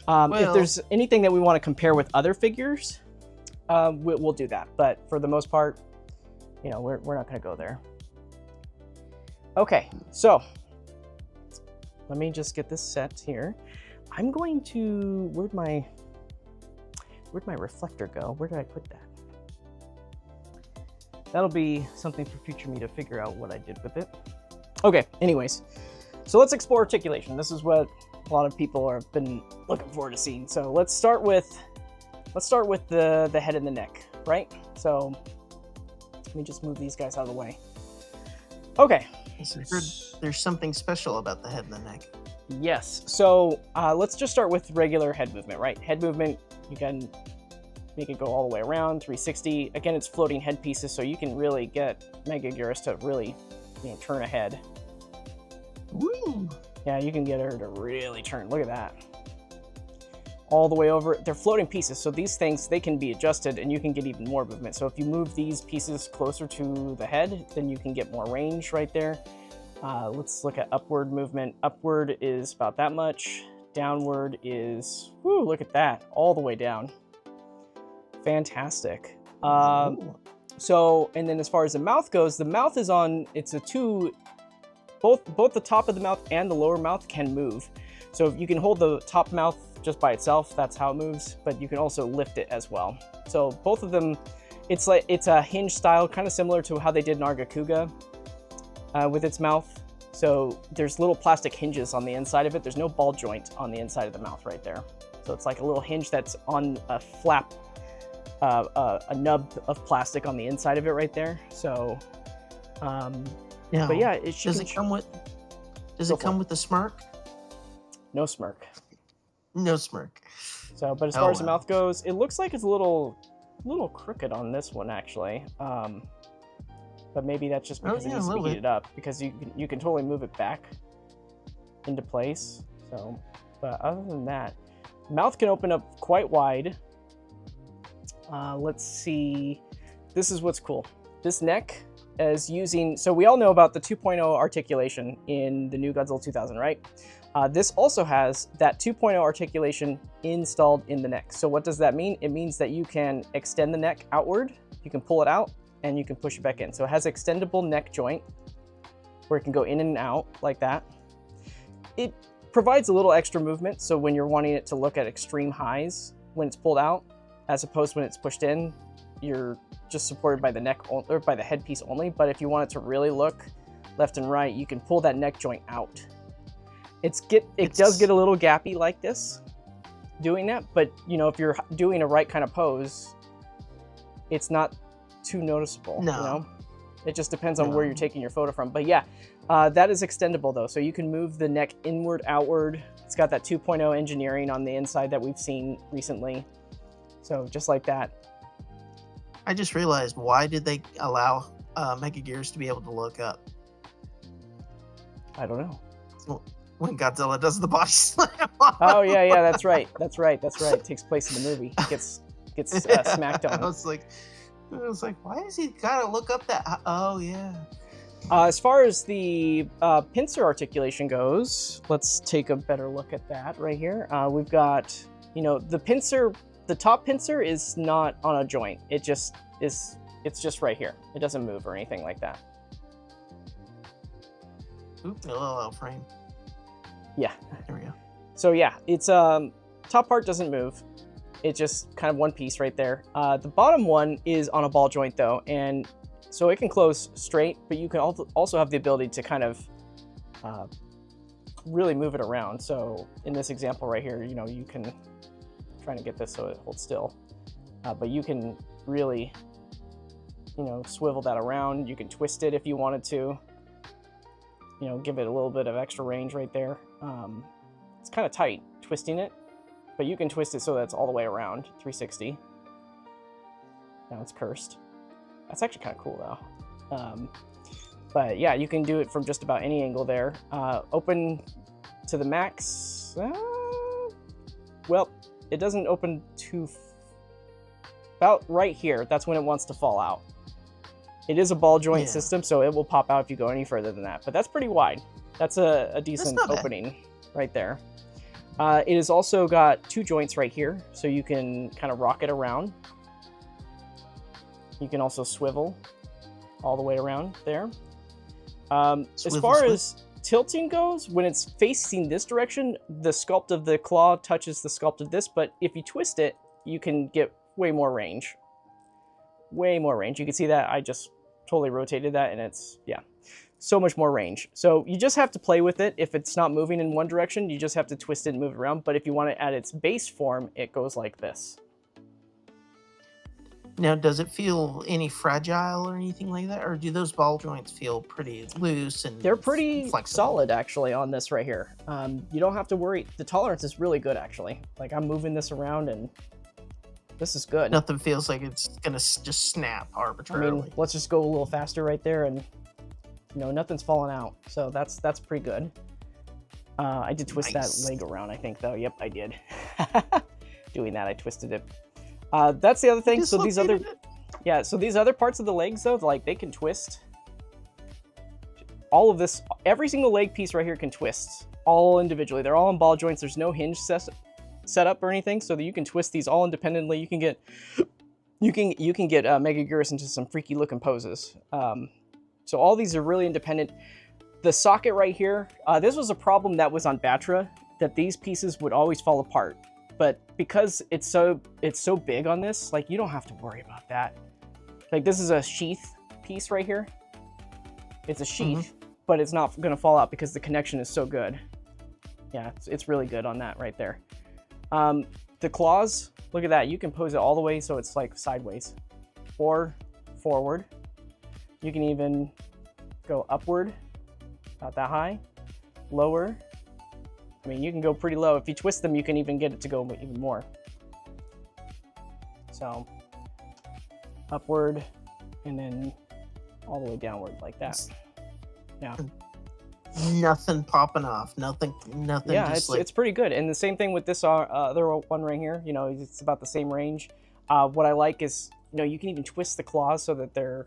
if there's anything that we want to compare with other figures, we'll do that. But for the most part, we're not going to go there. Okay, so let me just get this set here. I'm going to... Where'd my reflector go? Where did I put that? That'll be something for future me to figure out what I did with it. Okay, anyways. So let's explore articulation. This is what a lot of people have been looking forward to seeing. So let's start with the head and the neck, right? So let me just move these guys out of the way. Okay. There's something special about the head and the neck. Yes. So let's just start with regular head movement, right? Head movement, you can make it go all the way around, 360. Again, it's floating head pieces, so you can really get Megaguirus to really, turn a head. Woo! Yeah, you can get her to really turn. Look at that. All the way over. They're floating pieces, so these things, they can be adjusted, and you can get even more movement. So if you move these pieces closer to the head, then you can get more range right there. Let's look at upward movement. Upward is about that much. Downward is, whoo, look at that, all the way down. Fantastic. So, and then as far as the mouth goes, the mouth is on, it's a both the top of the mouth and the lower mouth can move. So you can hold the top mouth just by itself, that's how it moves, but you can also lift it as well. So both of them, it's a hinge style, kind of similar to how they did in Argakuga with its mouth. So there's little plastic hinges on the inside of it. There's no ball joint on the inside of the mouth right there. So it's like a little hinge that's on a flap, a nub of plastic on the inside of it right there. So, now, but yeah, does it come with the smirk? No smirk. No smirk. So, but as far as the mouth goes, it looks like it's a little crooked on this one actually. But maybe that's just because it needs to be heated up, because you can totally move it back into place. So, but other than that, mouth can open up quite wide. Let's see. This is what's cool. This neck is using, so we all know about the 2.0 articulation in the new Godzilla 2000, right? This also has that 2.0 articulation installed in the neck. So what does that mean? It means that you can extend the neck outward, you can pull it out, and you can push it back in. So it has extendable neck joint where it can go in and out like that. It provides a little extra movement, so when you're wanting it to look at extreme highs when it's pulled out, as opposed to when it's pushed in, you're just supported by the neck or by the headpiece only. But if you want it to really look left and right, you can pull that neck joint out. It does get a little gappy like this doing that, but you know, if you're doing a right kind of pose, it's not too noticeable. No. You know? It just depends on where you're taking your photo from. But yeah, that is extendable though. So you can move the neck inward, outward. It's got that 2.0 engineering on the inside that we've seen recently. So just like that. I just realized, why did they allow Megaguirus to be able to look up? I don't know. Well, when Godzilla does the body slam. Oh yeah, that's right. It takes place in the movie. It gets smacked on. I was like, why does he gotta look up that? Oh yeah. As far as the pincer articulation goes, let's take a better look at that right here. We've got, you know, the pincer. The top pincer is not on a joint. It just is. It's just right here. It doesn't move or anything like that. Oop, a little frame. Yeah. There we go. So yeah, it's top part doesn't move. It's just kind of one piece right there. The bottom one is on a ball joint though, and so it can close straight, but you can also have the ability to kind of really move it around. So in this example right here, you know, you can, trying to get this so it holds still, but you can really, you know, swivel that around. You can twist it if you wanted to, you know, give it a little bit of extra range right there. It's kind of tight twisting it, but you can twist it so that it's all the way around 360. Now it's cursed. That's actually kind of cool though. But yeah, you can do it from just about any angle there. Open to the max. Well, it doesn't open to about right here. That's when it wants to fall out. It is a ball joint system, so it will pop out if you go any further than that. But that's pretty wide. That's a decent opening right there. It has also got two joints right here, so you can kind of rock it around. You can also swivel all the way around there. As far as tilting goes, when it's facing this direction, the sculpt of the claw touches the sculpt of this, but if you twist it, you can get way more range. Way more range. You can see that I just totally rotated that, and it's, yeah, so much more range. So you just have to play with it. If it's not moving in one direction, you just have to twist it and move it around. But if you want it at its base form, it goes like this. Now, does it feel any fragile or anything like that? Or do those ball joints feel pretty loose and they're pretty flexible? Solid, actually, on this right here. You don't have to worry. The tolerance is really good, actually. Like, I'm moving this around, and this is good. Nothing feels like it's going to just snap arbitrarily. I mean, let's just go a little faster right there, and, you know, nothing's falling out. So that's pretty good. I did twist that leg around, I think, though. Yep, I did. Doing that, I twisted it. That's the other thing. So these other parts of the legs though, like they can twist. All of this, every single leg piece right here can twist all individually. They're all on ball joints. There's no hinge set up or anything, so that you can twist these all independently. You can get Megaguirus into some freaky looking poses. So all these are really independent. The socket right here, this was a problem that was on Batra, that these pieces would always fall apart. But because it's so big on this, like, you don't have to worry about that. Like, this is a sheath piece right here. It's a sheath, but it's not going to fall out because the connection is so good. Yeah, it's really good on that right there. The claws, look at that. You can pose it all the way so it's like sideways or forward. You can even go upward, not that high, lower. I mean, you can go pretty low. If you twist them, you can even get it to go even more. So, upward, and then all the way downward like that. Yeah. Nothing popping off. Nothing. Yeah, it's pretty good. And the same thing with this other one right here. You know, it's about the same range. What I like is, you know, you can even twist the claws so that they're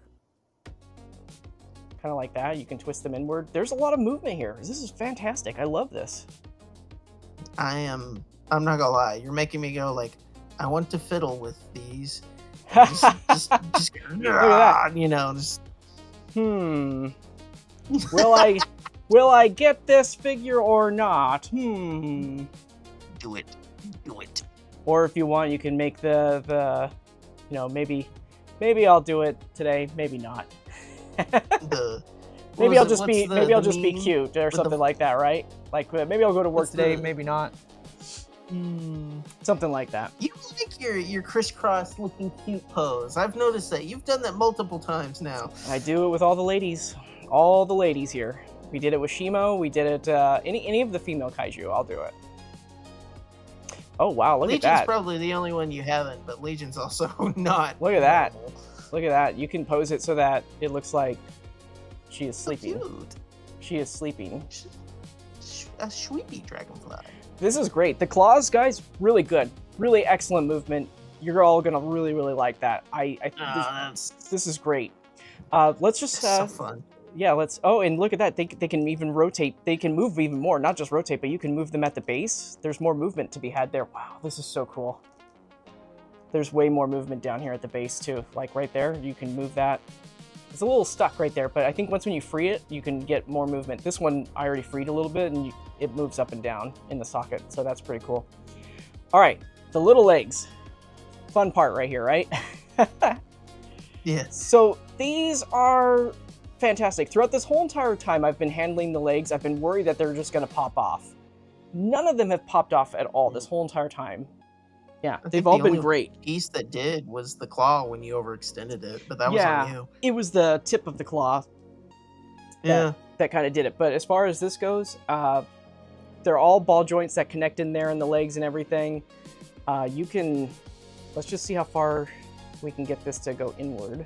kind of like that. You can twist them inward. There's a lot of movement here. This is fantastic. I love this. I'm not gonna lie. You're making me go like, I want to fiddle with these. Just Look at that. You know, just. Will I get this figure or not? Do it. Or if you want, you can make the you know, maybe I'll do it today, maybe not. Maybe I'll just be cute or something like that, right? Like maybe I'll go to work today, maybe not. Something like that. You like your crisscross looking cute pose. I've noticed that. You've done that multiple times now. I do it with all the ladies. All the ladies here. We did it with Shimo. We did it any of the female kaiju. I'll do it. Oh wow, look at that. Legion's probably the only one you haven't, but Legion's also not. Look at that. Look at that. You can pose it so that it looks like she is sleeping. So cute. She is sleeping. A sweepy dragonfly. This is great. The claws, guys, really good. Really excellent movement. You're all gonna really like that. This is great. Let's just so fun. Yeah, let's. Oh, and look at that. They can even rotate. They can move even more. Not just rotate, but you can move them at the base. There's more movement to be had there. Wow, this is so cool. There's way more movement down here at the base too. Like right there, you can move that. It's a little stuck right there, but I think once when you free it, you can get more movement. This one I already freed a little bit, and it moves up and down in the socket, so that's pretty cool. All right, the little legs. Fun part right here, right? Yes. So these are fantastic. Throughout this whole entire time I've been handling the legs, I've been worried that they're just going to pop off. None of them have popped off at all this whole entire time. Yeah, they've all been great. Piece that did was the claw when you overextended it, but that was on you. It was the tip of the claw. That kind of did it. But as far as this goes, they're all ball joints that connect in there in the legs and everything. You can, let's just see how far we can get this to go inward.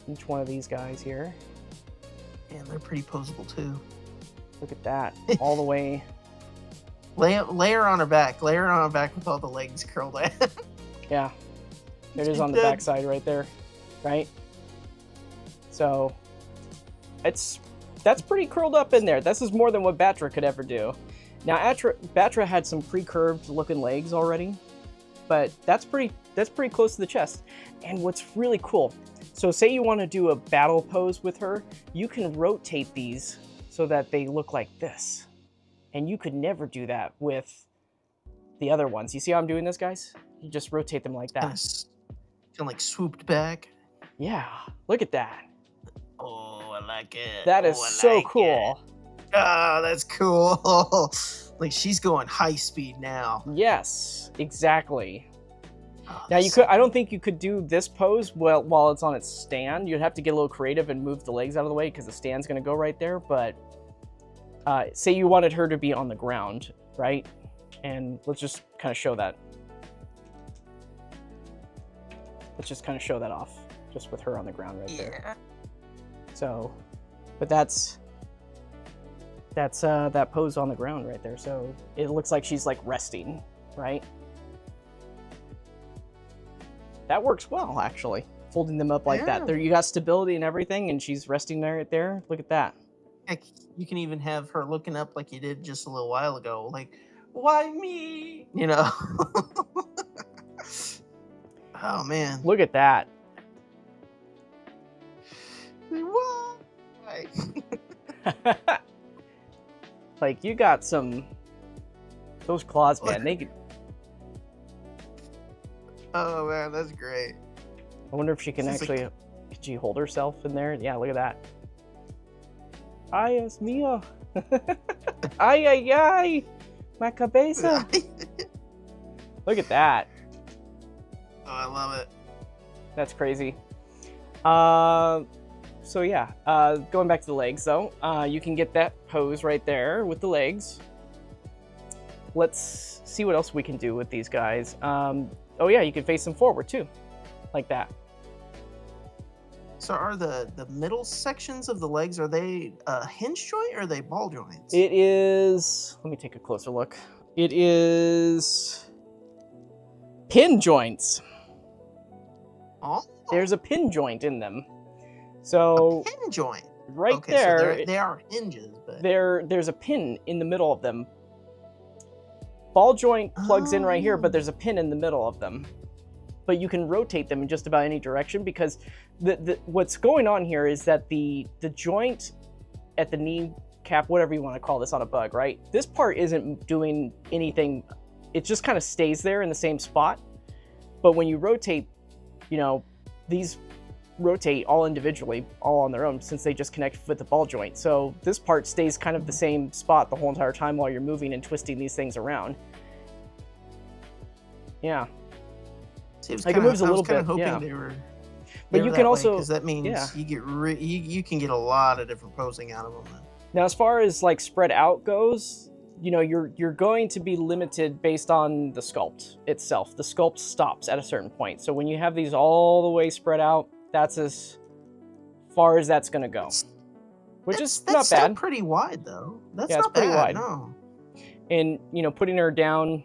Each one of these guys here. And they're pretty posable too. Look at that, all the way. Lay her on her back. Lay her on her back with all the legs curled in. Yeah, there it is on the back side right there, right? So that's pretty curled up in there. This is more than what Batra could ever do. Now Batra had some pre-curved looking legs already, but that's pretty close to the chest. And what's really cool, so say you want to do a battle pose with her, you can rotate these so that they look like this. And you could never do that with the other ones. You see how I'm doing this, guys? You just rotate them like that. Kind of like swooped back. Yeah, look at that. Oh, I like it. That is so cool. Oh, that's cool. Like she's going high speed now. Yes, exactly. Oh, now I don't think you could do this pose while it's on its stand. You'd have to get a little creative and move the legs out of the way because the stand's going to go right there. But say you wanted her to be on the ground, right? And let's just kind of show that. Let's just kind of show that off, just with her on the ground right there. So, but that's that pose on the ground right there. So it looks like she's like resting, right? That works well, actually. Folding them up like that. There, you got stability and everything, and she's resting there right there. Look at that. Heck, you can even have her looking up like you did just a little while ago. Like, why me? You know? Oh, man. Look at that. Why? Like, you got some... Those claws, man, they could... Oh, man, that's great. I wonder if she can actually... Could she hold herself in there? Yeah, look at that. Ay, es mío. Ay, ay, ay. My cabeza. Look at that. Oh, I love it. That's crazy. So yeah, going back to the legs though, you can get that pose right there with the legs. Let's see what else we can do with these guys. Oh yeah, you can face them forward too, like that. So are the middle sections of the legs, are they hinge joint or are they ball joints? It is, let me take a closer look. It is pin joints. Oh. There's a pin joint in them. So pin joint. right Okay, there, so they are hinges, but there's a pin in the middle of them. Ball joint plugs in right here, but there's a pin in the middle of them. But you can rotate them in just about any direction, because what's going on here is that the joint at the knee cap, whatever you want to call this on a bug, right? This part isn't doing anything. It just kind of stays there in the same spot. But when you rotate, you know, these rotate all individually, all on their own, since they just connect with the ball joint. So this part stays kind of the same spot the whole entire time while you're moving and twisting these things around. Yeah. See, like it moves a little bit. Hoping yeah. they were, but you can also, because that means you get you can get a lot of different posing out of them. Then. Now, as far as like spread out goes, you know, you're going to be limited based on the sculpt itself. The sculpt stops at a certain point. So when you have these all the way spread out, that's as far as that's going to go, which is not still bad. Pretty wide though. That's yeah, not it's pretty bad. wide. No. And you know, putting her down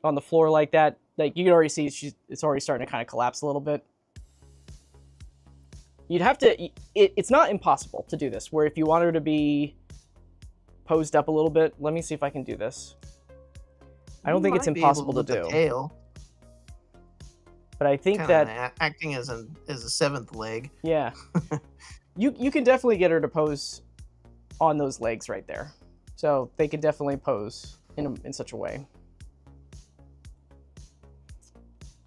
on the floor like that, like you can already see it's already starting to kind of collapse a little bit. You'd have to, it's not impossible to do this, where if you want her to be posed up a little bit, let me see if I can do this. I don't think it's impossible to do. Tail. But I think Kinda that acting as a seventh leg. Yeah. you can definitely get her to pose on those legs right there. So they can definitely pose in such a way.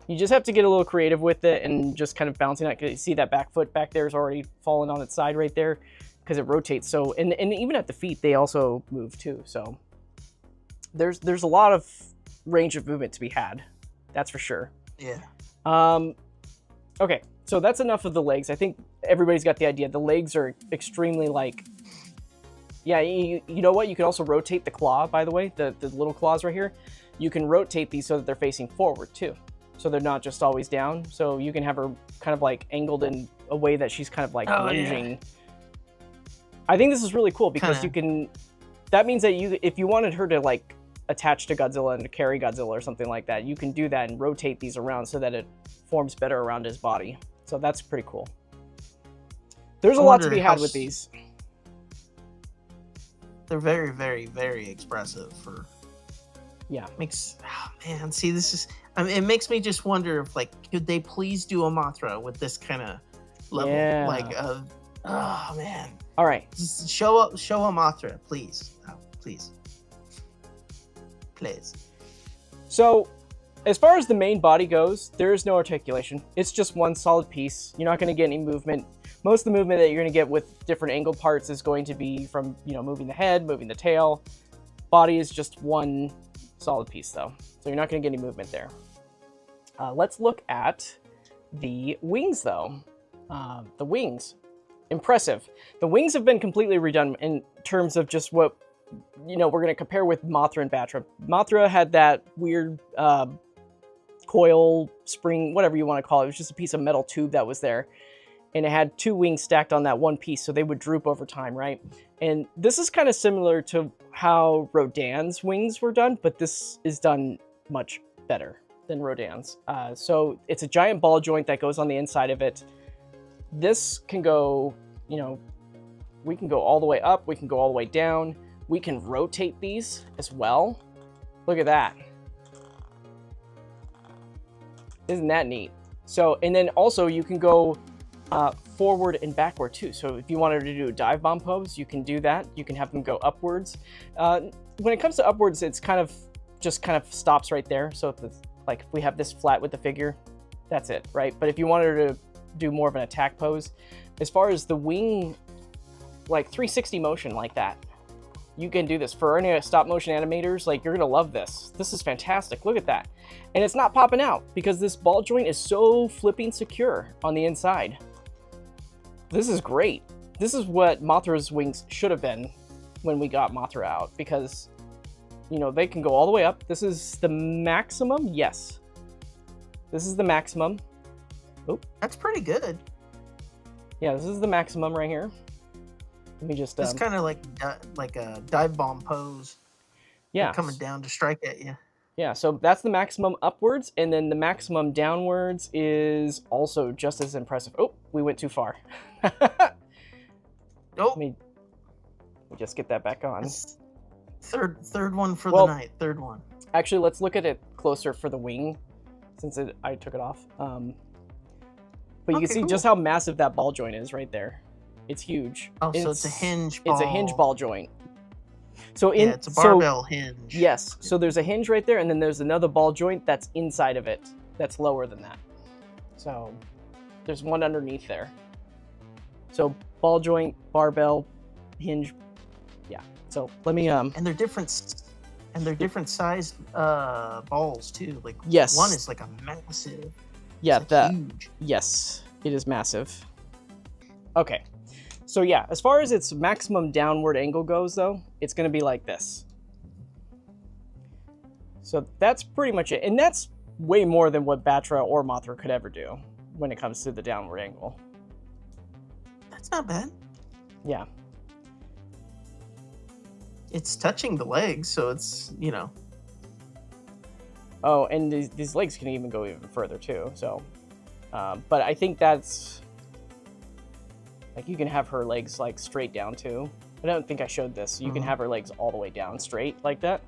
You just have to get a little creative with it and just kind of bouncing it. You see that back foot back there is already falling on its side right there because it rotates. So, and even at the feet, they also move too. So there's a lot of range of movement to be had. That's for sure. Yeah. Okay, so that's enough of the legs. I think everybody's got the idea. The legs are extremely like, yeah, you know what? You can also rotate the claw, by the way, the little claws right here. You can rotate these so that they're facing forward too. So they're not just always down. So you can have her kind of like angled in a way that she's kind of like lunging. Yeah. I think this is really cool because you can, that means that if you wanted her to like attach to Godzilla and to carry Godzilla or something like that, you can do that and rotate these around so that it forms better around his body. So that's pretty cool. There's a lot to be had with these. They're very, very, very expressive for. Yeah. Man, see, this is. I mean, it makes me just wonder if, like, could they please do a Mothra with this kind of level, like, oh man. All right. Just show a Mothra, please, please. So, as far as the main body goes, there is no articulation. It's just one solid piece. You're not going to get any movement. Most of the movement that you're going to get with different angle parts is going to be from, you know, moving the head, moving the tail. Body is just one solid piece, though. So you're not going to get any movement there. Let's look at the wings, though. The wings. Impressive. The wings have been completely redone in terms of just what, you know, we're going to compare with Mothra and Batra. Mothra had that weird coil, spring, whatever you want to call it. It was just a piece of metal tube that was there. And it had two wings stacked on that one piece, so they would droop over time, right? And this is kind of similar to how Rodan's wings were done, but this is done much better than Rodan's. So it's a giant ball joint that goes on the inside of it. This can go, you know, we can go all the way up, we can go all the way down. We can rotate these as well. Look at that. Isn't that neat? So, and then also you can go forward and backward too. So if you wanted to do a dive bomb pose, you can do that. You can have them go upwards. When it comes to upwards, it's kind of stops right there. So if it's like if we have this flat with the figure, that's it, right? But if you wanted to do more of an attack pose, as far as the wing, like 360 motion like that, you can do this. For any stop motion animators, like, you're gonna love this. This is fantastic. Look at that. And it's not popping out because this ball joint is so flipping secure on the inside. This is great. This is what Mothra's wings should have been when we got Mothra out, because, you know, they can go all the way up. This is the maximum. Yes. This is the maximum. Oop. That's pretty good. Yeah, this is the maximum right here. Let me just. It's kind of like a dive bomb pose. Yeah. Coming down to strike at you. Yeah, so that's the maximum upwards, and then the maximum downwards is also just as impressive. Oh, we went too far. Let me just get that back on. Third one for the night. Third one. Actually, let's look at it closer for the wing, since I took it off. But you can see just how massive that ball joint is right there. It's huge. Oh, so it's a hinge ball. It's a hinge ball joint. So it's a barbell hinge. Yes. So there's a hinge right there, and then there's another ball joint that's inside of it that's lower than that. So there's one underneath there. So ball joint, barbell, hinge. Yeah. So let me And they're different. And they're different sized balls too. Like yes. One is like a massive. Yeah, that huge. Yes, it is massive. Okay. So yeah, as far as its maximum downward angle goes though, it's going to be like this. So that's pretty much it. And that's way more than what Batra or Mothra could ever do when it comes to the downward angle. That's not bad. Yeah. It's touching the legs, so it's, you know. Oh, and these legs can even go even further too. So, but I think that's like you can have her legs like straight down too. I don't think I showed this. You can have her legs all the way down straight like that.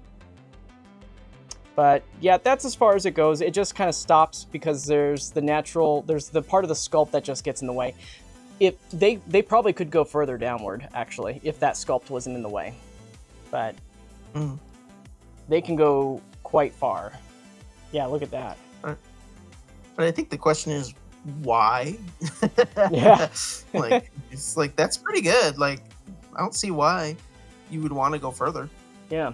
But yeah, that's as far as it goes. It just kind of stops because there's the part of the sculpt that just gets in the way. If they probably could go further downward actually if that sculpt wasn't in the way. But they can go quite far. Yeah, look at that. But I think the question is why? Yeah. Like it's like that's pretty good. Like I don't see why you would want to go further. Yeah.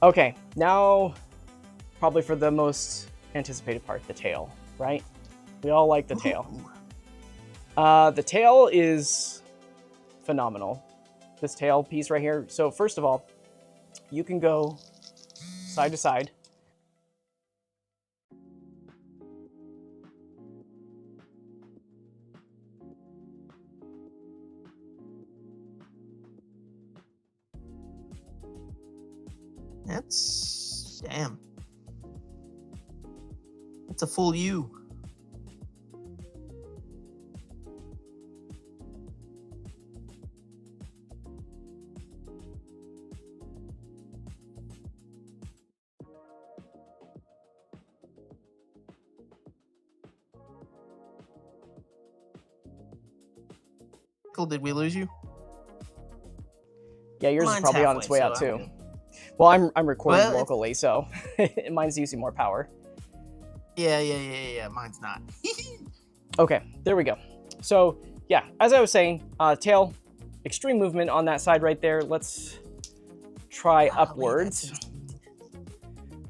Okay, now probably for the most anticipated part, the tail, right? We all like the tail. The tail is phenomenal. This tail piece right here. So first of all, you can go side to side. That's damn. That's a full U. Did we lose you? Yeah, yours Mine's is probably on its way out too. Well, I'm recording locally, so mine's using more power. Yeah. Mine's not. Okay, there we go. So yeah, as I was saying, tail, extreme movement on that side right there. Let's try upwards.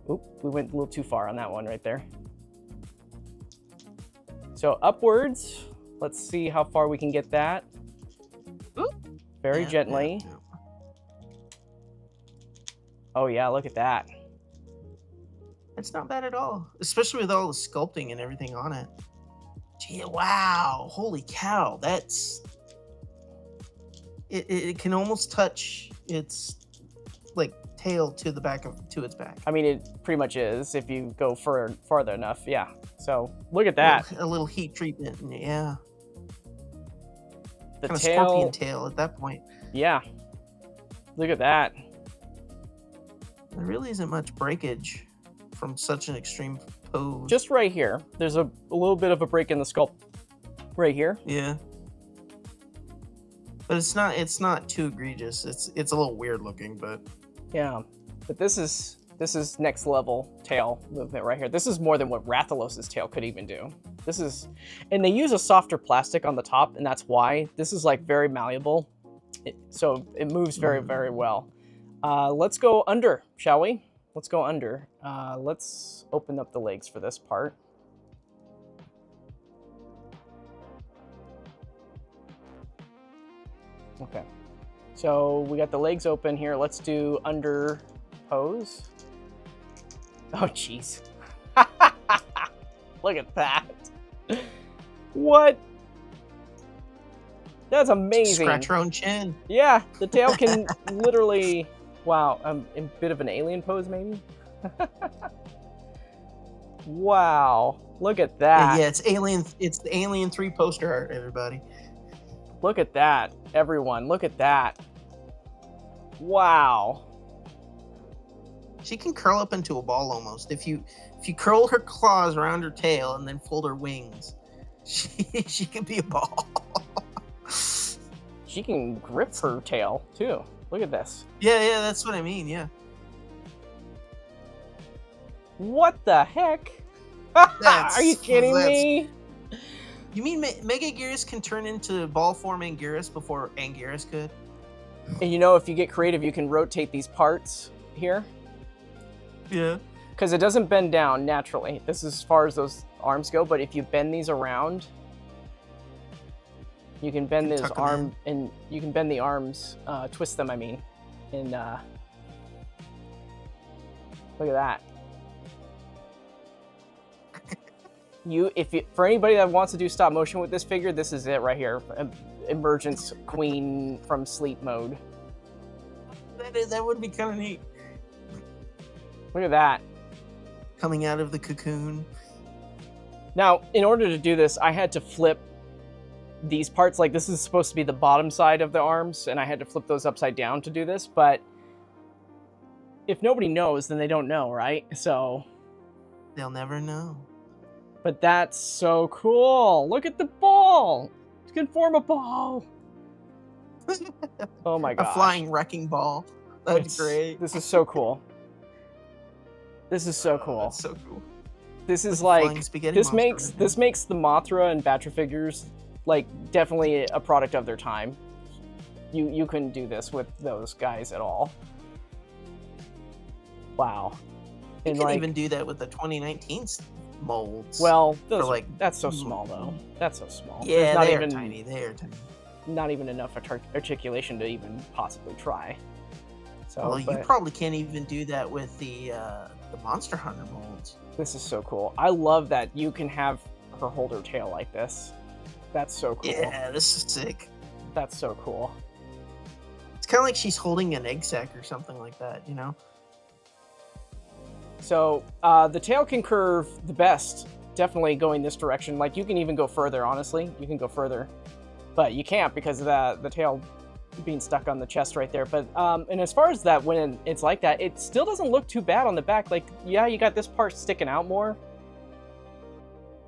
Oop, we went a little too far on that one right there. So upwards, let's see how far we can get that. Very gently. Yeah. Oh yeah, look at that. It's not bad at all, especially with all the sculpting and everything on it. Gee, wow, holy cow, that's... It can almost touch its like tail to its back. I mean, it pretty much is if you go farther enough, yeah. So look at that. A little heat treatment, yeah. The kind of tail, scorpion tail at that point. Yeah. Look at that. There really isn't much breakage from such an extreme pose. Just right here. There's a little bit of a break in the sculpt right here. Yeah. But it's not too egregious. It's a little weird looking, but yeah. But this is next level tail movement right here. This is more than what Rathalos's tail could even do. This is, and they use a softer plastic on the top, and that's why this is like very malleable. So it moves very, very well. Let's go under, shall we? Let's go under. Let's open up the legs for this part. Okay, so we got the legs open here. Let's do under pose. Oh, jeez. Look at that. What? That's amazing. Scratch your own chin. Yeah, the tail can literally, wow, a bit of an alien pose maybe. Wow. Look at that. Yeah, it's Alien. It's the Alien 3 poster art, everybody. Look at that, everyone. Look at that. Wow. She can curl up into a ball almost. If you curl her claws around her tail and then fold her wings, she can be a ball. She can grip her tail too. Look at this. Yeah, that's what I mean. Yeah. What the heck? Are you kidding me? You mean Megaguirus can turn into ball form Anguirus before Anguirus could? And you know, if you get creative, you can rotate these parts here. Yeah. Because it doesn't bend down naturally. This is as far as those arms go, but if you bend these around, you can bend this arm and you can bend the arms, twist them, I mean. And look at that. For anybody that wants to do stop motion with this figure, this is it right here. Emergence Queen from sleep mode. That would be kind of neat. Look at that. Coming out of the cocoon. Now, in order to do this, I had to flip these parts. Like, this is supposed to be the bottom side of the arms, and I had to flip those upside down to do this, but if nobody knows, then they don't know, right? So they'll never know. But that's so cool. Look at the ball. It can form a ball. Oh my god. A flying wrecking ball. That's great. This is so cool. This is so cool. That's so cool. This is like this makes the Mothra and Batra figures like definitely a product of their time. You couldn't do this with those guys at all. Wow. You can even do that with the 2019 molds. Well, that's so small though. That's so small. Yeah, they are tiny. They are tiny. Not even enough articulation to even possibly try. So, well, you probably can't even do that with the Monster Hunter molds. This is so cool. I love that you can have her hold her tail like this. That's so cool. Yeah, this is sick. That's so cool. It's kind of like she's holding an egg sac or something like that, you know? So, the tail can curve the best. Definitely going this direction. Like, you can even go further, honestly. You can go further. But you can't because of the tail being stuck on the chest right there. But and as far as that, when it's like that, it still doesn't look too bad on the back. Like, yeah, you got this part sticking out more,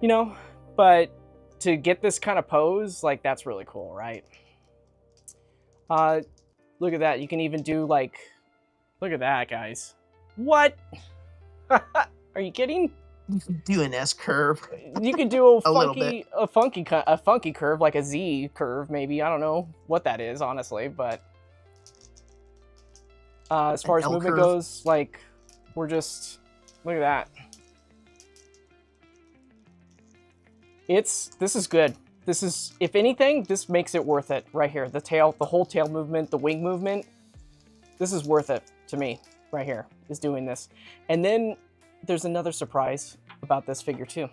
you know, but to get this kind of pose, like, that's really cool, right? Look at that. You can even do like, look at that, guys. What? Are you kidding? You can do an S curve. You could do a funky curve, like a Z curve, maybe. I don't know what that is, honestly, but as far as movement goes, like, we're just look at that. This is good. This is, if anything, this makes it worth it right here. The tail, the whole tail movement, the wing movement. This is worth it to me right here, is doing this. And then there's another surprise about this figure too.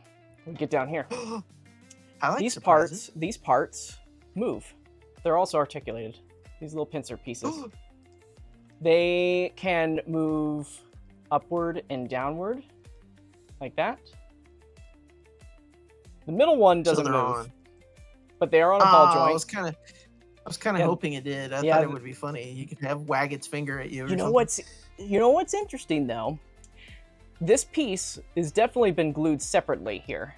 We get down here. I like these parts move. They're also articulated. These little pincer pieces. They can move upward and downward like that. The middle one doesn't move, but they are on a ball joint. I was kind of hoping it did. I thought it would be funny. You could have wag its finger at you. You know what's interesting though? This piece has definitely been glued separately here.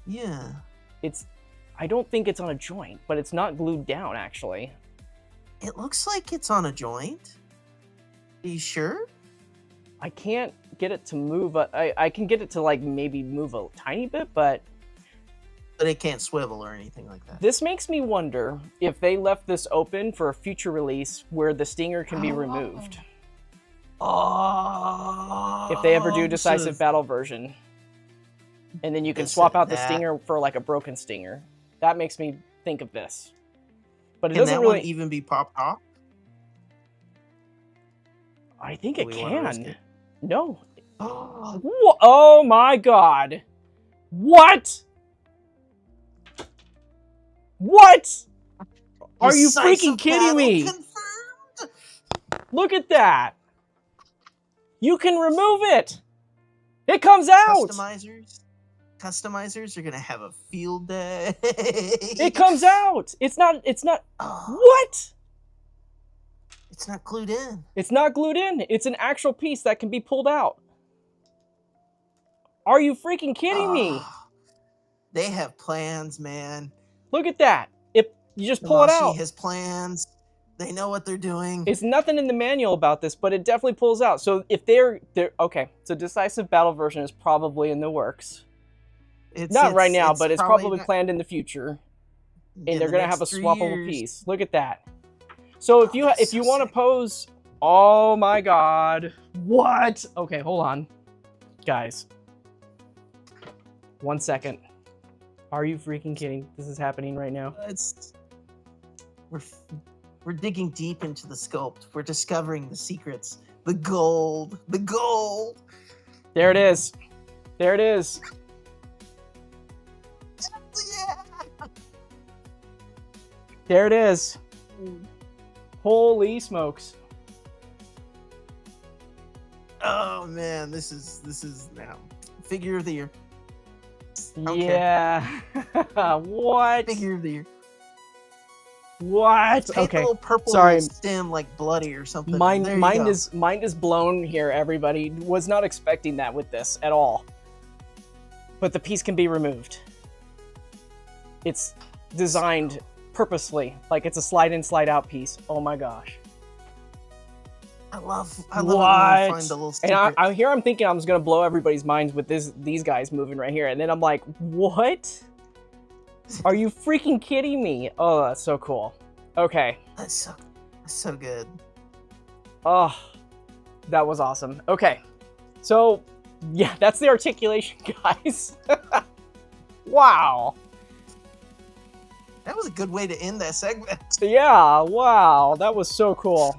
Yeah. I don't think it's on a joint, but it's not glued down, actually. It looks like it's on a joint. Are you sure? I can't get it to move. I can get it to, like, maybe move a tiny bit, but it can't swivel or anything like that. This makes me wonder if they left this open for a future release where the stinger can be removed. Oh, if they ever do Decisive Battle version. And then you can swap out the stinger for like a broken stinger. That makes me think of this. But it doesn't really one even be popped off? I think it can. No. Oh my god. What? What? Are you freaking kidding me? Look at that. You can remove it. It comes out! Customizers are gonna have a field day. It comes out! It's not... Oh, What? it's not glued in. It's not glued in. It's an actual piece that can be pulled out. Are you freaking kidding me? They have plans, man. Look at that. You just pull it out. has plans. They know what they're doing. It's nothing in the manual about this, but it definitely pulls out. So if they're okay, so decisive battle version is probably in the works. Not right now, but it's probably planned in the future. And they're gonna have a swappable piece. Look at that. So if you want to pose, oh my god, what? Okay, hold on, guys. 1 second. Are you freaking kidding? This is happening right now. We're digging deep into the sculpt. We're discovering the secrets. The gold. The gold. There it is. There it is. Yeah. There it is. Holy smokes. Oh man, this is now figure of the year. Yeah. What? Figure of the year. What? Paint Okay. a little purple Sorry. stem like bloody or something. Mind is blown here, everybody. Was not expecting that with this at all. But the piece can be removed. It's designed purposely, like it's a slide in, slide out piece. Oh my gosh. I love what? when I find the little secret. And I'm thinking I'm just gonna blow everybody's minds with these guys moving right here, and then I'm like, what? Are you freaking kidding me? Oh, that's so cool. Okay. That's so good. Oh, that was awesome. Okay, so yeah, that's the articulation, guys. Wow. That was a good way to end that segment. Yeah, wow, that was so cool.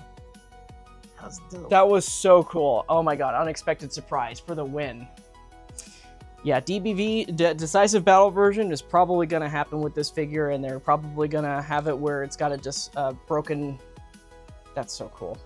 That was dope. That was so cool. Oh my god, unexpected surprise for the win. Yeah, DBV, Decisive Battle version, is probably going to happen with this figure, and they're probably going to have it where it's got a just broken... That's so cool.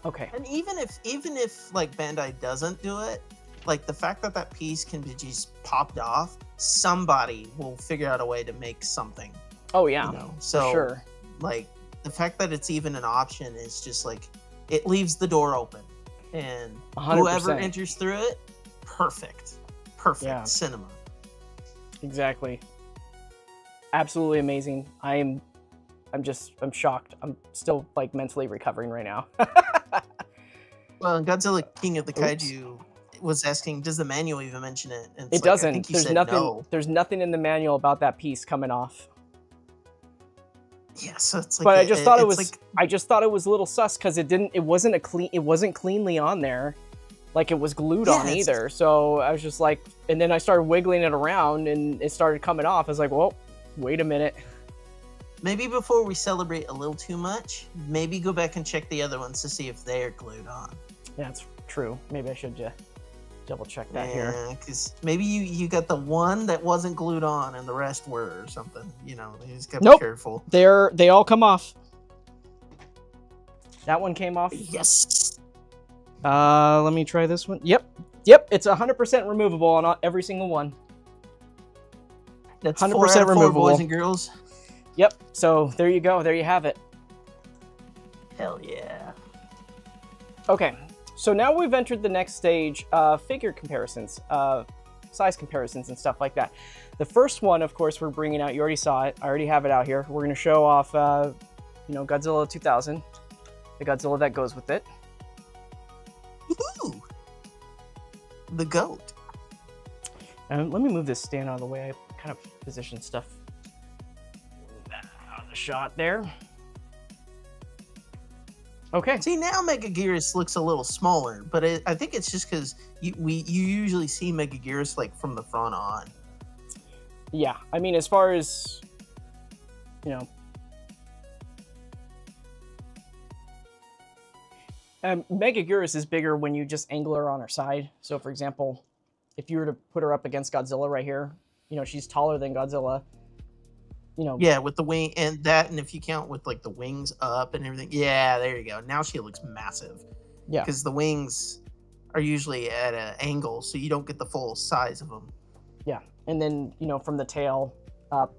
Okay. And even if like Bandai doesn't do it, like the fact that that piece can be just popped off, somebody will figure out a way to make something. Oh yeah, you know? So sure. Like the fact that it's even an option is just like it leaves the door open, and 100%. Whoever enters through it, perfect cinema. Exactly. Absolutely amazing. I'm shocked. I'm still like mentally recovering right now. Well, Godzilla King of the Kaiju was asking, does the manual even mention it? And it doesn't. I think there's nothing. No. There's nothing in the manual about that piece coming off. Yeah, so it's like. But I just thought it was. Like, I just thought it was a little sus because it wasn't cleanly on there, like it was glued on either. So I was just like, and then I started wiggling it around and it started coming off. I was like, well, wait a minute. Maybe before we celebrate a little too much, maybe go back and check the other ones to see if they're glued on. Yeah, that's true. Maybe I should double check that here. Yeah, because maybe you got the one that wasn't glued on and the rest were or something. You know, you just gotta be careful. They all come off. That one came off. Yes. Let me try this one. Yep. It's 100% removable on every single one. That's 100% removable, boys and girls. Yep. So there you go. There you have it. Hell yeah. Okay. So now we've entered the next stage, figure comparisons, size comparisons, and stuff like that. The first one, of course, we're bringing out. You already saw it. I already have it out here. We're going to show off, Godzilla 2000, the Godzilla that goes with it. Woohoo! The GOAT. And let me move this stand out of the way. I kind of position stuff out of the shot there. Okay. See, now Megaguirus looks a little smaller, but I think it's just because you usually see Megaguirus like from the front on. Yeah, I mean, as far as Megaguirus is bigger when you just angle her on her side. So, for example, if you were to put her up against Godzilla right here, she's taller than Godzilla. Yeah, with the wing and that, and if you count with like the wings up and everything, yeah, there you go. Now she looks massive. Yeah, because the wings are usually at an angle, so you don't get the full size of them. Yeah, and then from the tail up,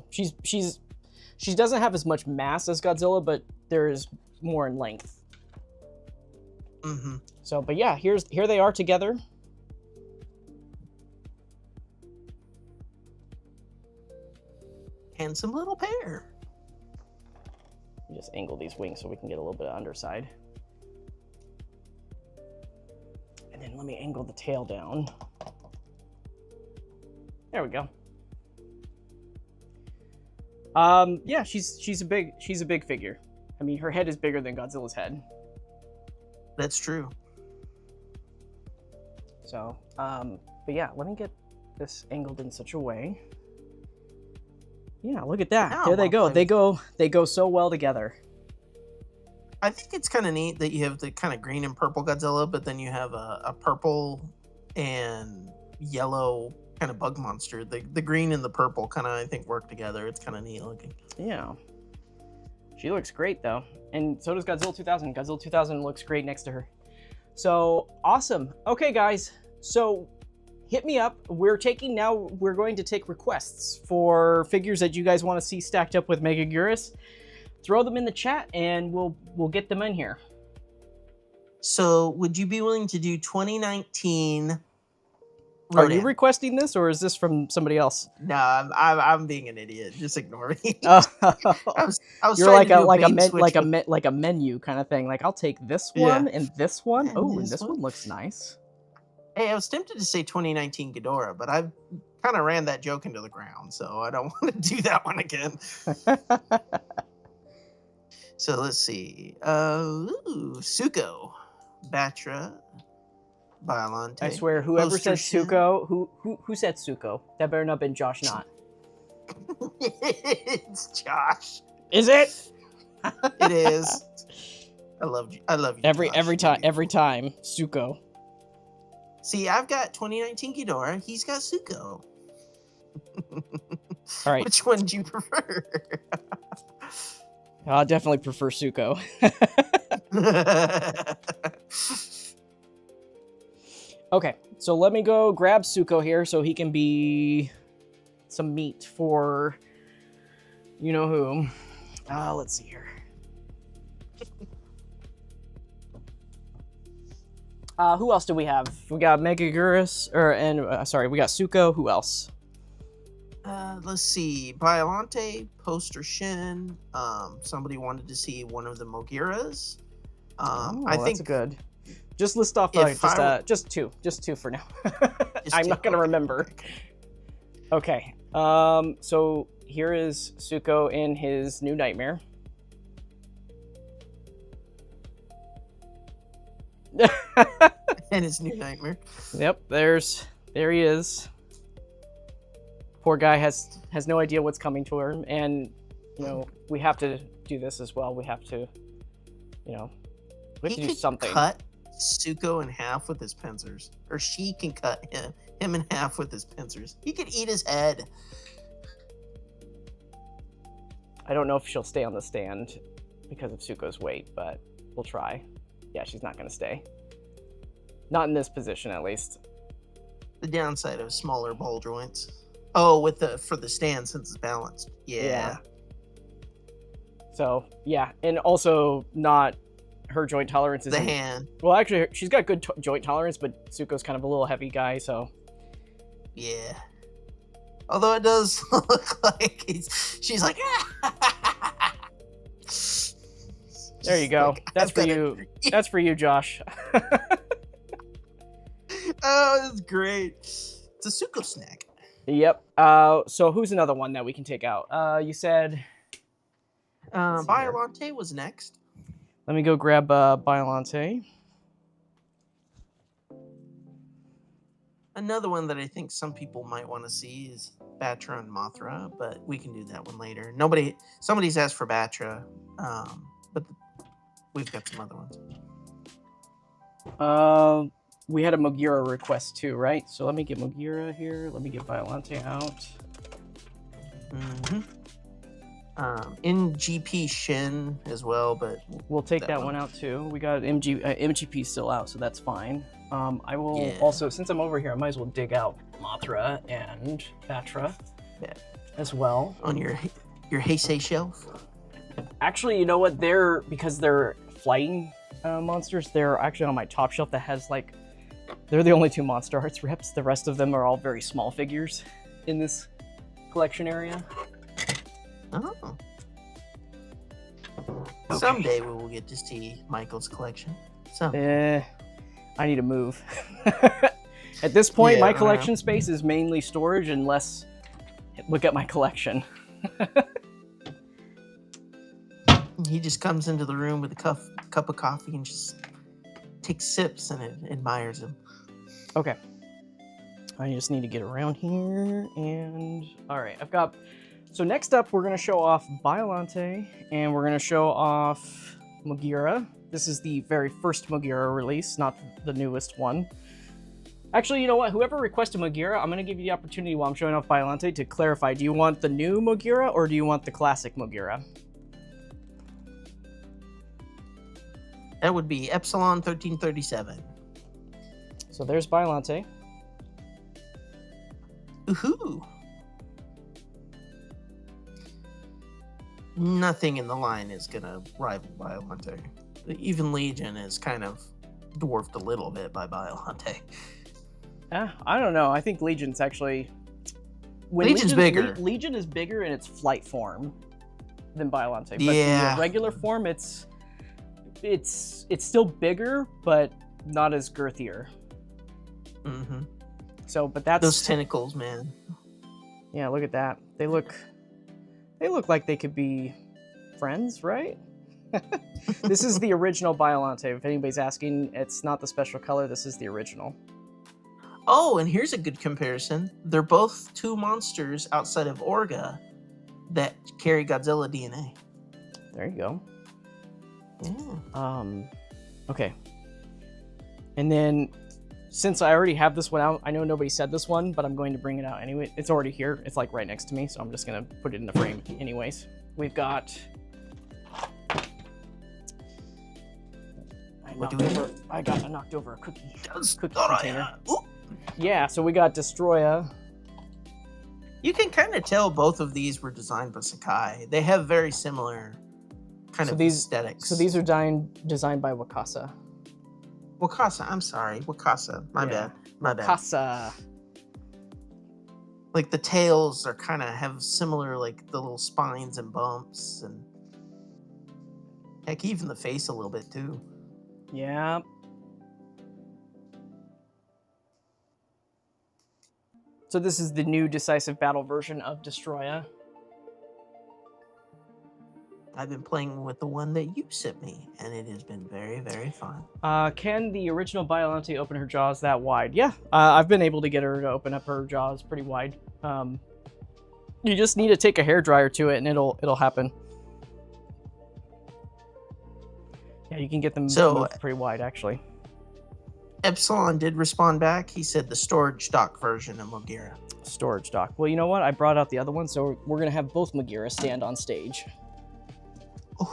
she doesn't have as much mass as Godzilla, but there is more in length. Mm-hmm. So, but yeah, here they are together. Handsome little pair. Just angle these wings so we can get a little bit of underside. And then let me angle the tail down. There we go. Yeah, she's a big figure. I mean, her head is bigger than Godzilla's head. That's true. So, but yeah, let me get this angled in such a way. Yeah, look at that. There they go. They go so well together. I think it's kind of neat that you have the kind of green and purple Godzilla, but then you have a purple and yellow kind of bug monster. The green and the purple kind of, I think, work together. It's kind of neat looking. Yeah. She looks great, though. And so does Godzilla 2000. Godzilla 2000 looks great next to her. So, awesome. Okay, guys. So, hit me up. We're going to take requests for figures that you guys want to see stacked up with Megaguirus. Throw them in the chat, and we'll get them in here. So, would you be willing to do 2019? Are you requesting this, or is this from somebody else? No, I'm being an idiot. Just ignore me. Oh. I was You're like a menu kind of thing. Like, I'll take this one and this one. Oh, and this one looks nice. Hey, I was tempted to say 2019 Ghidorah, but I've kind of ran that joke into the ground, so I don't want to do that one again. So let's see. Suko, Batra, Biollante. I swear, whoever said Suko, who said Suko? That better not have been Josh Knott. It's Josh. Is it? It is. I love you. Every time, Suko. See, I've got 2019 Ghidorah. He's got Suko. All right. Which one do you prefer? I definitely prefer Suko. Okay, so let me go grab Suko here so he can be some meat for you know who. Let's see here. Who else do we have? We got Megaguirus, we got Suko. Who else? Let's see. Biollante, Poster Shin. Somebody wanted to see one of the Mogiras. I think that's good. Just list off just two for now. I'm not gonna remember. Okay. So here is Suko in his new nightmare. And his new nightmare. Yep, there he is. Poor guy has no idea what's coming to her, and we have to do this as well. We have to, we have to do something. Cut Suko in half with his pincers, or she can cut him in half with his pincers. He could eat his head. I don't know if she'll stay on the stand because of Suko's weight, but we'll try. Yeah, she's not going to stay. Not in this position, at least. The downside of smaller ball joints. Oh, for the stand since it's balanced. Yeah. So yeah, and also not her joint tolerance is the hand. Well, actually, she's got good joint tolerance, but Suko's kind of a little heavy guy, so. Yeah. Although it does look like she's like. There you go. That's for you. That's for you, Josh. Oh, that's great. It's a Suko snack. Yep. So who's another one that we can take out? You said. Biollante was next. Let me go grab Biollante. Another one that I think some people might want to see is Batra and Mothra, but we can do that one later. Somebody's asked for Batra, but we've got some other ones. We had a Mogira request too, right? So let me get Mogira here. Let me get Biollante out. Mm-hmm. NGP Shin as well, but we'll take that one out too. We got MGP still out, so that's fine. I will also, since I'm over here, I might as well dig out Mothra and Batra as well. On your Heisei shelf? Actually, you know what? Because they're flying monsters, they're actually on my top shelf that has like, they're the only 2 Monster Arts reps. The rest of them are all very small figures in this collection area. Oh. Okay. Someday we will get to see Michael's collection. I need to move. At this point, my collection space is mainly storage, unless look at my collection. He just comes into the room with a cup of coffee and just takes sips and admires him. Okay. I just need to get around here, and all right, I've got. So next up, we're going to show off Biollante, and we're going to show off Megaguirus. This is the very first Megaguirus release, not the newest one. Actually, you know what? Whoever requested Megaguirus, I'm going to give you the opportunity while I'm showing off Biollante to clarify. Do you want the new Megaguirus, or do you want the classic Megaguirus? That would be Epsilon 1337. So there's Biollante. Ooh. Nothing in the line is gonna rival Biollante. Even Legion is kind of dwarfed a little bit by Biollante. I don't know. I think Legion's actually... Legion's bigger. Legion is bigger in its flight form than Biollante. But the regular form, it's still bigger, but not as girthier. Mm-hmm. So, but that's... Those tentacles, man. Yeah, look at that. They look like they could be friends, right? This is the original Biollante. If anybody's asking, it's not the special color. This is the original. Oh, and here's a good comparison. They're both 2 monsters outside of Orga that carry Godzilla DNA. There you go. Yeah. Okay. And then, since I already have this one out, I know nobody said this one, but I'm going to bring it out anyway. It's already here. It's like right next to me, so I'm just going to put it in the frame anyways. We've got... I knocked over a cookie container. Yeah, so we got Destroya. You can kind of tell both of these were designed by Sakai. They have very similar kind of aesthetics. So these are designed by Wakasa. Wakasa, I'm sorry. Wakasa. My bad. Wakasa. Like the tails are kind of have similar, like the little spines and bumps, and heck, even the face a little bit too. Yeah. So this is the new Decisive Battle version of Destroya. I've been playing with the one that you sent me, and it has been very, very fun. Can the original Biollante open her jaws that wide? Yeah, I've been able to get her to open up her jaws pretty wide. You just need to take a hairdryer to it, and it'll happen. Yeah, you can get them to move pretty wide, actually. Epsilon did respond back. He said the storage dock version of Megaguirus. Storage dock. Well, you know what? I brought out the other one, so we're going to have both Megaguirus stand on stage.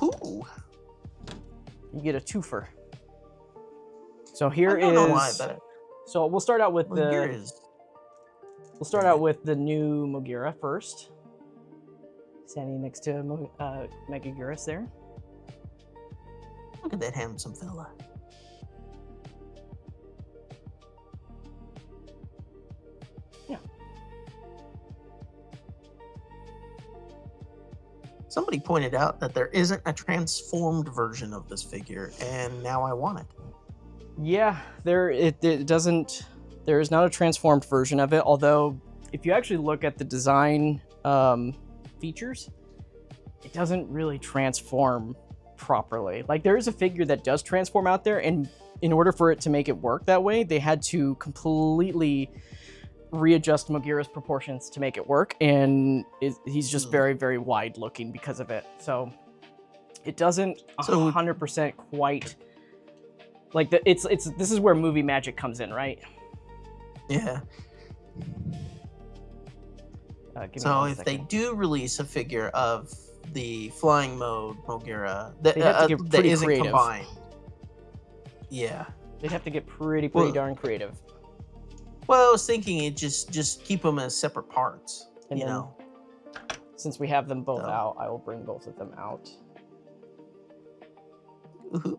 Ooh. You get a twofer. So here I don't know why, but so we'll start out with Megaguirus. We'll start out with the new Megaguirus first. Standing next to Megaguirus there. Look at that handsome fella. Yeah. Somebody pointed out that there isn't a transformed version of this figure, and now I want it. Yeah, it doesn't. There is not a transformed version of it. Although, if you actually look at the design features, it doesn't really transform properly. Like, there is a figure that does transform out there, and in order for it to make it work that way, they had to completely readjust Megaguirus' proportions to make it work, and he's just very, very wide looking because of it. So it doesn't 100% quite like this is where movie magic comes in, right? Yeah. So if they do release a figure of the flying mode Mogira that, They'd have to get that pretty isn't creative. combined. Yeah. They'd have to get pretty darn creative. Well, I was thinking it just keep them as separate parts. And you then, know. since we have them both So. out, I will bring both of them out. Ooh.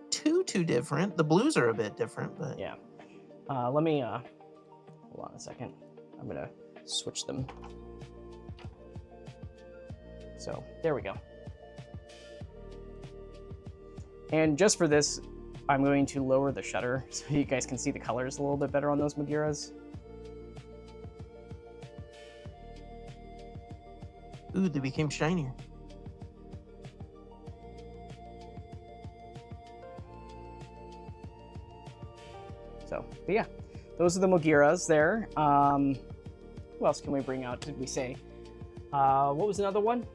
Too different. The blues are a bit different, but Yeah. Let me hold on a second. I'm gonna switch them. So there we go. And just for this, I'm going to lower the shutter so you guys can see the colors a little bit better on those Megaguirus. ooh, they became shinier. So, but yeah, those are the Megaguirus there. Who else can we bring out? Did we say? What was another one?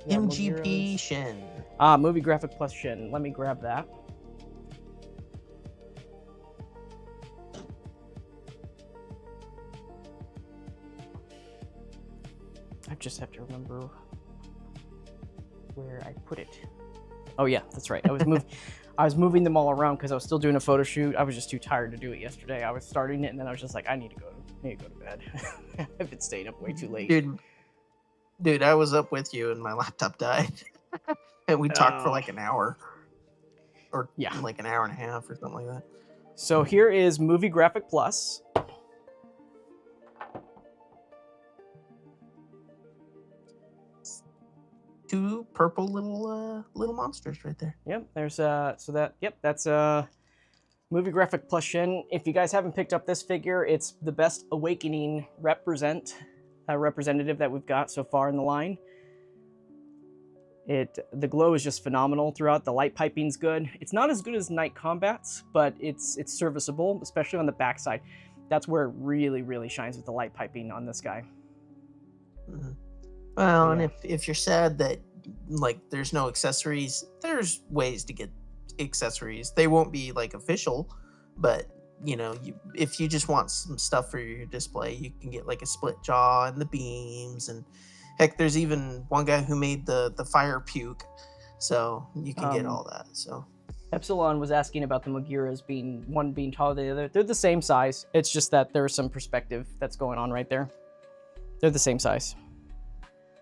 We got MGP Megaguirus. Shin. Movie Graphic Plus Shin. Let me grab that. I just have to remember where I put it. Oh yeah, that's right. I was moving them all around because I was still doing a photo shoot. I was just too tired to do it yesterday. I was starting it and then I was just like, I need to go to bed. I've been staying up way too late. Dude, I was up with you and my laptop died. And we talked for like an hour. Or yeah, like an hour and a half or something like that. So here is Movie Graphic Plus. Two purple little monsters right there. Yep, there's that's Movie Graphic Plus Shin. If you guys haven't picked up this figure, it's the best Awakening representative that we've got so far in the line. The glow is just phenomenal throughout. The light piping's good. It's not as good as Night Combat's, but it's serviceable, especially on the backside. That's where it really shines with the light piping on this guy. Mm-hmm. Well, Yeah. and if you're sad that like there's no accessories, there's ways to get accessories. They won't be like official, but you know, if you just want some stuff for your display, you can get like a split jaw and the beams, and heck, there's even one guy who made the fire puke, so you can get all that. So Epsilon was asking about the Megaguirus being taller than the other. They're the same size. It's just that there's some perspective that's going on right there. They're the same size.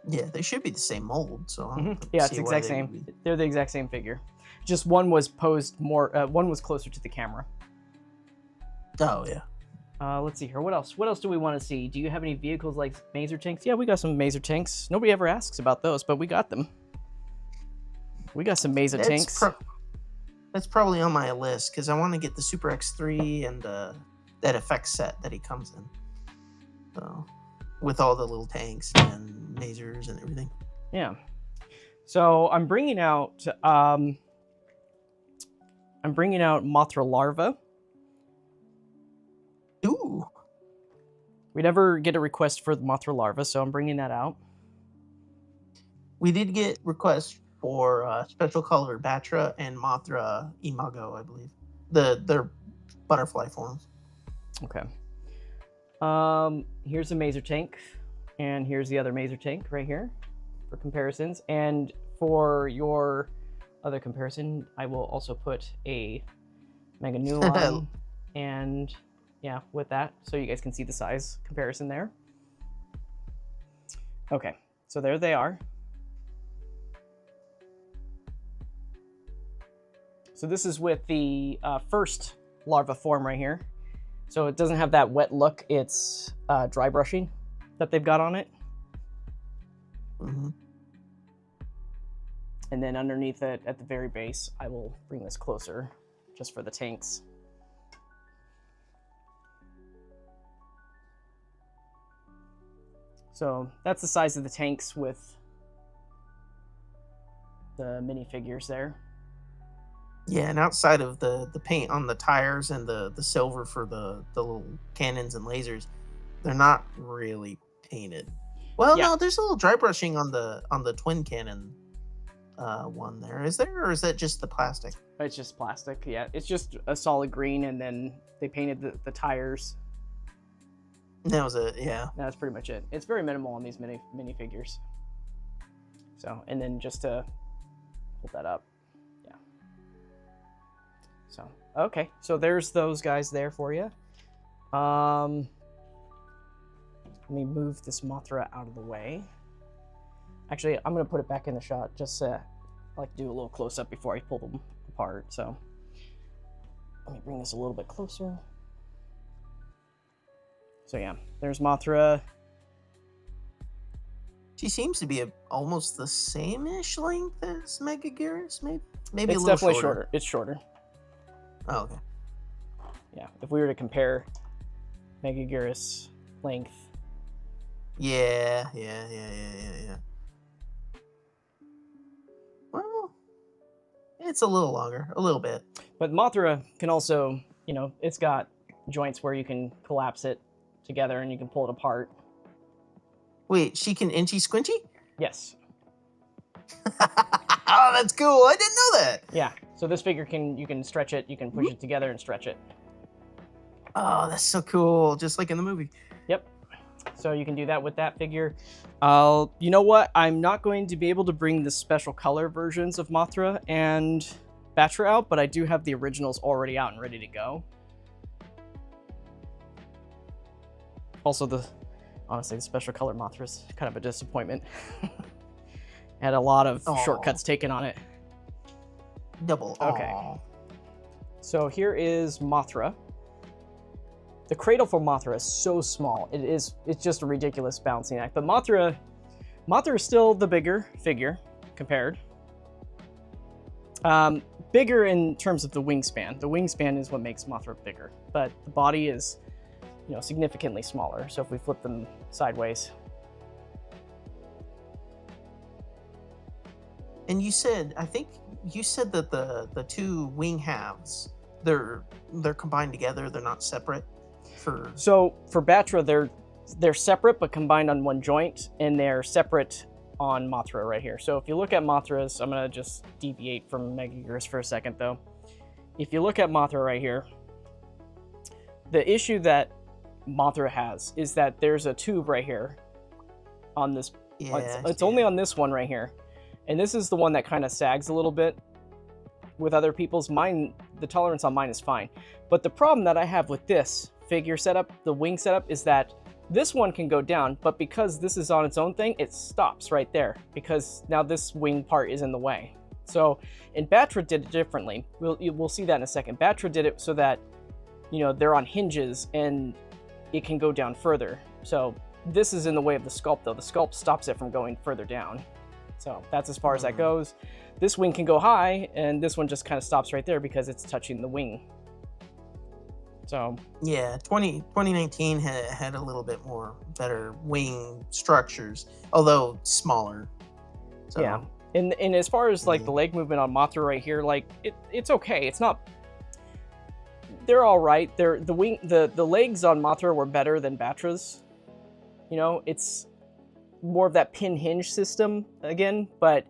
yeah, they should be the same mold. So yeah, it's the exact same. They're the exact same figure. Just one was posed more. One was closer to the camera. Oh yeah. Let's see here. What else? What else do we want to see? Do you have any vehicles like Mazer tanks? Yeah, we got some Mazer tanks. Nobody ever asks about those, but we got them. We got some Mazer tanks. That's probably on my list because I want to get the Super X3 and that effects set that he comes in. So, with all the little tanks and Mazers and everything. Yeah. So I'm bringing out Mothra larva. Ooh. We never get a request for the Mothra larva, so I'm bringing that out. We did get requests for special color Batra and Mothra Imago, I believe. Their butterfly forms. Okay. Here's a Mazer tank, and here's the other Mazer tank right here for comparisons. And for your other comparison, I will also put a Meganulon and yeah, with that, so you guys can see the size comparison there. Okay, so there they are. So this is with the first larva form right here. So it doesn't have that wet look, it's dry brushing that they've got on it. Mm-hmm. And then underneath it, at the very base, I will bring this closer just for the tanks. So that's the size of the tanks with the minifigures there. Yeah, and outside of the paint on the tires and the silver for the little cannons and lasers, they're not really painted. Well, Yeah. no, there's a little dry brushing on the twin cannon one there. Is there, or is that just the plastic? It's just plastic, yeah. It's just a solid green, and then they painted the tires. That was it, yeah. That's pretty much it. It's very minimal on these minifigures. So, and then just to hold that up. Yeah. So, okay. So there's those guys there for you. Let me move this Mothra out of the way. Actually, I'm going to put it back in the shot just to like do a little close up before I pull them apart. So let me bring this a little bit closer. So yeah, there's Mothra. She seems to be almost the same-ish length as Megaguirus, maybe It's a little definitely shorter. shorter. It's shorter. Oh, okay. Yeah, if we were to compare Megaguirus length. Yeah. Well, it's a little longer, a little bit. But Mothra can also, you know, it's got joints where you can collapse it together and you can pull it apart. Wait, she can inchy squinchy? Yes. Oh, that's cool. I didn't know that. Yeah. So this figure you can stretch it, you can push it together and stretch it. Oh, that's so cool. Just like in the movie. Yep. So you can do that with that figure. You know what? I'm not going to be able to bring the special color versions of Mothra and Batra out, but I do have the originals already out and ready to go. Also, honestly, the special color Mothra is kind of a disappointment. Had a lot of shortcuts taken on it. Double. Okay. Aww. So here is Mothra. The cradle for Mothra is so small. It's just a ridiculous balancing act. But Mothra is still the bigger figure compared. Bigger in terms of the wingspan. The wingspan is what makes Mothra bigger, but the body is, you know, significantly smaller. So if we flip them sideways. And you said, I think you said that the two wing halves, they're combined together. They're not separate. So for Batra, they're separate but combined on one joint, and they're separate on Mothra right here. So if you look at Mothra's, I'm gonna just deviate from Megaguirus for a second though. If you look at Mothra right here, the issue that Mothra has is that there's a tube right here on this. Yeah, it's only on this one right here, and this is the one that kind of sags a little bit with other people's. Mine, the tolerance on mine is fine, but the problem that I have with this figure setup, the wing setup, is that this one can go down, but because this is on its own thing, it stops right there because now this wing part is in the way. So, and Batra did it differently. We'll see that in a second. Batra did it so that, you know, they're on hinges and it can go down further. So this is in the way of the sculpt though. The sculpt stops it from going further down. So that's as far as that goes. This wing can go high, and this one just kind of stops right there because it's touching the wing. So yeah, 2019 had a little bit more better wing structures, although smaller. So, yeah, and as far as like the leg movement on Mothra right here, like it's okay. It's not. They're all right. The legs on Mothra were better than Batra's. You know, it's more of that pin hinge system again, but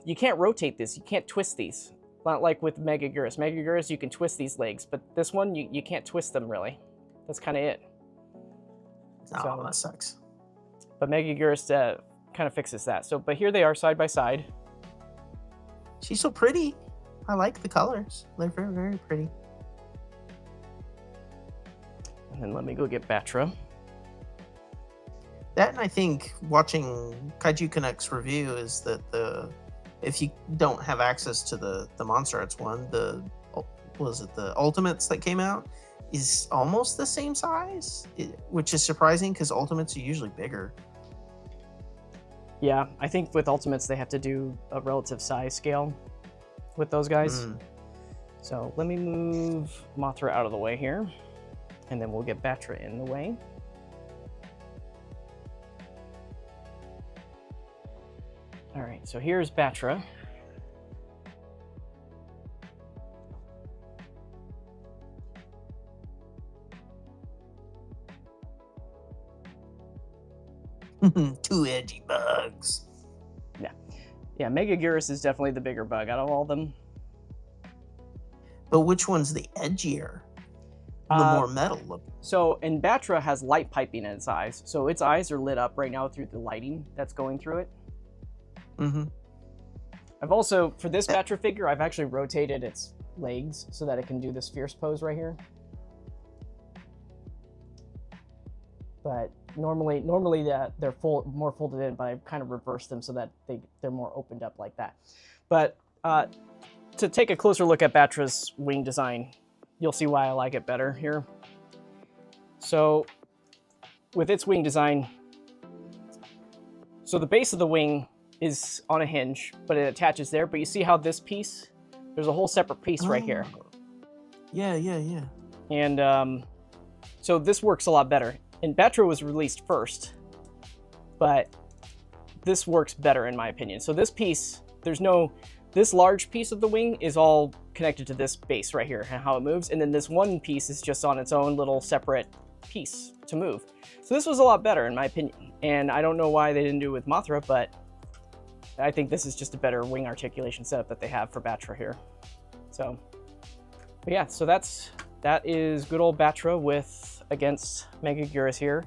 you can't rotate this. You can't twist these. Not like with Megaguirus. Megaguirus, you can twist these legs, but this one, you can't twist them, really. That's kind of it. Oh, so, that sucks. But Megaguirus kind of fixes that. So, but here they are side by side. She's so pretty. I like the colors. They're very, very pretty. And then let me go get Batra. That, and I think watching Kaiju Canucks review is that if you don't have access to the MonsterArts one, the Ultimates that came out is almost the same size, which is surprising because Ultimates are usually bigger. Yeah, I think with Ultimates they have to do a relative size scale with those guys. So let me move Mothra out of the way here, and then we'll get Batra in the way. All right, so here's Batra. Two edgy bugs. Yeah, Megaguirus is definitely the bigger bug out of all of them. But which one's the edgier? The more metal look. So, and Batra has light piping in its eyes. So its eyes are lit up right now through the lighting that's going through it. Mm-hmm. I've also, for this Batra figure, I've actually rotated its legs so that it can do this fierce pose right here. But normally they're more folded in, but I've kind of reversed them so that they're more opened up like that. But to take a closer look at Batra's wing design, you'll see why I like it better here. So with its wing design, so the base of the wing is on a hinge, but it attaches there. But you see how this piece, there's a whole separate piece right here. Yeah. And so this works a lot better. And Batra was released first, but this works better in my opinion. So this piece, this large piece of the wing is all connected to this base right here and how it moves. And then this one piece is just on its own little separate piece to move. So this was a lot better in my opinion. And I don't know why they didn't do it with Mothra, but I think this is just a better wing articulation setup that they have for Batra here. So, but yeah, so that is good old Batra against Megaguirus here.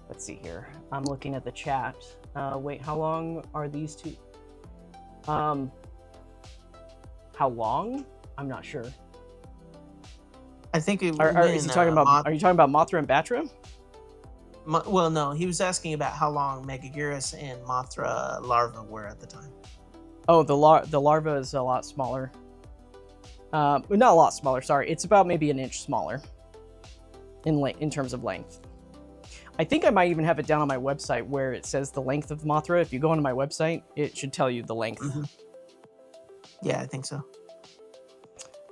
Let's see here. I'm looking at the chat. Wait, how long are these two? How long? I'm not sure. I think it are you talking about Mothra and Batra? Well, no, he was asking about how long Megaguirus and Mothra larva were at the time. Oh, the larva is a lot smaller. Not a lot smaller, sorry. It's about maybe an inch smaller in terms of length. I think I might even have it down on my website where it says the length of Mothra. If you go onto my website, it should tell you the length. Mm-hmm. Yeah, I think so.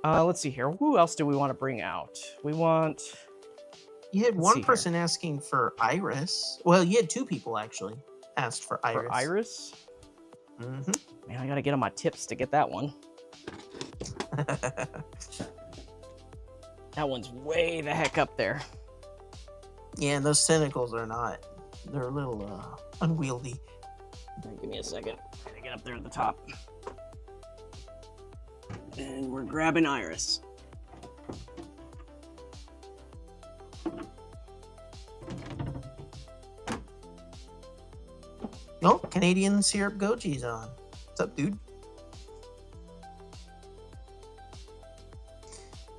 Let's see here. Who else do we want to bring out? You had one person asking for Iris. Well, you had two people actually asked for Iris. For Iris? Mm-hmm. Man, I gotta get on my tips to get that one. That one's way the heck up there. Yeah, and those tentacles are not. They're a little unwieldy. Right, give me a second. Gotta get up there at the top. And we're grabbing Iris. Oh, Canadian Syrup Goji's on. What's up, dude?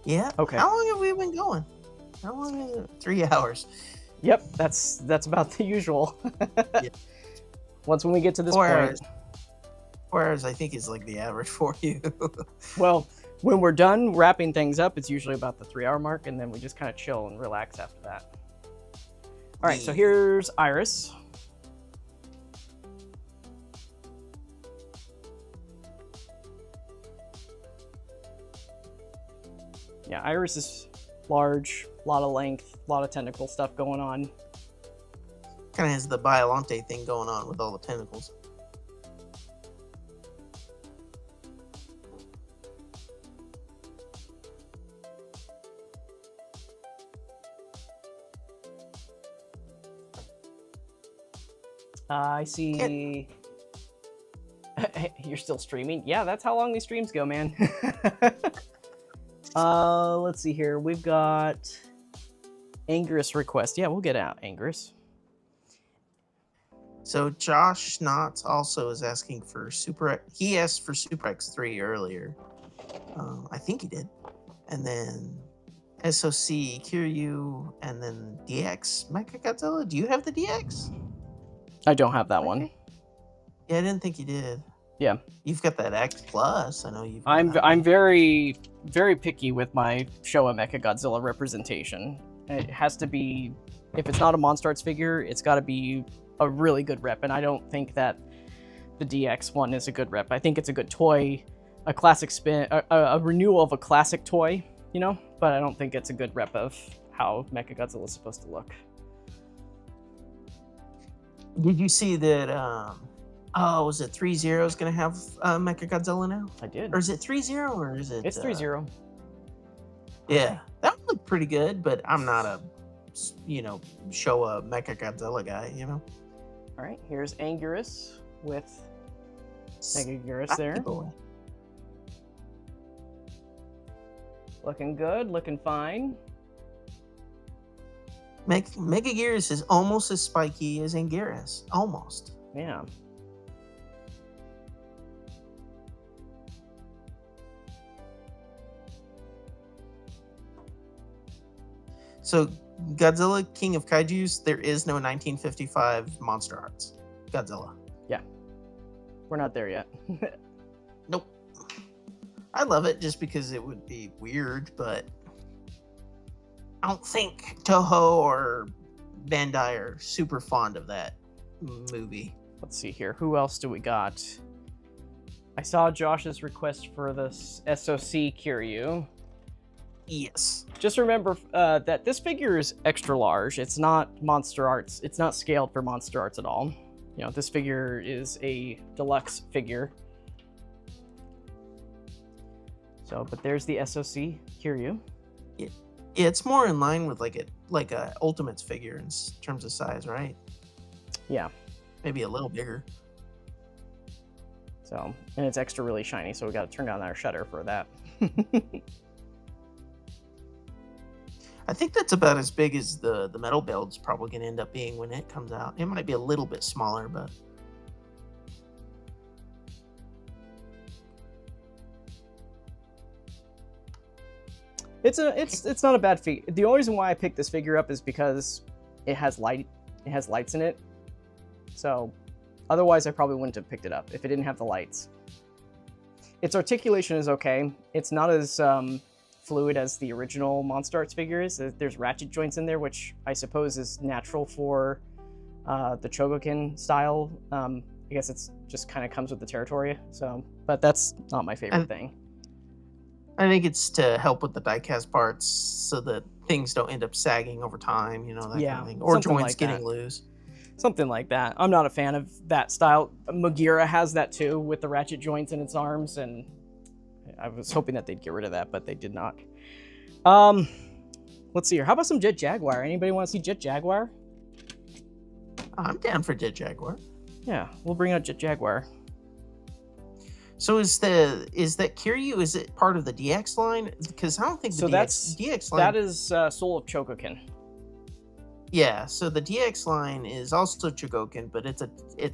Yeah. Okay. How long have we been going? How long is it? 3 hours. Yep, that's about the usual. Yeah. Once when we get to this 4 point. hours. 4 hours, I think, is like the average for you. Well, when we're done wrapping things up, it's usually about the 3 hour mark, and then we just kind of chill and relax after that. All right, so here's Iris. Yeah, Iris is large, a lot of length, a lot of tentacle stuff going on. Kind of has the Biolante thing going on with all the tentacles. I see. You're still streaming? Yeah, that's how long these streams go, man. Let's see here. We've got Angerus request. Yeah, we'll get out Angerus. So Josh Knotts also is asking for Super. He asked for Super X3 earlier. I think he did. And then SOC, Kiryu, and then DX Mechagodzilla. Do you have the DX? I don't have that one. Yeah, I didn't think you did. Yeah. You've got that X Plus. I know you've. I'm very, very picky with my Showa Mechagodzilla representation. It has to be, if it's not a MonsterArts figure, it's got to be a really good rep, and I don't think that the DX one is a good rep. I think it's a good toy, a classic spin, a renewal of a classic toy, you know, but I don't think it's a good rep of how Mechagodzilla is supposed to look. Did you see that, was it 3-0 is going to have Mechagodzilla now? I did. Or is it 3-0 or is it... It's 3-0. Yeah, that would look pretty good, but I'm not a, Showa Mechagodzilla guy, you know? All right, here's Anguirus with Megaguirus there. Boy. Looking good, looking fine. Megaguirus is almost as spiky as Anguirus. Almost. Yeah. So, Godzilla, King of Kaijus, there is no 1955 Monster Arts Godzilla. Yeah. We're not there yet. Nope. I love it just because it would be weird, but I don't think Toho or Bandai are super fond of that movie. Let's see here. Who else do we got? I saw Josh's request for this SOC Kiryu. Yes. Just remember that this figure is extra large. It's not Monster Arts. It's not scaled for Monster Arts at all. You know, this figure is a deluxe figure. So, but there's the SOC Kiryu. Yeah, it's more in line with like a Ultimates figure in terms of size, right? Yeah. Maybe a little bigger. So, and it's extra really shiny, so we got to turn down our shutter for that. I think that's about as big as the metal build's probably going to end up being when it comes out. It might be a little bit smaller, but it's not a bad figure. The only reason why I picked this figure up is because it has lights in it. So otherwise I probably wouldn't have picked it up if it didn't have the lights. Its articulation is okay. It's not as fluid as the original Monster Arts figure is. There's ratchet joints in there, which I suppose is natural for the Chogokin style. I guess it's just kind of comes with the territory. So, but that's not my favorite thing. I think it's to help with the diecast parts so that things don't end up sagging over time, you know, that kind of thing. Or joints like getting loose. Something like that. I'm not a fan of that style. Megaguirus has that too, with the ratchet joints in its arms, and I was hoping that they'd get rid of that, but they did not. Let's see here. How about some Jet Jaguar? Anybody want to see Jet Jaguar? I'm down for Jet Jaguar. Yeah, we'll bring out Jet Jaguar. So is that Kiryu? Is it part of the DX line? Because I don't think the DX line. That is Soul of Chogokin. Yeah, so the DX line is also Chogokin, but it's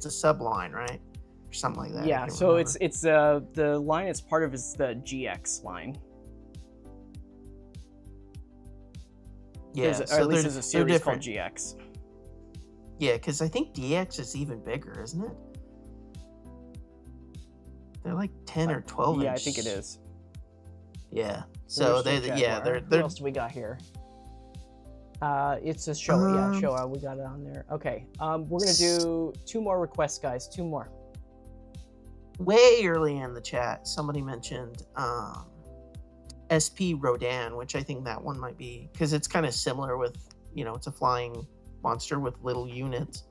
a sub line, right? Or something like that. Yeah, so remember. it's the line it's part of is the GX line. Yeah, or at least there's a series called GX. Yeah, because I think DX is even bigger, isn't it? They're like 10 or 12 Yeah, inch. I think it is. Yeah. So they're What else do we got here? It's a Showa. Yeah, Showa. We got it on there. Okay. We're gonna do 2 more requests, guys. 2 more. Way early in the chat, somebody mentioned SP Rodan, which I think that one might be because it's kind of similar with, you know, it's a flying monster with little units.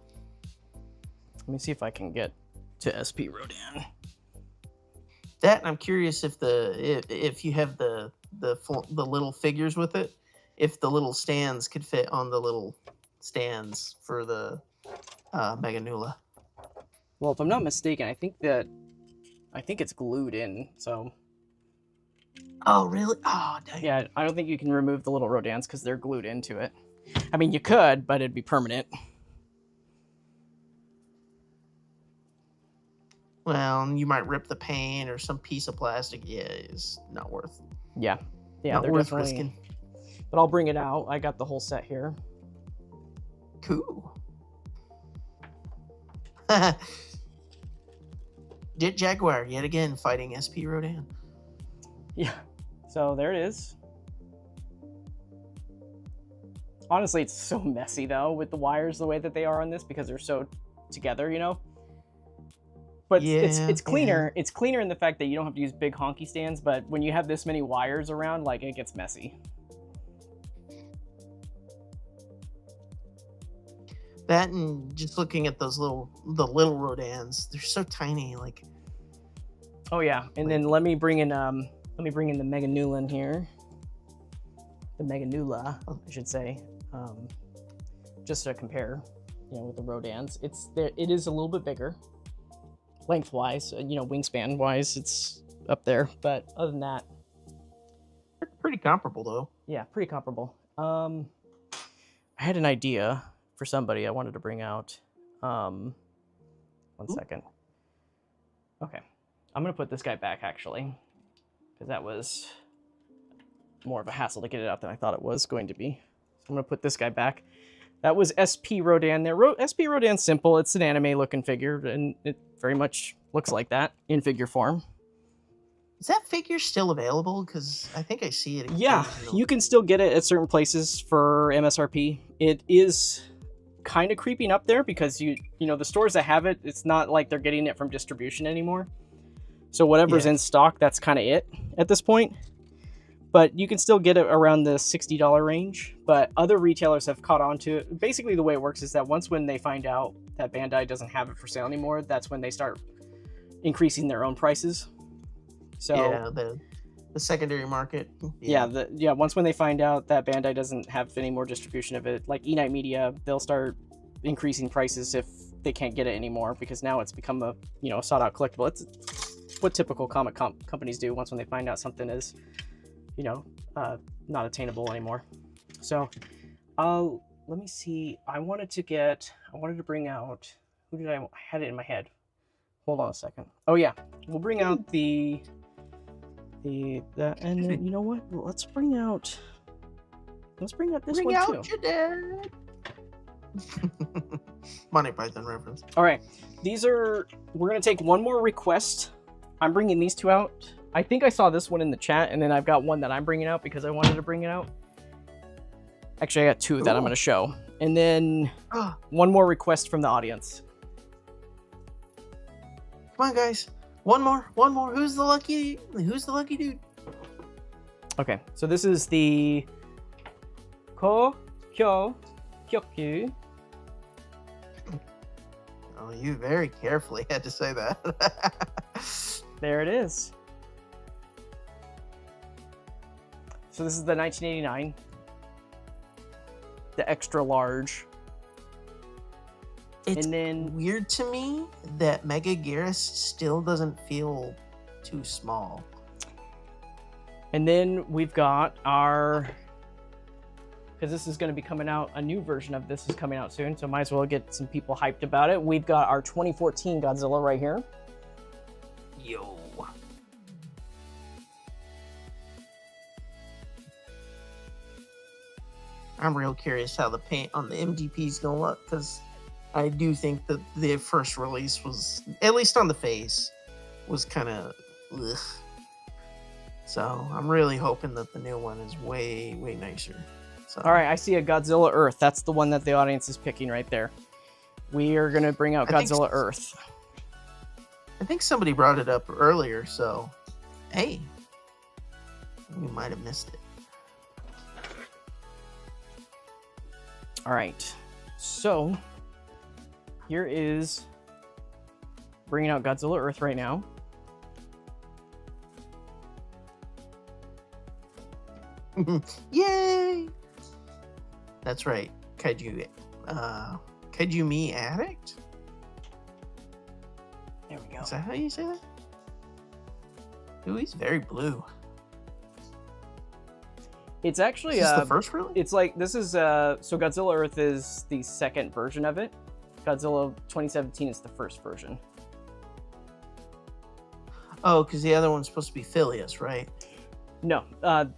Let me see if I can get to SP Rodan. That, and I'm curious if you have the little figures with it, if the little stands could fit on the little stands for the Meganula. Well, if I'm not mistaken, I think it's glued in. So. Oh really? Oh dang. Yeah, I don't think you can remove the little Rodans because they're glued into it. I mean, you could, but it'd be permanent. Well, you might rip the paint or some piece of plastic. Yeah, it's not worth. Yeah, not they're worth definitely risking. But I'll bring it out. I got the whole set here. Cool. Jet Jaguar yet again fighting SP Rodan. Yeah. So there it is. Honestly, it's so messy though with the wires the way that they are on this because they're so together, you know. But it's cleaner. Yeah. It's cleaner in the fact that you don't have to use big honky stands. But when you have this many wires around, like, it gets messy. That and just looking at the little Rodans, they're so tiny. Like. Oh yeah, and then let me bring in the Meganulon here. The Meganula, I should say, just to compare. you know, with the Rodans. It is a little bit bigger, lengthwise. You know, wingspan wise, it's up there. But other than that, pretty comparable though. Yeah, pretty comparable. I had an idea for somebody I wanted to bring out. One second. Okay, I'm gonna put this guy back actually, because that was more of a hassle to get it out than I thought it was going to be. So I'm gonna put this guy back. That was SP Rodan there. SP Rodan's simple. It's an anime looking figure, and it very much looks like that in figure form. Is that figure still available? Because I think I see it. Yeah, you can still get it at certain places for MSRP. It is kind of creeping up there because you know the stores that have it, it's not like they're getting it from distribution anymore. So whatever's in stock, that's kind of it at this point. But you can still get it around the $60 range. But other retailers have caught on to it. Basically, the way it works is that once when they find out that Bandai doesn't have it for sale anymore, that's when they start increasing their own prices. So yeah, the secondary market. Yeah, once when they find out that Bandai doesn't have any more distribution of it, like E-Night Media, they'll start increasing prices if they can't get it anymore, because now it's become a, you know, a sought out collectible. It's what typical comic companies do once when they find out something is, you know, not attainable anymore. So let me see. I wanted to bring out, I had it in my head. Hold on a second. Oh yeah, we'll bring out and then, you know what? Let's bring out this one too. Bring out your dad. Monty Python reference. All right, we're gonna take one more request. I'm bringing these two out. I think I saw this one in the chat, and then I've got one that I'm bringing out because I wanted to bring it out. Actually, I got two that I'm gonna show, and then one more request from the audience. Come on, guys. One more. Who's the lucky dude? Okay, so this is the Kyokyu. Oh, you very carefully had to say that. There it is. So this is the 1989. The extra large. It's weird to me that Megaguirus still doesn't feel too small. And then we've got our, because this is going to be coming out, a new version of this is coming out soon, so might as well get some people hyped about it. We've got our 2014 Godzilla right here. Yo. I'm real curious how the paint on the MDP is going to look, because I do think that the first release was, at least on the face, was kind of ugh. So I'm really hoping that the new one is way nicer. So. All right, I see a Godzilla Earth. That's the one that the audience is picking right there. We are going to bring out Godzilla Earth. I think somebody brought it up earlier, so hey, we might have missed it. All right, so here is bringing out Godzilla Earth right now. Yay! That's right, Kaiju Me Addict? There we go. Is that how you say that? Ooh, he's very blue. It's actually is this the first really? It's like this is so Godzilla Earth is the second version of it. Godzilla 2017 is the first version. Oh, because the other one's supposed to be Phileas, right? No,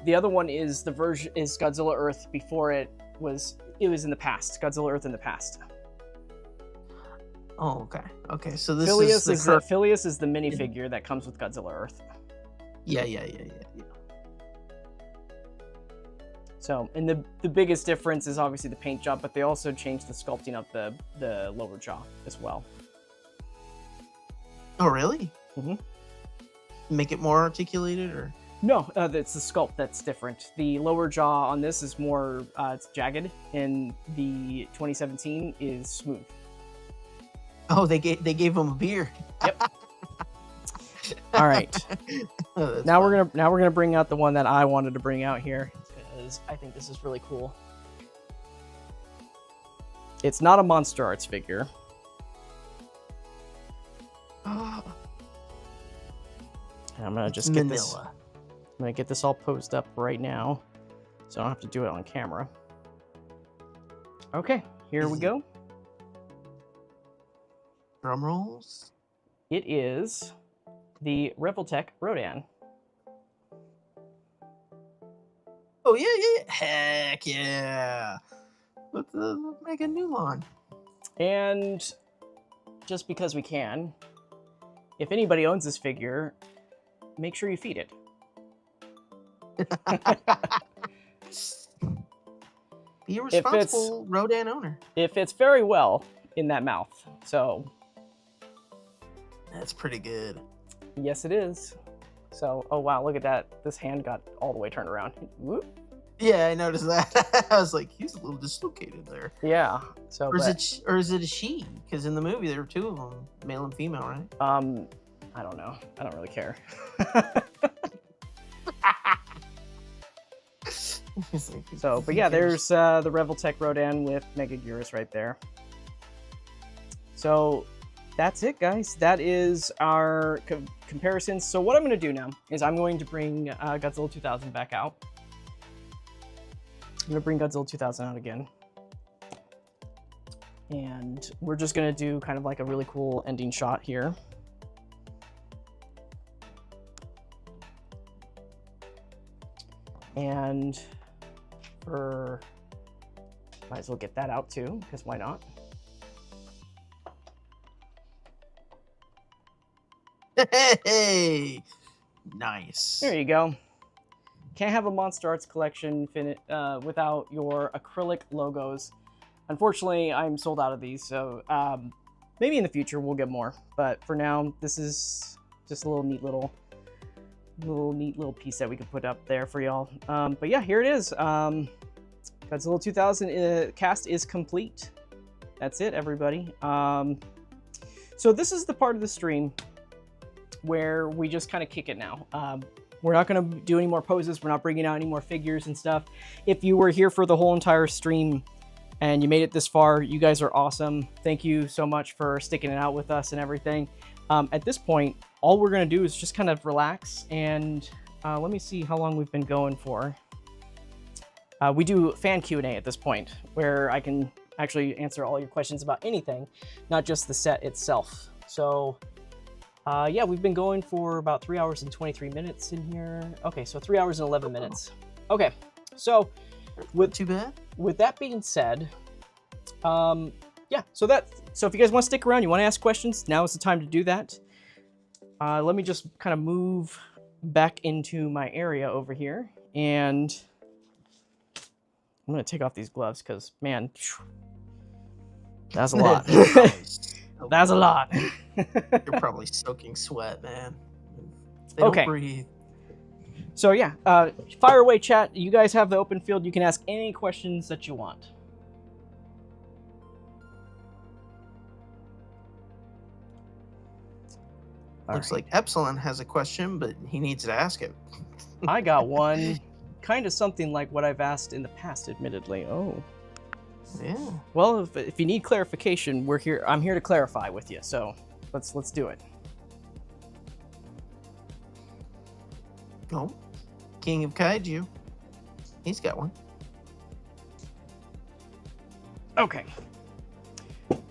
the other one is the version is Godzilla Earth before it was in the past. Godzilla Earth in the past. Oh, okay. Okay, so this Phileas is Phileas is the minifigure that comes with Godzilla Earth. Yeah. So, and the biggest difference is obviously the paint job, but they also changed the sculpting of the lower jaw as well. Oh, really? Mm-hmm. Make it more articulated, or? No, it's the sculpt that's different. The lower jaw on this is more it's jagged, and the 2017 is smooth. Oh, they gave him a beard. Yep. All right. Now we're gonna bring out the one that I wanted to bring out here because I think this is really cool. It's not a Monster Arts figure. And I'm gonna just get this. I'm gonna get this all posed up right now, so I don't have to do it on camera. Okay, here we go. Drum rolls. It is the Revoltech Rodan. Oh yeah. Heck yeah. With the Meganulon. And just because we can, if anybody owns this figure, make sure you feed it. Be a responsible Rodan owner. It fits very well in that mouth, so. That's pretty good. Yes, it is. So, oh wow, look at that. This hand got all the way turned around. Whoop. Yeah, I noticed that. I was like, he's a little dislocated there. Yeah. So, or is it a she? Because in the movie there were two of them, male and female, right? I don't know. I don't really care. So, but yeah, there's the Revoltech Rodan with Megaguirus right there. So that's it, guys. That is our comparisons. So what I'm going to do now is I'm going to bring Godzilla 2000 back out. I'm going to bring Godzilla 2000 out again. And we're just going to do kind of like a really cool ending shot here. And might as well get that out too, because why not? Hey, nice. There you go. Can't have a Monster Arts collection without your acrylic logos. Unfortunately, I'm sold out of these, so maybe in the future we'll get more. But for now, this is just a little neat little piece that we could put up there for y'all. But yeah, here it is. Godzilla 2000 cast is complete. That's it, everybody. So this is the part of the stream where we just kind of kick it now. We're not going to do any more poses. We're not bringing out any more figures and stuff. If you were here for the whole entire stream and you made it this far, you guys are awesome. Thank you so much for sticking it out with us and everything. At this point, all we're going to do is just kind of relax, and let me see how long we've been going for. We do fan Q&A at this point, where I can actually answer all your questions about anything, not just the set itself. So, yeah, we've been going for about 3 hours and 23 minutes in here. Okay, so 3 hours and 11 minutes. Okay, so Not too bad. With that being said, yeah, so if you guys want to stick around, you want to ask questions, now is the time to do that. Let me just kind of move back into my area over here, and I'm going to take off these gloves because, man, that's a lot. That's a lot. You're probably soaking sweat, man. They Okay. don't breathe. So yeah, fire away, chat. You guys have the open field. You can ask any questions that you want. Looks like Epsilon has a question, but he needs to ask it. I got one, kind of something like what I've asked in the past, admittedly. Oh. Yeah. Well, if you need clarification, we're here. I'm here to clarify with you. So let's do it. Oh, King of Kaiju. He's got one. Okay.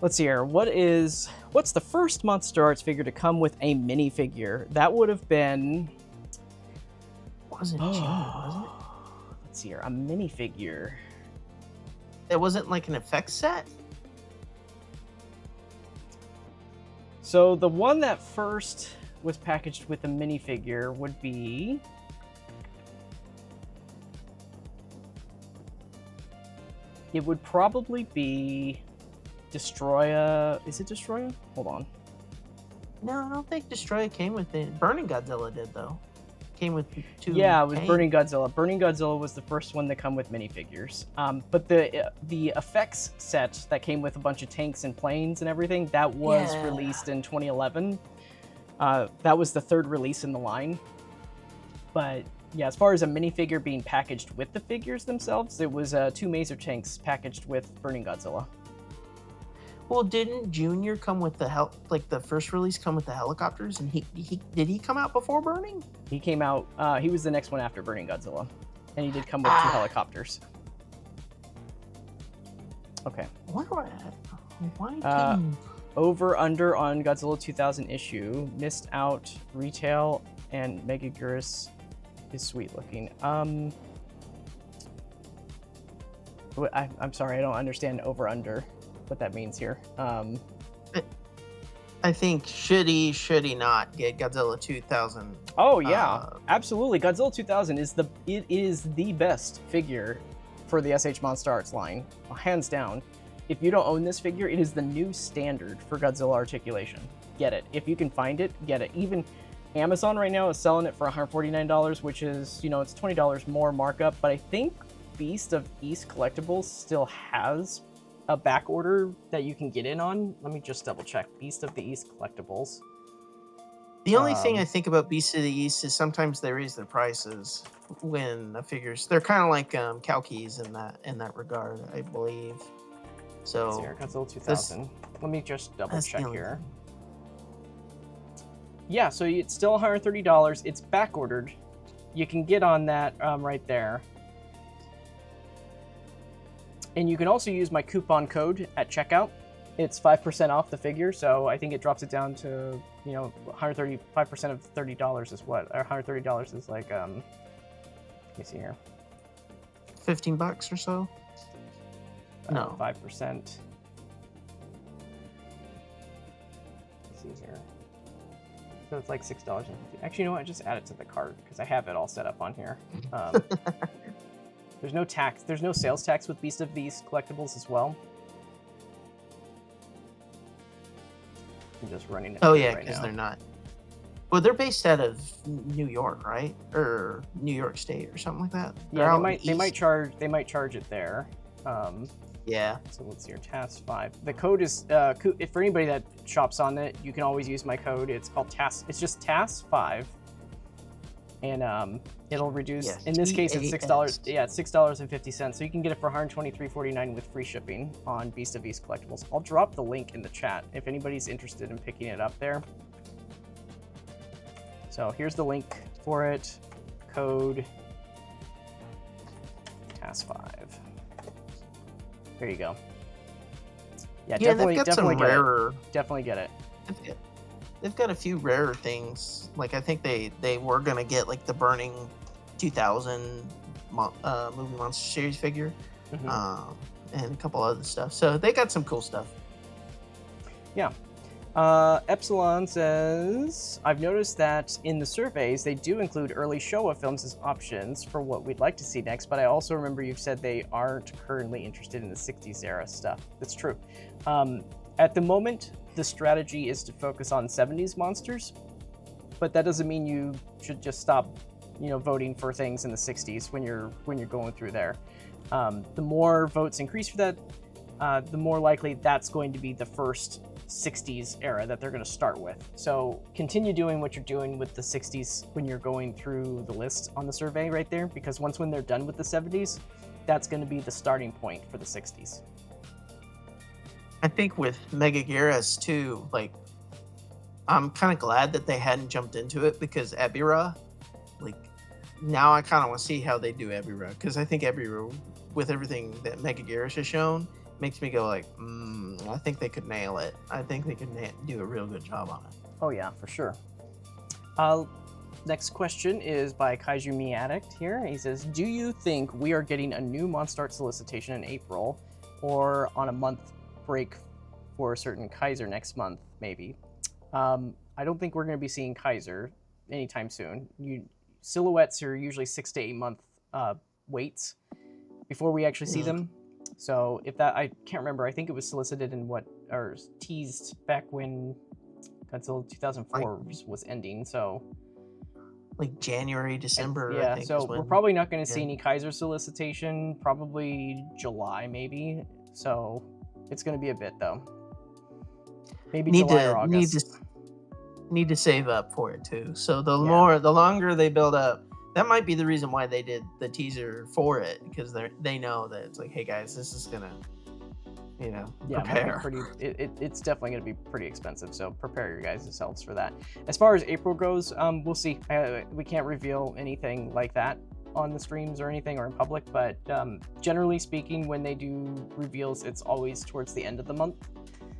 Let's see here. What's the first Monster Arts figure to come with a minifigure? That would have been. Wasn't June, was it? Let's see here. A minifigure. It wasn't like an effects set? So the one that first was packaged with a minifigure would be. It would probably be Destroya. Is it Destroya? Hold on. No, I don't think Destroya came with it. Burning Godzilla did, though. Came with two. Yeah, it was tanks. Burning Godzilla. Burning Godzilla was the first one to come with minifigures. But the effects set that came with a bunch of tanks and planes and everything, that was released in 2011. That was the third release in the line. But yeah, as far as a minifigure being packaged with the figures themselves, it was 2 Maser tanks packaged with Burning Godzilla. Well, didn't Junior come with the like the first release come with the helicopters, and he did he come out before Burning? He came out. He was the next one after Burning Godzilla, and he did come with 2 helicopters. Okay. Why over under on Godzilla 2000 issue. Missed out retail and Megaguirus is sweet looking. I'm sorry, I don't understand over under what that means here. I think should he not get Godzilla 2000? Oh yeah, absolutely. Godzilla 2000 is the best figure for the S.H.MonsterArts line, hands down. If you don't own this figure, it is the new standard for Godzilla articulation. Get it. If you can find it, get it. Even Amazon right now is selling it for $149, which is, you know, it's $20 more markup, but I think Beast of East Collectibles still has a back order that you can get in on. Let me just double check. Beast of the East Collectibles. The only thing I think about Beast of the East is sometimes they raise their prices when the figures. They're kind of like Kalkis in that regard, I believe. So Godzilla 2000. Let me just double check here. Yeah, so it's still $130. It's back ordered. You can get on that right there. And you can also use my coupon code at checkout. It's 5% off the figure, so I think it drops it down to, you know, 135% of $30 is what? Or $130 is like, let me see here. $15 or so? No. 5%. Let's see here. So it's like $6.50. Actually, you know what? Just add it to the cart because I have it all set up on here. There's no tax. There's no sales tax with Beast of These collectibles as well. I'm just running it. Oh yeah, because they're not. Well, they're based out of New York, right? Or New York State, or something like that. Yeah, they might charge it there. Yeah. So let's see here, TAS 5. The code is if for anybody that shops on it, you can always use my code. It's called TAS. It's just TAS 5, and it'll reduce. In this case, it's $6. Yeah, it's $6.50. So you can get it for $123.49 with free shipping on Beast of East Collectibles. I'll drop the link in the chat if anybody's interested in picking it up there. So here's the link for it. Code TAS 5. There you go. Yeah, definitely get it. They've got a few rarer things. Like I think they were gonna get like the Burning 2000 movie monster series figure, and a couple other stuff. So they got some cool stuff. Yeah. Epsilon says, I've noticed that in the surveys, they do include early Showa films as options for what we'd like to see next, but I also remember you've said they aren't currently interested in the 60s era stuff. That's true. At the moment, the strategy is to focus on 70s monsters, but that doesn't mean you should just stop, you know, voting for things in the 60s when you're going through there. The more votes increase for that, the more likely that's going to be the first 60s era that they're going to start with. So continue doing what you're doing with the 60s when you're going through the list on the survey right there, because when they're done with the 70s, that's going to be the starting point for the 60s. I think with Megaguirus too, like, I'm kind of glad that they hadn't jumped into it, because Ebirah, like, now I kind of want to see how they do Ebirah, because I think Ebirah, with everything that Megaguirus has shown, makes me go like, I think they could nail it. I think they could do a real good job on it. Oh yeah, for sure. Next question is by Kaiju Me Addict here. He says, do you think we are getting a new MonsterArts solicitation in April, or on a month break for a certain Kaiser next month, maybe? I don't think we're going to be seeing Kaiser anytime soon. Silhouettes are usually 6 to 8 month waits before we actually see them. So if that, I can't remember, I think it was solicited in or teased back when Godzilla 2004 was ending, so. Like January, December, yeah, I think. So we're probably not going to see any Kaiser solicitation, probably July maybe. So it's going to be a bit though. Maybe July or August. Need to save up for it too. So the longer they build up, that might be the reason why they did the teaser for it, because they know that it's like, hey guys, this is gonna, Yeah, prepare. it's definitely going to be pretty expensive, so prepare your guys yourselves for that. As far as April goes, we'll see. We can't reveal anything like that on the streams or anything or in public, but generally speaking, when they do reveals, it's always towards the end of the month.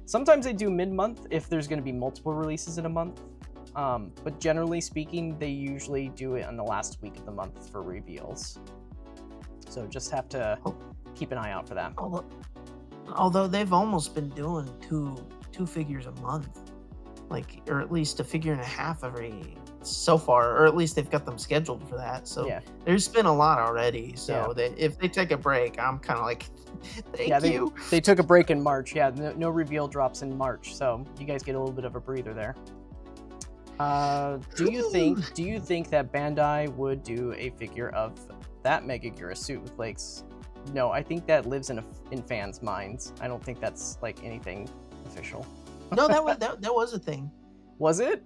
Sometimes they do mid-month if there's going to be multiple releases in a month, but generally speaking, they usually do it on the last week of the month for reveals. So just have to keep an eye out for that. Although they've almost been doing two figures a month, like, or at least a figure and a half so far, or at least they've got them scheduled for that. So there's been a lot already. So if they take a break, I'm kind of like, thank you. They took a break in March. Yeah, no reveal drops in March, so you guys get a little bit of a breather there. Do you think that Bandai would do a figure of that Megaguirus suit with legs? No, I think that lives in fans' minds. I don't think that's like anything official. No, that was a thing. Was it?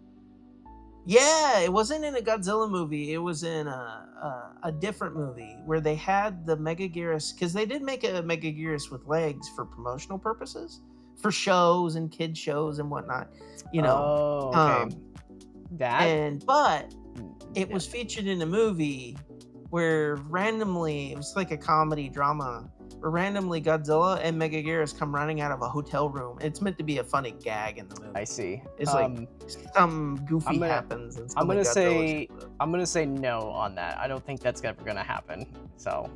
Yeah, it wasn't in a Godzilla movie. It was in a different movie where they had the Megaguirus, because they did make a Megaguirus with legs for promotional purposes, for shows and kid shows and whatnot. Oh, okay. But it was featured in a movie where randomly, it was like a comedy drama, where randomly Godzilla and Megaguirus come running out of a hotel room. It's meant to be a funny gag in the movie. I see. It's like some goofy happens. And I'm gonna say no on that. I don't think that's ever gonna happen. So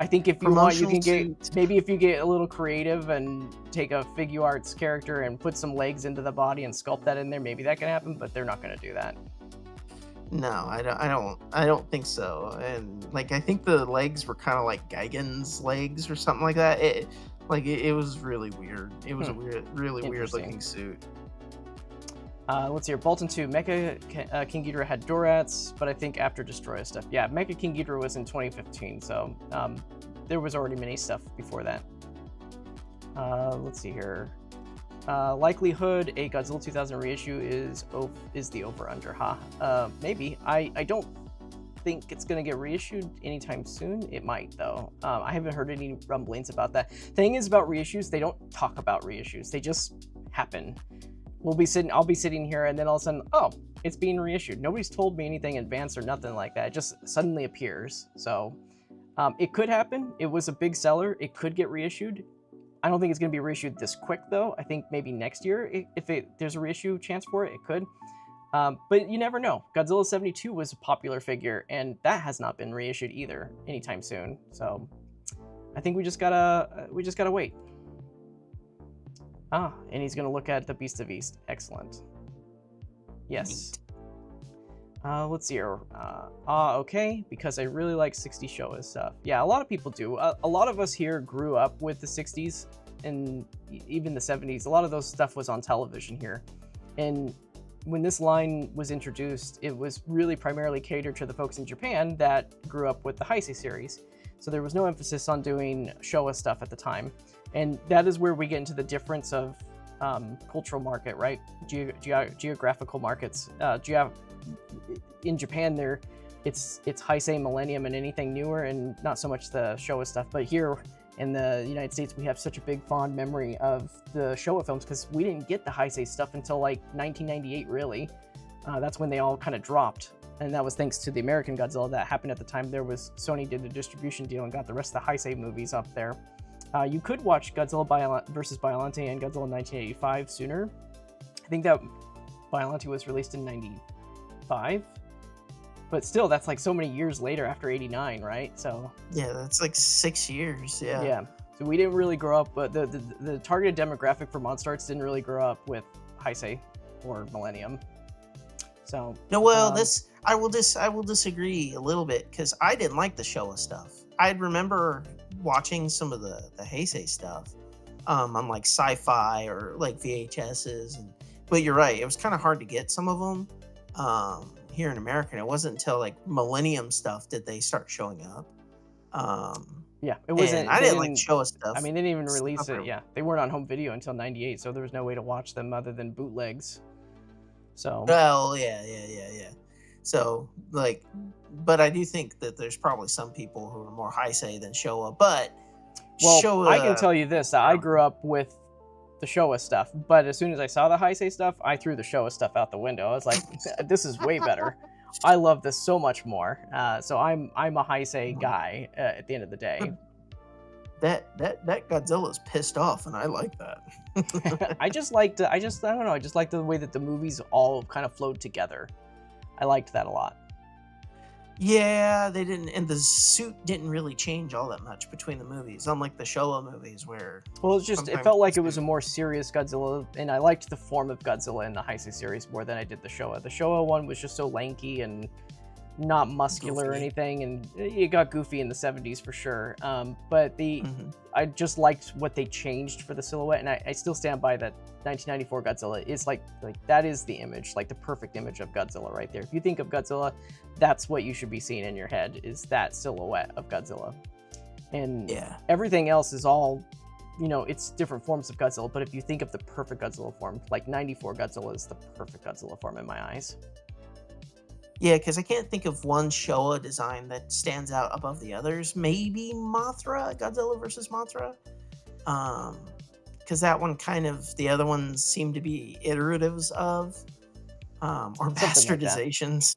I think if you want, you can get, maybe if you get a little creative and take a Figuarts character and put some legs into the body and sculpt that in there, maybe that can happen. But they're not gonna do that. No, I don't think so. And like, I think the legs were kind of like Gigan's legs or something like that. It was really weird. It was a really weird looking suit. Let's see here. Bolton 2, Mecha King Ghidorah had Dorats, but I think after Destroya stuff. Yeah, Mecha King Ghidorah was in 2015, so there was already many stuff before that. Let's see here. Likelihood a Godzilla 2000 reissue is the over-under, huh? Maybe. I don't think it's going to get reissued anytime soon. It might, though. I haven't heard any rumblings about that. Thing is about reissues, they don't talk about reissues. They just happen. I'll be sitting here, and then all of a sudden, oh, it's being reissued. Nobody's told me anything in advance or nothing like that. It just suddenly appears. So it could happen. It was a big seller. It could get reissued. I don't think it's going to be reissued this quick, though. I think maybe next year, if there's a reissue chance for it, it could. But you never know. Godzilla 72 was a popular figure, and that has not been reissued either anytime soon. So I think we just gotta wait. Ah, and he's gonna look at the Beast of East. Excellent. Yes. Let's see here. Okay, because I really like 60s Showa stuff. Yeah, a lot of people do. A lot of us here grew up with the 60s and even the 70s. A lot of those stuff was on television here. And when this line was introduced, it was really primarily catered to the folks in Japan that grew up with the Heisei series. So there was no emphasis on doing Showa stuff at the time. And that is where we get into the difference of cultural market, right? Geographical markets. In Japan, it's Heisei, Millennium, and anything newer, and not so much the Showa stuff. But here in the United States, we have such a big fond memory of the Showa films because we didn't get the Heisei stuff until like 1998, really. That's when they all kind of dropped. And that was thanks to the American Godzilla that happened at the time. Sony did a distribution deal and got the rest of the Heisei movies up there. You could watch Godzilla vs. Biollante and Godzilla 1985 sooner. I think that Biollante was released in 95. But still, that's like so many years later after 89, right? So yeah, that's like 6 years. Yeah. Yeah. So we didn't really grow up, but the targeted demographic for MonsterArts didn't really grow up with Heisei or Millennium. So no, well, I will disagree a little bit because I didn't like the Showa stuff. I remember watching some of the Heisei stuff on like Sci-Fi or like VHSs, but you're right, it was kind of hard to get some of them here in America. And it wasn't until like Millennium stuff did they start showing up. Yeah, it wasn't. I didn't like Showa stuff. I mean, they didn't even release it. Yeah, they weren't on home video until '98, so there was no way to watch them other than bootlegs. So. Well, yeah. So like, but I do think that there's probably some people who are more Heisei than Showa. But Well, Showa, I can tell you this: I grew up with the Showa stuff, but as soon as I saw the Heisei stuff, I threw the Showa stuff out the window. I was like, "This is way better. I love this so much more." So I'm a Heisei guy at the end of the day. That Godzilla's pissed off, and I like that. I don't know. I just liked the way that the movies all kind of flowed together. I liked that a lot. Yeah, they didn't, and the suit didn't really change all that much between the movies, unlike the Showa movies where... Well, it felt like it was a more serious Godzilla, and I liked the form of Godzilla in the Heisei series more than I did the Showa. The Showa one was just so lanky and not muscular or anything, and it got goofy in the 70s for sure. But I just liked what they changed for the silhouette, and I still stand by that 1994 Godzilla is like that is the image, like the perfect image of Godzilla right there. If you think of Godzilla, that's what you should be seeing in your head, is that silhouette of Godzilla. And everything else is all, it's different forms of Godzilla, but if you think of the perfect Godzilla form, like 94 Godzilla is the perfect Godzilla form in my eyes. Yeah, because I can't think of one Showa design that stands out above the others. Maybe Mothra, Godzilla versus Mothra. Because that one the other ones seem to be iteratives of, or bastardizations,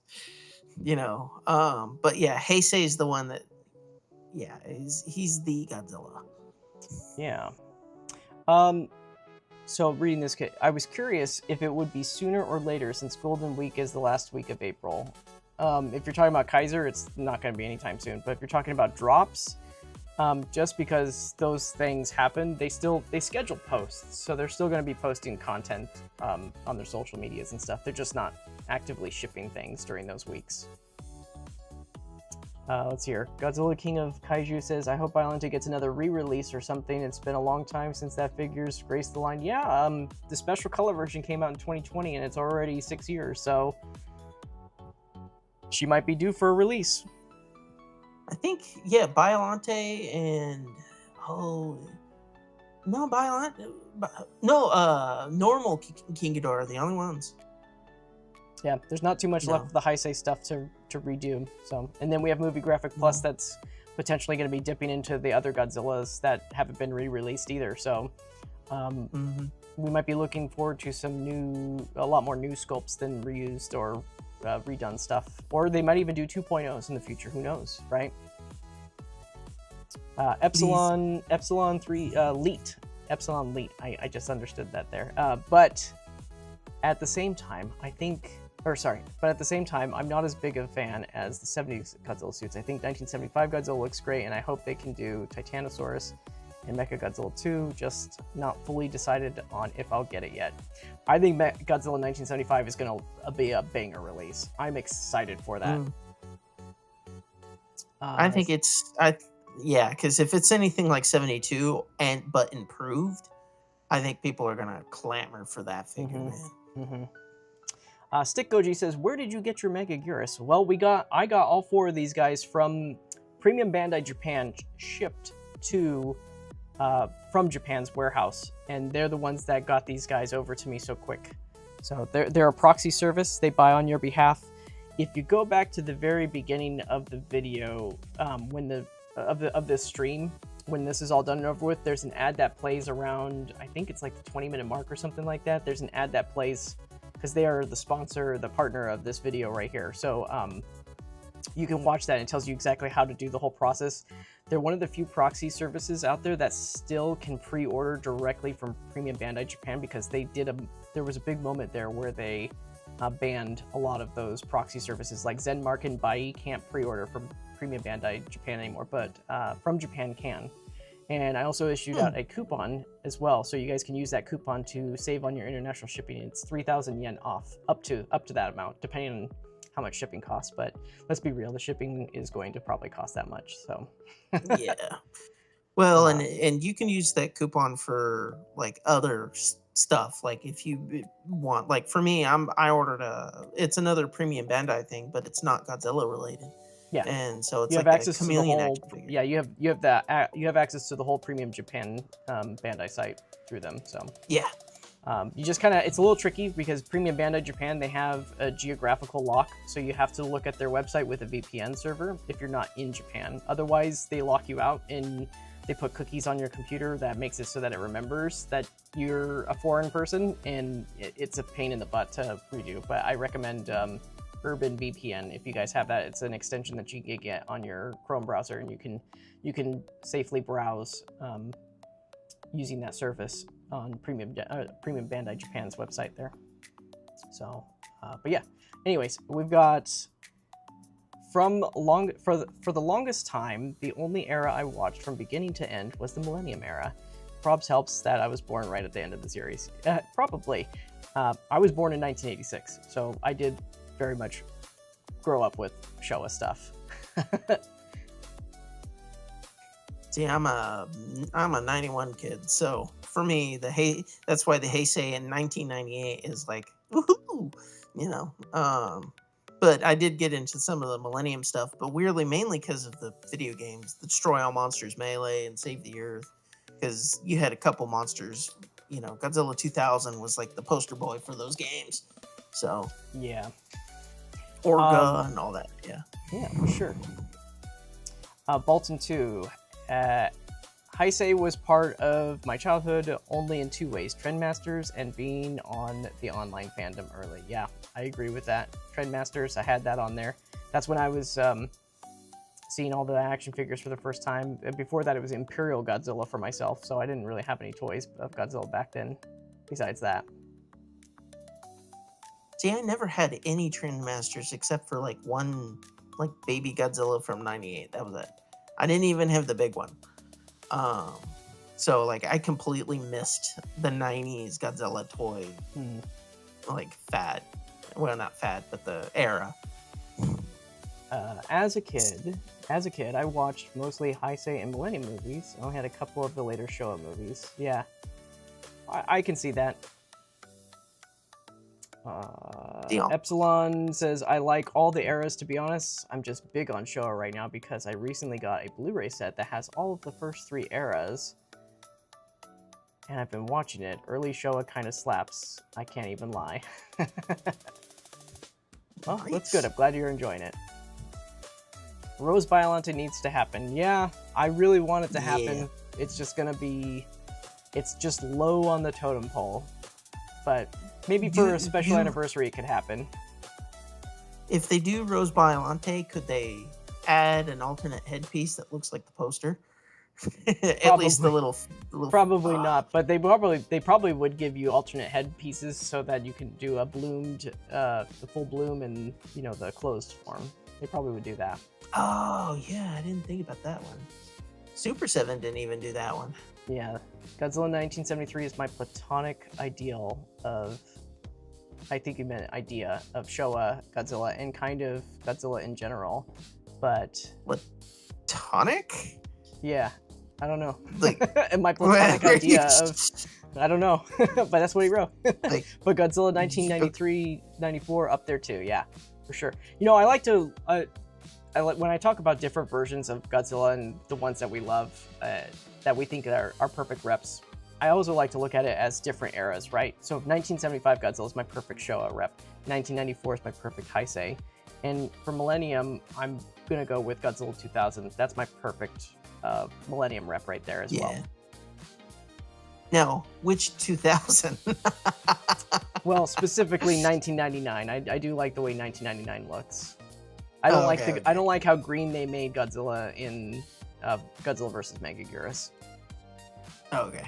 But yeah, Heisei is the one that, he's the Godzilla. Yeah. So reading this, I was curious if it would be sooner or later, since Golden Week is the last week of April. If you're talking about Kaiser, it's not going to be anytime soon. But if you're talking about drops, just because those things happen, they schedule posts. So they're still going to be posting content on their social medias and stuff. They're just not actively shipping things during those weeks. Let's hear. Godzilla King of Kaiju says, I hope Biollante gets another re-release or something. It's been a long time since that figure's graced the line. Yeah, the special color version came out in 2020 and it's already 6 years, so she might be due for a release. I think, Biollante and... normal King Ghidorah are the only ones. Yeah, there's not too much left of the Heisei stuff to redo. So, and then we have Movie Graphic Plus that's potentially going to be dipping into the other Godzillas that haven't been re-released either. So, we might be looking forward to a lot more new sculpts than reused or redone stuff. Or they might even do 2.0s in the future. Who knows, right? Epsilon 3 Leet. Epsilon Leet. I just understood that there. But at the same time, I'm not as big a fan as the 70s Godzilla suits. I think 1975 Godzilla looks great, and I hope they can do Titanosaurus and Mechagodzilla 2, just not fully decided on if I'll get it yet. I think Godzilla 1975 is going to be a banger release. I'm excited for that. I think because if it's anything like 72 but improved, I think people are going to clamor for that figure, man. Stick Goji says, where did you get your Megaguirus? Well, I got all 4 of these guys from Premium Bandai Japan, shipped to from Japan's warehouse, and they're the ones that got these guys over to me so quick. So they're a proxy service. They buy on your behalf. If you go back to the very beginning of the video, of this stream, when this is all done and over with, there's an ad that plays around, I think it's like the 20-minute mark or something like that. There's an ad that plays because they are the sponsor, the partner of this video right here. So you can watch that, and it tells you exactly how to do the whole process. They're one of the few proxy services out there that still can pre-order directly from Premium Bandai Japan, because there was a big moment there where they banned a lot of those proxy services. Like Zenmark and Bai can't pre-order from Premium Bandai Japan anymore, but From Japan can. And I also issued out a coupon as well, so you guys can use that coupon to save on your international shipping. It's 3,000 yen off, up to that amount, depending on how much shipping costs. But let's be real, the shipping is going to probably cost that much. So yeah. Well, and you can use that coupon for like other stuff. Like if you want, like for me, I ordered it's another Premium Bandai thing, but it's not Godzilla related. Yeah, and so it's you like have access a chameleon to the whole, action figure. Yeah, you have access to the whole Premium Japan Bandai site through them. So yeah, you just kind of, it's a little tricky because Premium Bandai Japan, they have a geographical lock, so you have to look at their website with a VPN server if you're not in Japan. Otherwise, they lock you out, and they put cookies on your computer that makes it so that it remembers that you're a foreign person, and it's a pain in the butt to redo. But I recommend Urban VPN if you guys have that. It's an extension that you can get on your Chrome browser, and you can safely browse using that service on Premium Bandai Japan's website there. So, but yeah. Anyways, we've got for the longest time, the only era I watched from beginning to end was the Millennium era. Probs helps that I was born right at the end of the series. Probably. I was born in 1986, so I did very much grow up with Showa stuff. See, I'm a 91 kid, so for me, that's why the Heisei in 1998 is like, woohoo, you know. But I did get into some of the Millennium stuff, but weirdly, mainly because of the video games, the Destroy All Monsters Melee and Save the Earth, because you had a couple monsters. You know, Godzilla 2000 was like the poster boy for those games. So yeah, Orga and all that. Yeah, for sure. Bolton 2. Heisei was part of my childhood only in two ways: Trendmasters and being on the online fandom early. Yeah, I agree with that. Trendmasters, I had that on there. That's when I was seeing all the action figures for the first time. Before that, it was Imperial Godzilla for myself, so I didn't really have any toys of Godzilla back then besides that. See, I never had any Trendmasters except for like one, like Baby Godzilla from '98. That was it. I didn't even have the big one. So like I completely missed the '90s Godzilla toy, like fad. Well, not fad, but the era. As a kid, I watched mostly Heisei and Millennium movies. I only had a couple of the later Showa movies. Yeah, I can see that. Epsilon says, I like all the eras, to be honest. I'm just big on Showa right now because I recently got a Blu-ray set that has all of the first three eras. And I've been watching it. Early Showa kind of slaps. I can't even lie. Well, nice. That's good. I'm glad you're enjoying it. Rose Biollante needs to happen. Yeah, I really want it to happen. Yeah. It's just gonna be... It's just low on the totem pole. But... maybe for a special anniversary it could happen. If they do Rose Biollante, could they add an alternate headpiece that looks like the poster? At least the little probably not, but they probably would give you alternate headpieces so that you can do a bloomed, the full bloom and, you know, the closed form. They probably would do that. Oh yeah, I didn't think about that one. Super 7 didn't even do that one. Yeah, Godzilla 1973 is my platonic ideal of, I think you meant idea of Showa Godzilla and kind of Godzilla in general, but... Platonic? Yeah, I don't know. Like, and my platonic idea of... I don't know, but that's what he wrote. Like, but Godzilla 1993, 94 up there too, yeah, for sure. You know, I like to... when I talk about different versions of Godzilla and the ones that we love, that we think are perfect reps, I also like to look at it as different eras, right? So 1975 Godzilla is my perfect Showa rep. 1994 is my perfect Heisei. And for Millennium, I'm going to go with Godzilla 2000. That's my perfect Millennium rep right there as well. Now, which 2000? Well, specifically 1999. I do like the way 1999 looks. I don't I don't like how green they made Godzilla in Godzilla vs. Megaguirus. Okay.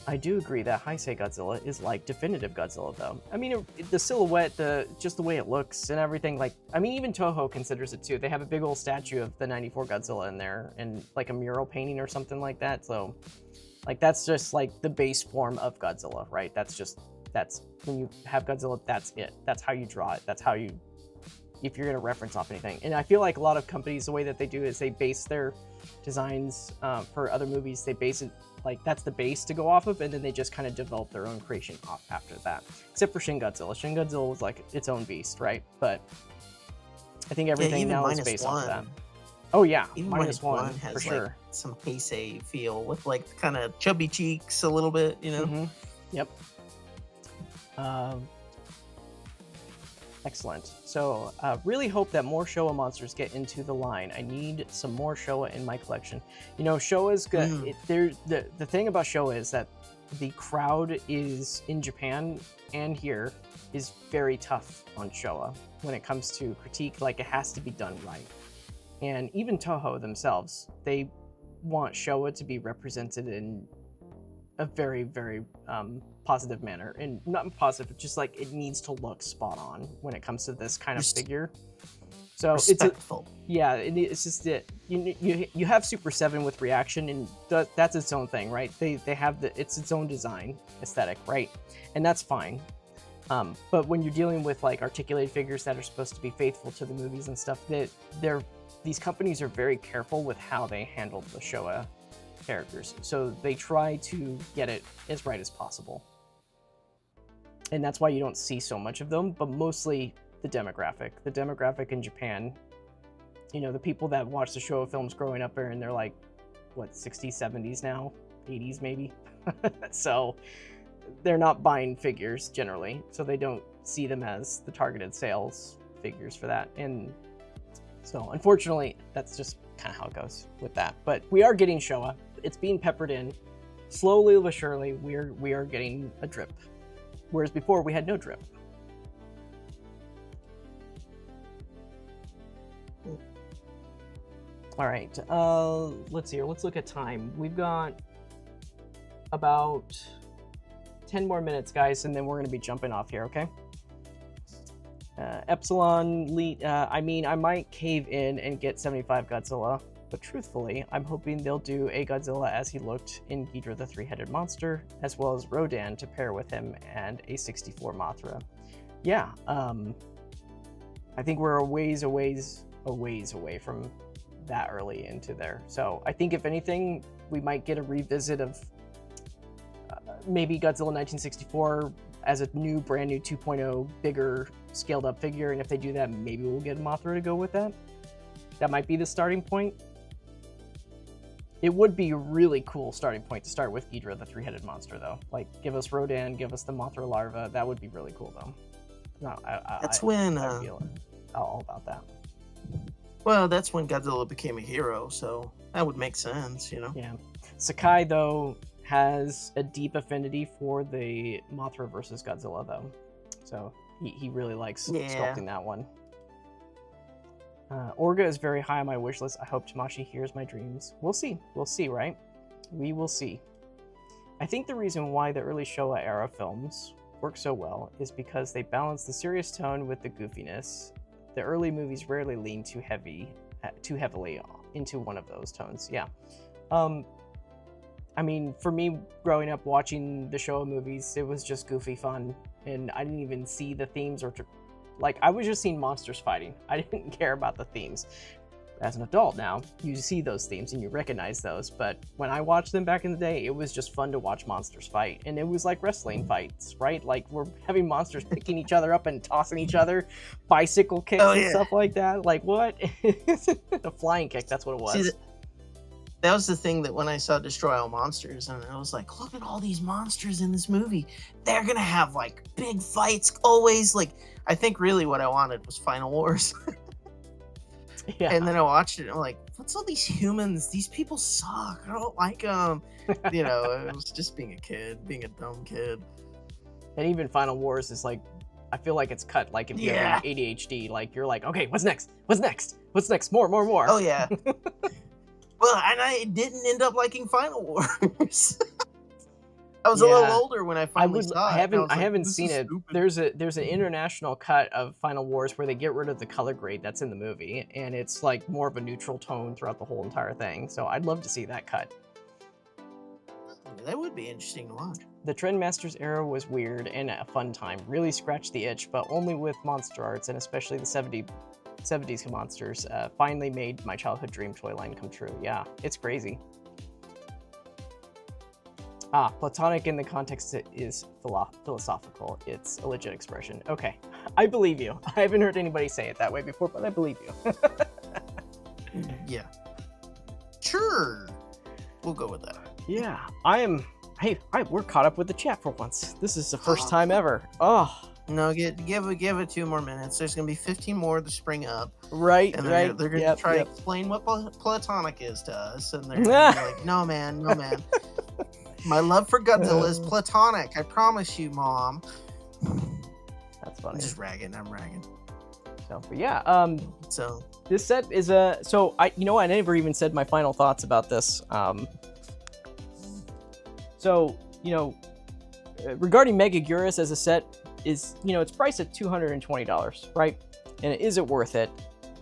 I do agree that Heisei Godzilla is like definitive Godzilla, though. I mean, the silhouette, just the way it looks and everything, like, I mean, even Toho considers it too. They have a big old statue of the 94 Godzilla in there and like a mural painting or something like that. So, like, that's just like the base form of Godzilla, right? That's when you have Godzilla, that's it. That's how you draw it. That's how you, if you're going to reference off anything. And I feel like a lot of companies, the way that they do is they base their designs for other movies, they base it, like, that's the base to go off of, and then they just kind of develop their own creation off after that. Except for Shin Godzilla. Shin Godzilla was like its own beast, right? But I think everything now is based off of that. Oh yeah, even -1 has for sure. Like some Heisei feel with like kind of chubby cheeks a little bit, you know? Mm-hmm. Yep. Excellent. So really hope that more Showa monsters get into the line. I need some more Showa in my collection. You know, Showa's good. The thing about Showa is that the crowd is in Japan and here is very tough on Showa when it comes to critique. Like, it has to be done right. And even Toho themselves, they want Showa to be represented in a very, very positive manner. And not positive, just like it needs to look spot on when it comes to this kind of figure. So respectful. It's just that you have Super 7 with reaction, and that's its own thing, right? They have it's its own design aesthetic, right? And that's fine. But when you're dealing with like articulated figures that are supposed to be faithful to the movies and stuff, these companies are very careful with how they handle the Showa characters. So they try to get it as right as possible. And that's why you don't see so much of them, but mostly the demographic. The demographic in Japan, you know, the people that watch the Showa films growing up there, and they're like, what, 60s, 70s now? 80s maybe? So they're not buying figures generally, so they don't see them as the targeted sales figures for that. And so unfortunately, that's just kind of how it goes with that. But we are getting Showa. It's being peppered in. Slowly but surely, we are getting a drip. Whereas before, we had no drip. All right, let's see here. Let's look at time. We've got about 10 more minutes, guys, and then we're going to be jumping off here, okay? Epsilon, I mean, I might cave in and get 75 Godzilla, but truthfully, I'm hoping they'll do a Godzilla as he looked in Ghidorah the Three-Headed Monster, as well as Rodan to pair with him, and a 64 Mothra. Yeah, I think we're a ways away from that early into there. So I think if anything, we might get a revisit of maybe Godzilla 1964 as a new, brand new 2.0, bigger, scaled up figure. And if they do that, maybe we'll get Mothra to go with that. That might be the starting point. It would be a really cool starting point to start with Ghidorah the Three-Headed Monster, though. Like, give us Rodan, give us the Mothra larva. That would be really cool, though. No, that's when I feel all about that. Well, that's when Godzilla became a hero, so that would make sense, you know? Yeah. Sakai, though, has a deep affinity for the Mothra versus Godzilla, though. So he really likes sculpting that one. Orga is very high on my wish list. I hope Tamashi hears my dreams. We'll see. We'll see, right? We will see. I think the reason why the early Showa era films work so well is because they balance the serious tone with the goofiness. The early movies rarely lean too heavily into one of those tones. Yeah. I mean, for me, growing up watching the Showa movies, it was just goofy fun, and I didn't even see the themes I was just seeing monsters fighting. I didn't care about the themes. As an adult now, you see those themes and you recognize those, but when I watched them back in the day, it was just fun to watch monsters fight, and it was like wrestling fights, right? Like, we're having monsters picking each other up and tossing each other, bicycle kicks and stuff like that. Like, what? A flying kick, that's what it was. See, that was the thing that when I saw Destroy All Monsters, and I was like, look at all these monsters in this movie. They're gonna have, like, big fights always. Like, I think really what I wanted was Final Wars. Yeah. And then I watched it, and I'm like, what's all these humans? These people suck. I don't like them. You know, it was just being a kid, being a dumb kid. And even Final Wars is like, I feel like it's cut. Like, if you have ADHD, like, you're like, okay, what's next? What's next? What's next? More. Oh, yeah. Well, and I didn't end up liking Final Wars. I was a little older when I finally saw it. I haven't seen it. Stupid. There's an international cut of Final Wars where they get rid of the color grade that's in the movie, and it's like more of a neutral tone throughout the whole entire thing. So I'd love to see that cut. That would be interesting to watch. The Trendmasters era was weird and a fun time. Really scratched the itch, but only with Monster Arts, and especially the 70s monsters, finally made my childhood dream toy line come true. Yeah, it's crazy. Platonic in the context is philosophical. It's a legit expression. Okay, I believe you. I haven't heard anybody say it that way before, but I believe you. Yeah. Sure. We'll go with that. Yeah, we're caught up with the chat for once. This is the first time ever. Oh, No, give it 2 more minutes. There's gonna be 15 more to spring up, Right, and right. they're gonna Yep, try to yep. explain what platonic is to us, and they're gonna be like, "No, man, no, man. My love for Godzilla is platonic. I promise you, Mom." That's funny. I'm just ragging. I'm ragging. So, but yeah, So this set is a, so I, you know, I never even said my final thoughts about this. So, you know, regarding Megaguirus as a set is, you know, it's priced at $220, right? And is it worth it?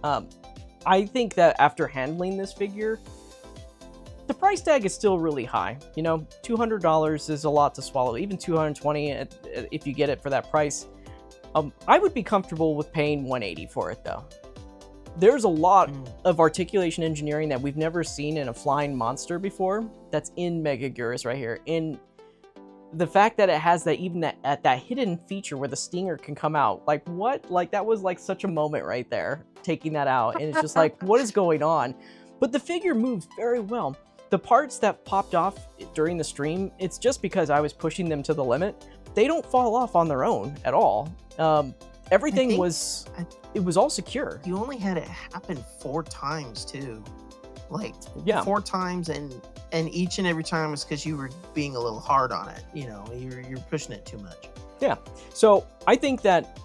I think that after handling this figure, the price tag is still really high. You know, $200 is a lot to swallow. Even $220 if you get it for that price. I would be comfortable with paying $180 for it, though. There's a lot of articulation engineering that we've never seen in a flying monster before that's in Megaguirus right here. In the fact that it has that, even that hidden feature where the stinger can come out. Like, what? Like, that was like such a moment right there, taking that out. And it's just like, what is going on? But the figure moves very well. The parts that popped off during the stream, it's just because I was pushing them to the limit. They don't fall off on their own at all. Everything was all secure. You only had it happen 4 times too, like yeah, 4 times, and each and every time was because you were being a little hard on it. You know, you're pushing it too much. Yeah. So I think that,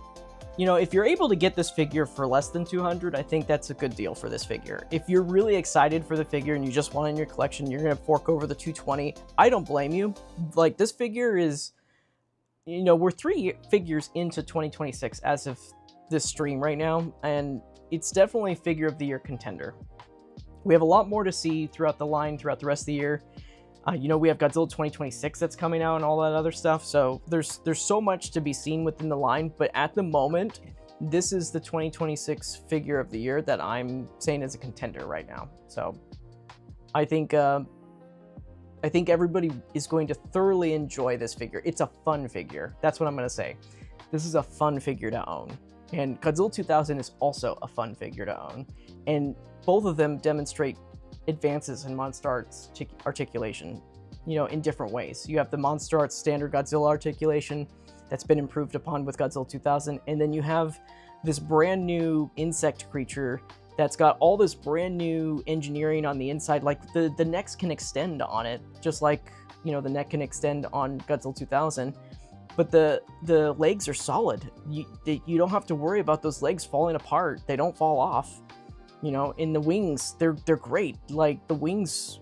you know, if you're able to get this figure for less than $200, I think that's a good deal for this figure. If you're really excited for the figure and you just want it in your collection, you're gonna fork over the $220. I don't blame you. Like, this figure is, you know, we're 3 figures into 2026 as of this stream right now, and it's definitely a figure of the year contender. We have a lot more to see throughout the line, throughout the rest of the year. You know, we have Godzilla 2026 that's coming out and all that other stuff. So there's so much to be seen within the line, but at the moment, this is the 2026 figure of the year that I'm saying is a contender right now. So I think everybody is going to thoroughly enjoy this figure. It's a fun figure. That's what I'm going to say. This is a fun figure to own. And Godzilla 2000 is also a fun figure to own. And both of them demonstrate advances in MonsterArts articulation, you know, in different ways. You have the MonsterArts standard Godzilla articulation that's been improved upon with Godzilla 2000. And then you have this brand new insect creature that's got all this brand new engineering on the inside. Like, the necks can extend on it, just like, you know, the neck can extend on Godzilla 2000. But the legs are solid. You don't have to worry about those legs falling apart. They don't fall off. You know, in the wings, they're great. Like, the wings,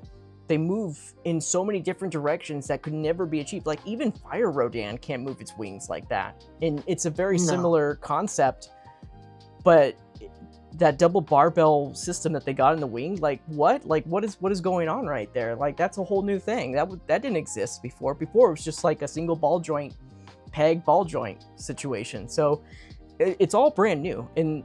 they move in so many different directions that could never be achieved. Like, even Fire Rodan can't move its wings like that. And it's a very similar concept, but that double barbell system that they got in the wing, like, what is going on right there? Like, that's a whole new thing that didn't exist before. Before, it was just like a single ball joint, peg ball joint situation. So it's all brand new. And,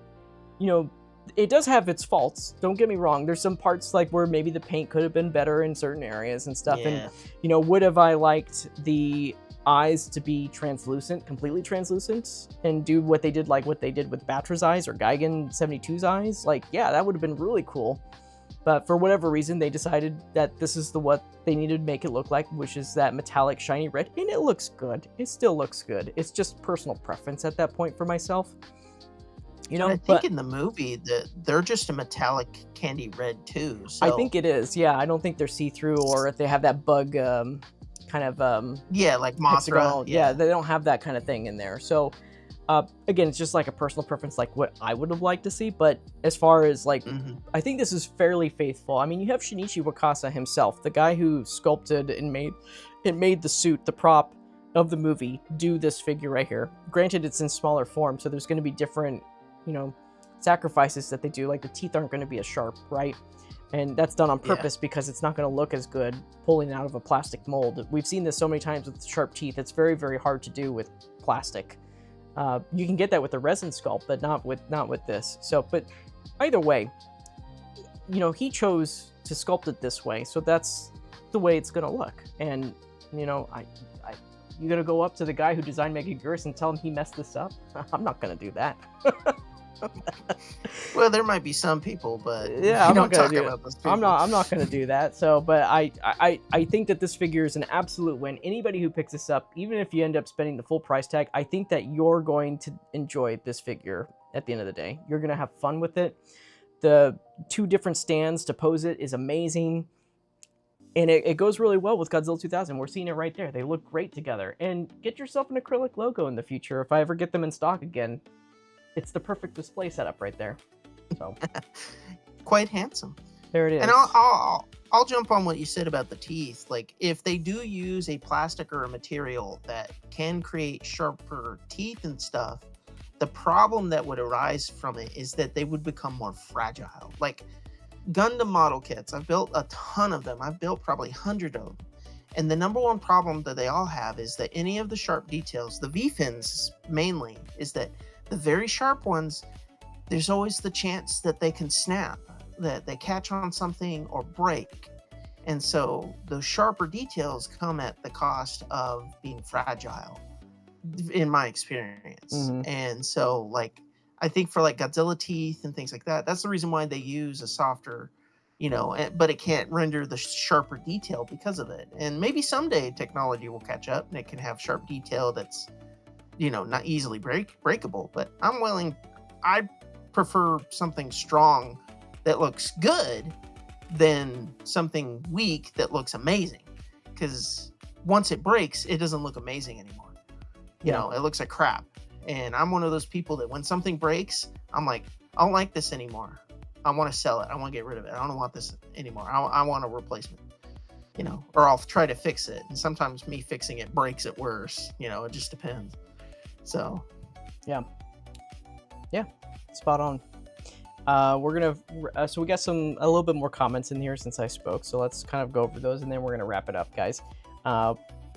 you know, it does have its faults, don't get me wrong. There's some parts, like, where maybe the paint could have been better in certain areas and stuff. Yeah. And, you know, would have I liked the eyes to be translucent, completely translucent, and do what they did with Batra's eyes or Gigan 72's eyes? Like, yeah, that would have been really cool. But for whatever reason, they decided that this is what they needed to make it look like, which is that metallic shiny red. And it looks good. It still looks good. It's just personal preference at that point for myself. You know, I think in the movie that they're just a metallic candy red too. So. I think it is. Yeah, I don't think they're see-through, or if they have that bug kind of yeah, like Mothra. Yeah, they don't have that kind of thing in there. So again, it's just like a personal preference, like what I would have liked to see. But as far as like, I think this is fairly faithful. I mean, you have Shinichi Wakasa himself, the guy who sculpted and made the suit, the prop of the movie, do this figure right here. Granted, it's in smaller form, so there's going to be different, you know, sacrifices that they do. Like, the teeth aren't going to be as sharp, right? And that's done on purpose because it's not going to look as good pulling out of a plastic mold. We've seen this so many times with sharp teeth. It's very, very hard to do with plastic. You can get that with the resin sculpt, but not with this. So, but either way, you know, he chose to sculpt it this way, so that's the way it's going to look. And, you know, you going to go up to the guy who designed Megaguirus and tell him he messed this up? I'm not going to do that. Well, there might be some people, but Yeah, I'm not gonna talk do it. about those people. I'm not gonna do that. So, but I think that this figure is an absolute win. Anybody who picks this up, even if you end up spending the full price tag, I think that you're going to enjoy this figure at the end of the day. You're gonna have fun with it. The 2 different stands to pose it is amazing. And it goes really well with Godzilla 2000. We're seeing it right there. They look great together. And get yourself an acrylic logo in the future. If I ever get them in stock again, it's the perfect display setup right there. So quite handsome. There it is. And I'll jump on what you said about the teeth. Like, if they do use a plastic or a material that can create sharper teeth and stuff, the problem that would arise from it is that they would become more fragile. Like, Gundam model kits, I've built a ton of them. I've built probably 100 of them. And the number one problem that they all have is that any of the sharp details, the V-fins mainly, is that the very sharp ones, there's always the chance that they can snap, that they catch on something or break. And so those sharper details come at the cost of being fragile, in my experience. And so, like, I think for like Godzilla teeth and things like that, that's the reason why they use a softer, but it can't render the sharper detail because of it. And maybe someday technology will catch up and it can have sharp detail that's, not easily breakable. But I prefer something strong that looks good than something weak that looks amazing. Because once it breaks, it doesn't look amazing anymore. It looks like crap. And I'm one of those people that when something breaks, I'm like, I don't like this anymore. I want to sell it. I want to get rid of it. I don't want this anymore. I want a replacement, or I'll try to fix it. And sometimes me fixing it breaks it worse. It just depends. So, yeah, spot on. We're gonna so we got a little bit more comments in here since I spoke. So let's kind of go over those and then we're gonna wrap it up, guys.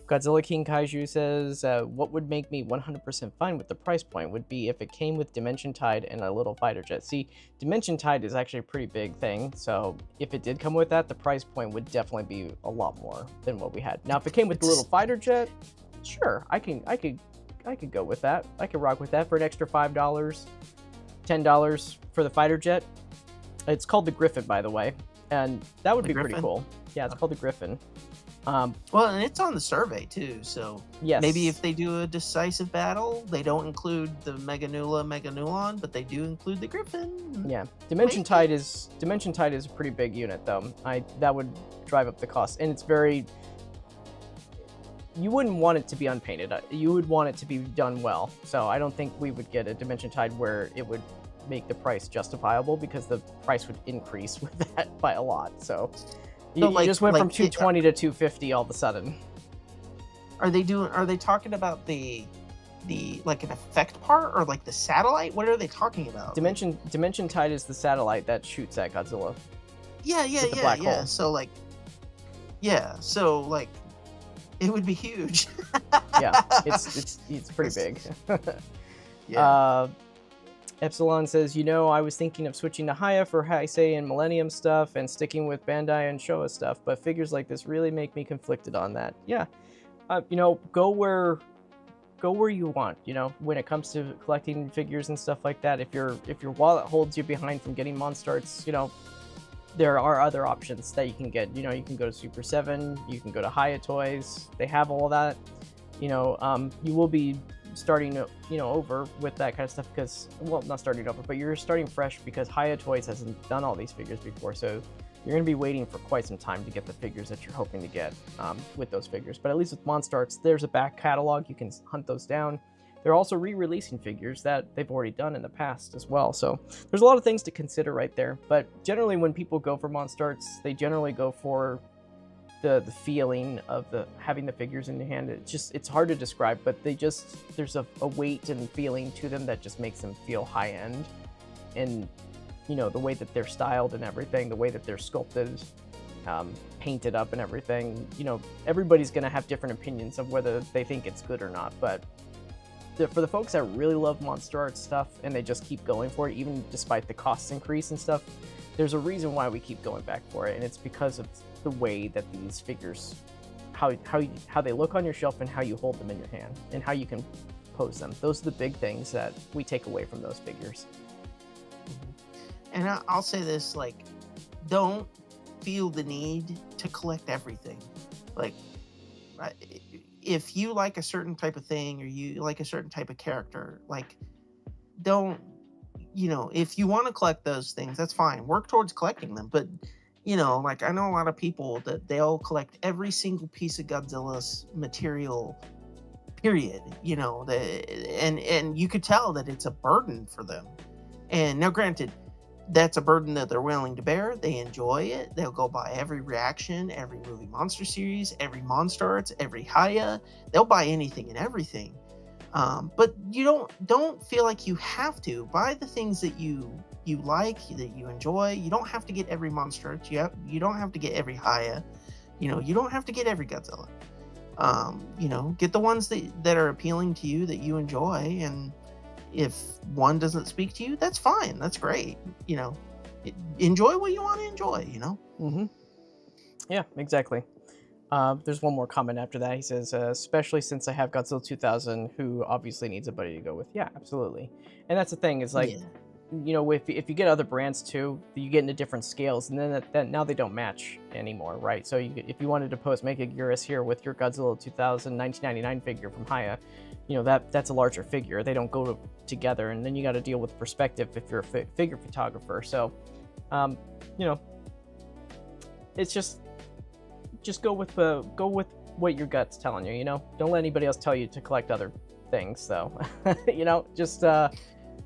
Godzilla King Kaiju says, what would make me 100% fine with the price point would be if it came with Dimension Tide and a little fighter jet. See, Dimension Tide is actually a pretty big thing, so if it did come with that, the price point would definitely be a lot more than what we had. Now, if it came with the little fighter jet, sure, I could go with that. I could rock with that for an extra $5, $10 for the fighter jet. It's called the Griffin, by the way, and that would be pretty cool. Yeah, it's called the Griffin. Well, and it's on the survey too, so yes. Maybe if they do a decisive battle, they don't include the Meganula Meganulon, but they do include the Griffin. Yeah, Dimension Tide is a pretty big unit, though. That would drive up the cost, and it's very. You wouldn't want it to be unpainted. You would want it to be done well. So I don't think we would get a Dimension Tide where it would make the price justifiable because the price would increase with that by a lot. So. You just went from 220 to 250 all of a sudden. Are they talking about the like an effect part or like the satellite? What are they talking about? Dimension Tide is the satellite that shoots at Godzilla. Yeah. Hole. So like it would be huge. Yeah, it's pretty big. Yeah. Epsilon says, I was thinking of switching to Haya for Heisei and Millennium stuff and sticking with Bandai and Showa stuff, but figures like this really make me conflicted on that. Yeah, go where you want. When it comes to collecting figures and stuff like that, if your wallet holds you behind from getting MonsterArts, there are other options that you can get. You can go to Super 7, you can go to Haya Toys. They have all of that. You will be starting over with that kind of stuff because, well, not starting over, but you're starting fresh because Haya Toys hasn't done all these figures before, so you're going to be waiting for quite some time to get the figures that you're hoping to get with those figures. But at least with MonsterArts, there's a back catalog. You can hunt those down. They're also re-releasing figures that they've already done in the past as well, so there's a lot of things to consider right there. But generally, when people go for MonsterArts, they generally go for the feeling of having the figures in your hand. It's hard to describe, but there's a weight and feeling to them that just makes them feel high end, and the way that they're styled and everything, the way that they're sculpted, painted up and everything. Everybody's gonna have different opinions of whether they think it's good or not, but for the folks that really love MonsterArts stuff and they just keep going for it, even despite the cost increase and stuff, there's a reason why we keep going back for it, and it's because of the way that these figures, how they look on your shelf and how you hold them in your hand and how you can pose them. Those are the big things that we take away from those figures. and I'll say this, like, don't feel the need to collect everything. Like, if you like a certain type of thing, or you like a certain type of character, like, don't, if you want to collect those things, that's fine. Work towards collecting them. But, like, I know a lot of people that they'll collect every single piece of Godzilla's material, period, and you could tell that it's a burden for them. And now, granted, that's a burden that they're willing to bear. They enjoy it. They'll go buy every reaction, every movie monster series, every MonsterArts, every Haya. They'll buy anything and everything. But you don't feel like you have to buy the things that you like, that you enjoy. You don't have to get every MonsterArts. You don't have to get every Haya. You don't have to get every Godzilla. Get the ones that are appealing to you, that you enjoy, and if one doesn't speak to you, that's fine. That's great. Enjoy what you want to enjoy. Mm-hmm. Yeah, exactly. There's one more comment after that. He says, especially since I have Godzilla 2000, who obviously needs a buddy to go with. Yeah, absolutely. And that's the thing, is like, if you get other brands too, you get into different scales, and then now they don't match anymore, right? So if you wanted to post Megaguirus here with your Godzilla 2000 1999 figure from Haya, that's a larger figure. They don't go together, and then you got to deal with perspective if you're a figure photographer. So, it's just go with what your gut's telling you. Don't let anybody else tell you to collect other things. So, just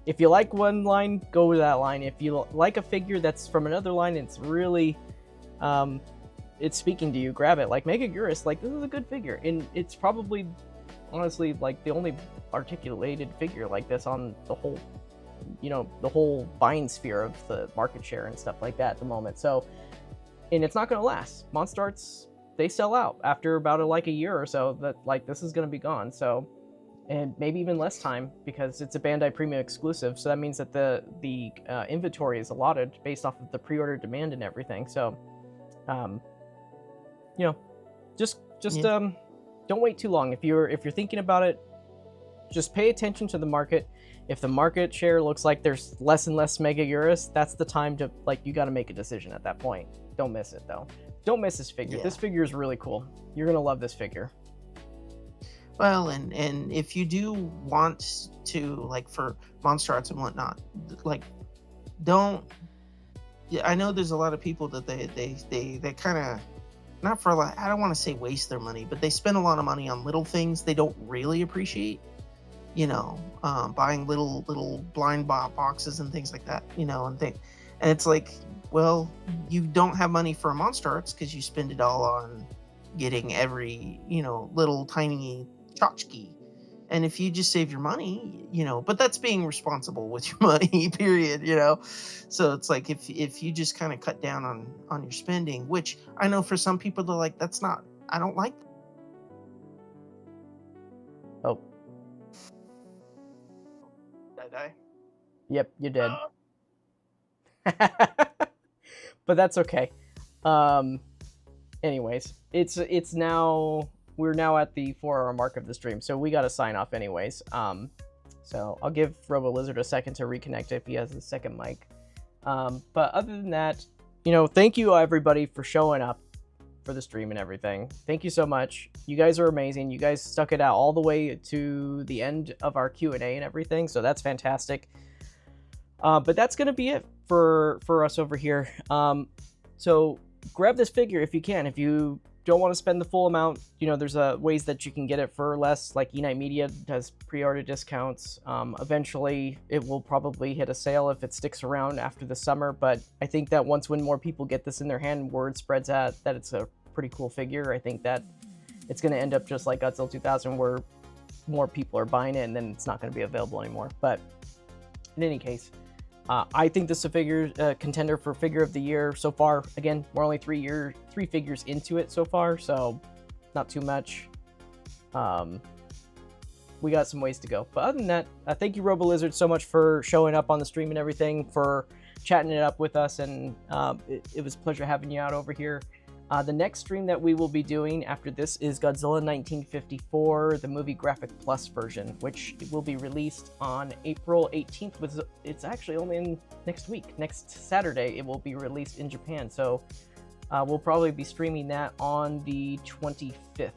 if you like one line, go to that line. If you like a figure that's from another line, it's really it's speaking to you, grab it. Like Megaguirus, like, this is a good figure, and it's probably, honestly, like, the only articulated figure like this on the whole, the whole buying sphere of the market share and stuff like that at the moment. So, and it's not going to last. MonsterArts, they sell out after about a year or so. That, like, this is going to be gone. So, and maybe even less time, because it's a Bandai Premium exclusive. So that means that the inventory is allotted based off of the pre-order demand and everything. So, just don't wait too long. If you're thinking about it, just pay attention to the market. If the market share looks like there's less and less Megaguirus, that's the time to, like, you got to make a decision at that point. Don't miss it, though. Don't miss this figure. Yeah. This figure is really cool. You're gonna love this figure. Well, and if you do want to, like, for MonsterArts and whatnot, like, don't. I know there's a lot of people that they kind of, not for a lot, I don't want to say waste their money, but they spend a lot of money on little things they don't really appreciate. Buying little blind boxes and things like that. And it's like, well, you don't have money for a MonsterArts because you spend it all on getting every little tiny tchotchke. And if you just save your money, but that's being responsible with your money, period, So it's like, if you just kind of cut down on your spending, which I know for some people, they're like, I don't like. Oh. Did I die? Yep, you did. But that's okay. Anyways, it's now, we're now at the 4-hour mark of the stream, so we got to sign off anyways. So I'll give RoboLizard a second to reconnect if he has a second mic. But other than that, thank you everybody for showing up for the stream and everything. Thank you so much. You guys are amazing. You guys stuck it out all the way to the end of our Q&A and everything, so that's fantastic. But that's gonna be it for us over here. So grab this figure if you can. If you don't want to spend the full amount, there's ways that you can get it for less, like Unite Media does pre-order discounts. Eventually it will probably hit a sale if it sticks around after the summer, but I think that when more people get this in their hand, word spreads out that it's a pretty cool figure. I think that it's going to end up just like Godzilla 2000, where more people are buying it and then it's not going to be available anymore. But in any case, I think this is a figure contender for figure of the year so far. Again, we're only 3 figures into it so far, so not too much. We got some ways to go. But other than that, thank you, RoboLizard, so much for showing up on the stream and everything, for chatting it up with us, and it was a pleasure having you out over here. The next stream that we will be doing after this is Godzilla 1954, the movie Graphic Plus version, which will be released on April 18th. It's actually only in next week. Next Saturday, it will be released in Japan. So we'll probably be streaming that on the 25th.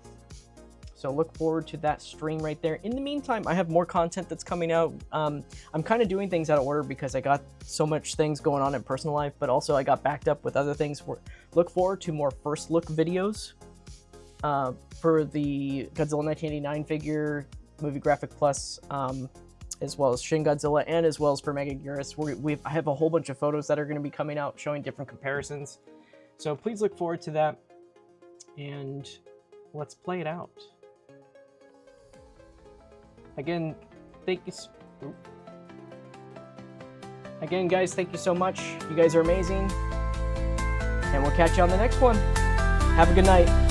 So look forward to that stream right there. In the meantime, I have more content that's coming out. I'm kind of doing things out of order because I got so much things going on in personal life, but also I got backed up with other things. Look forward to more first look videos for the Godzilla 1989 figure, movie Graphic Plus, as well as Shin Godzilla, and as well as for Megaguirus. I have a whole bunch of photos that are going to be coming out showing different comparisons. So please look forward to that, and let's play it out. Again, Again, guys, thank you so much. You guys are amazing. And we'll catch you on the next one. Have a good night.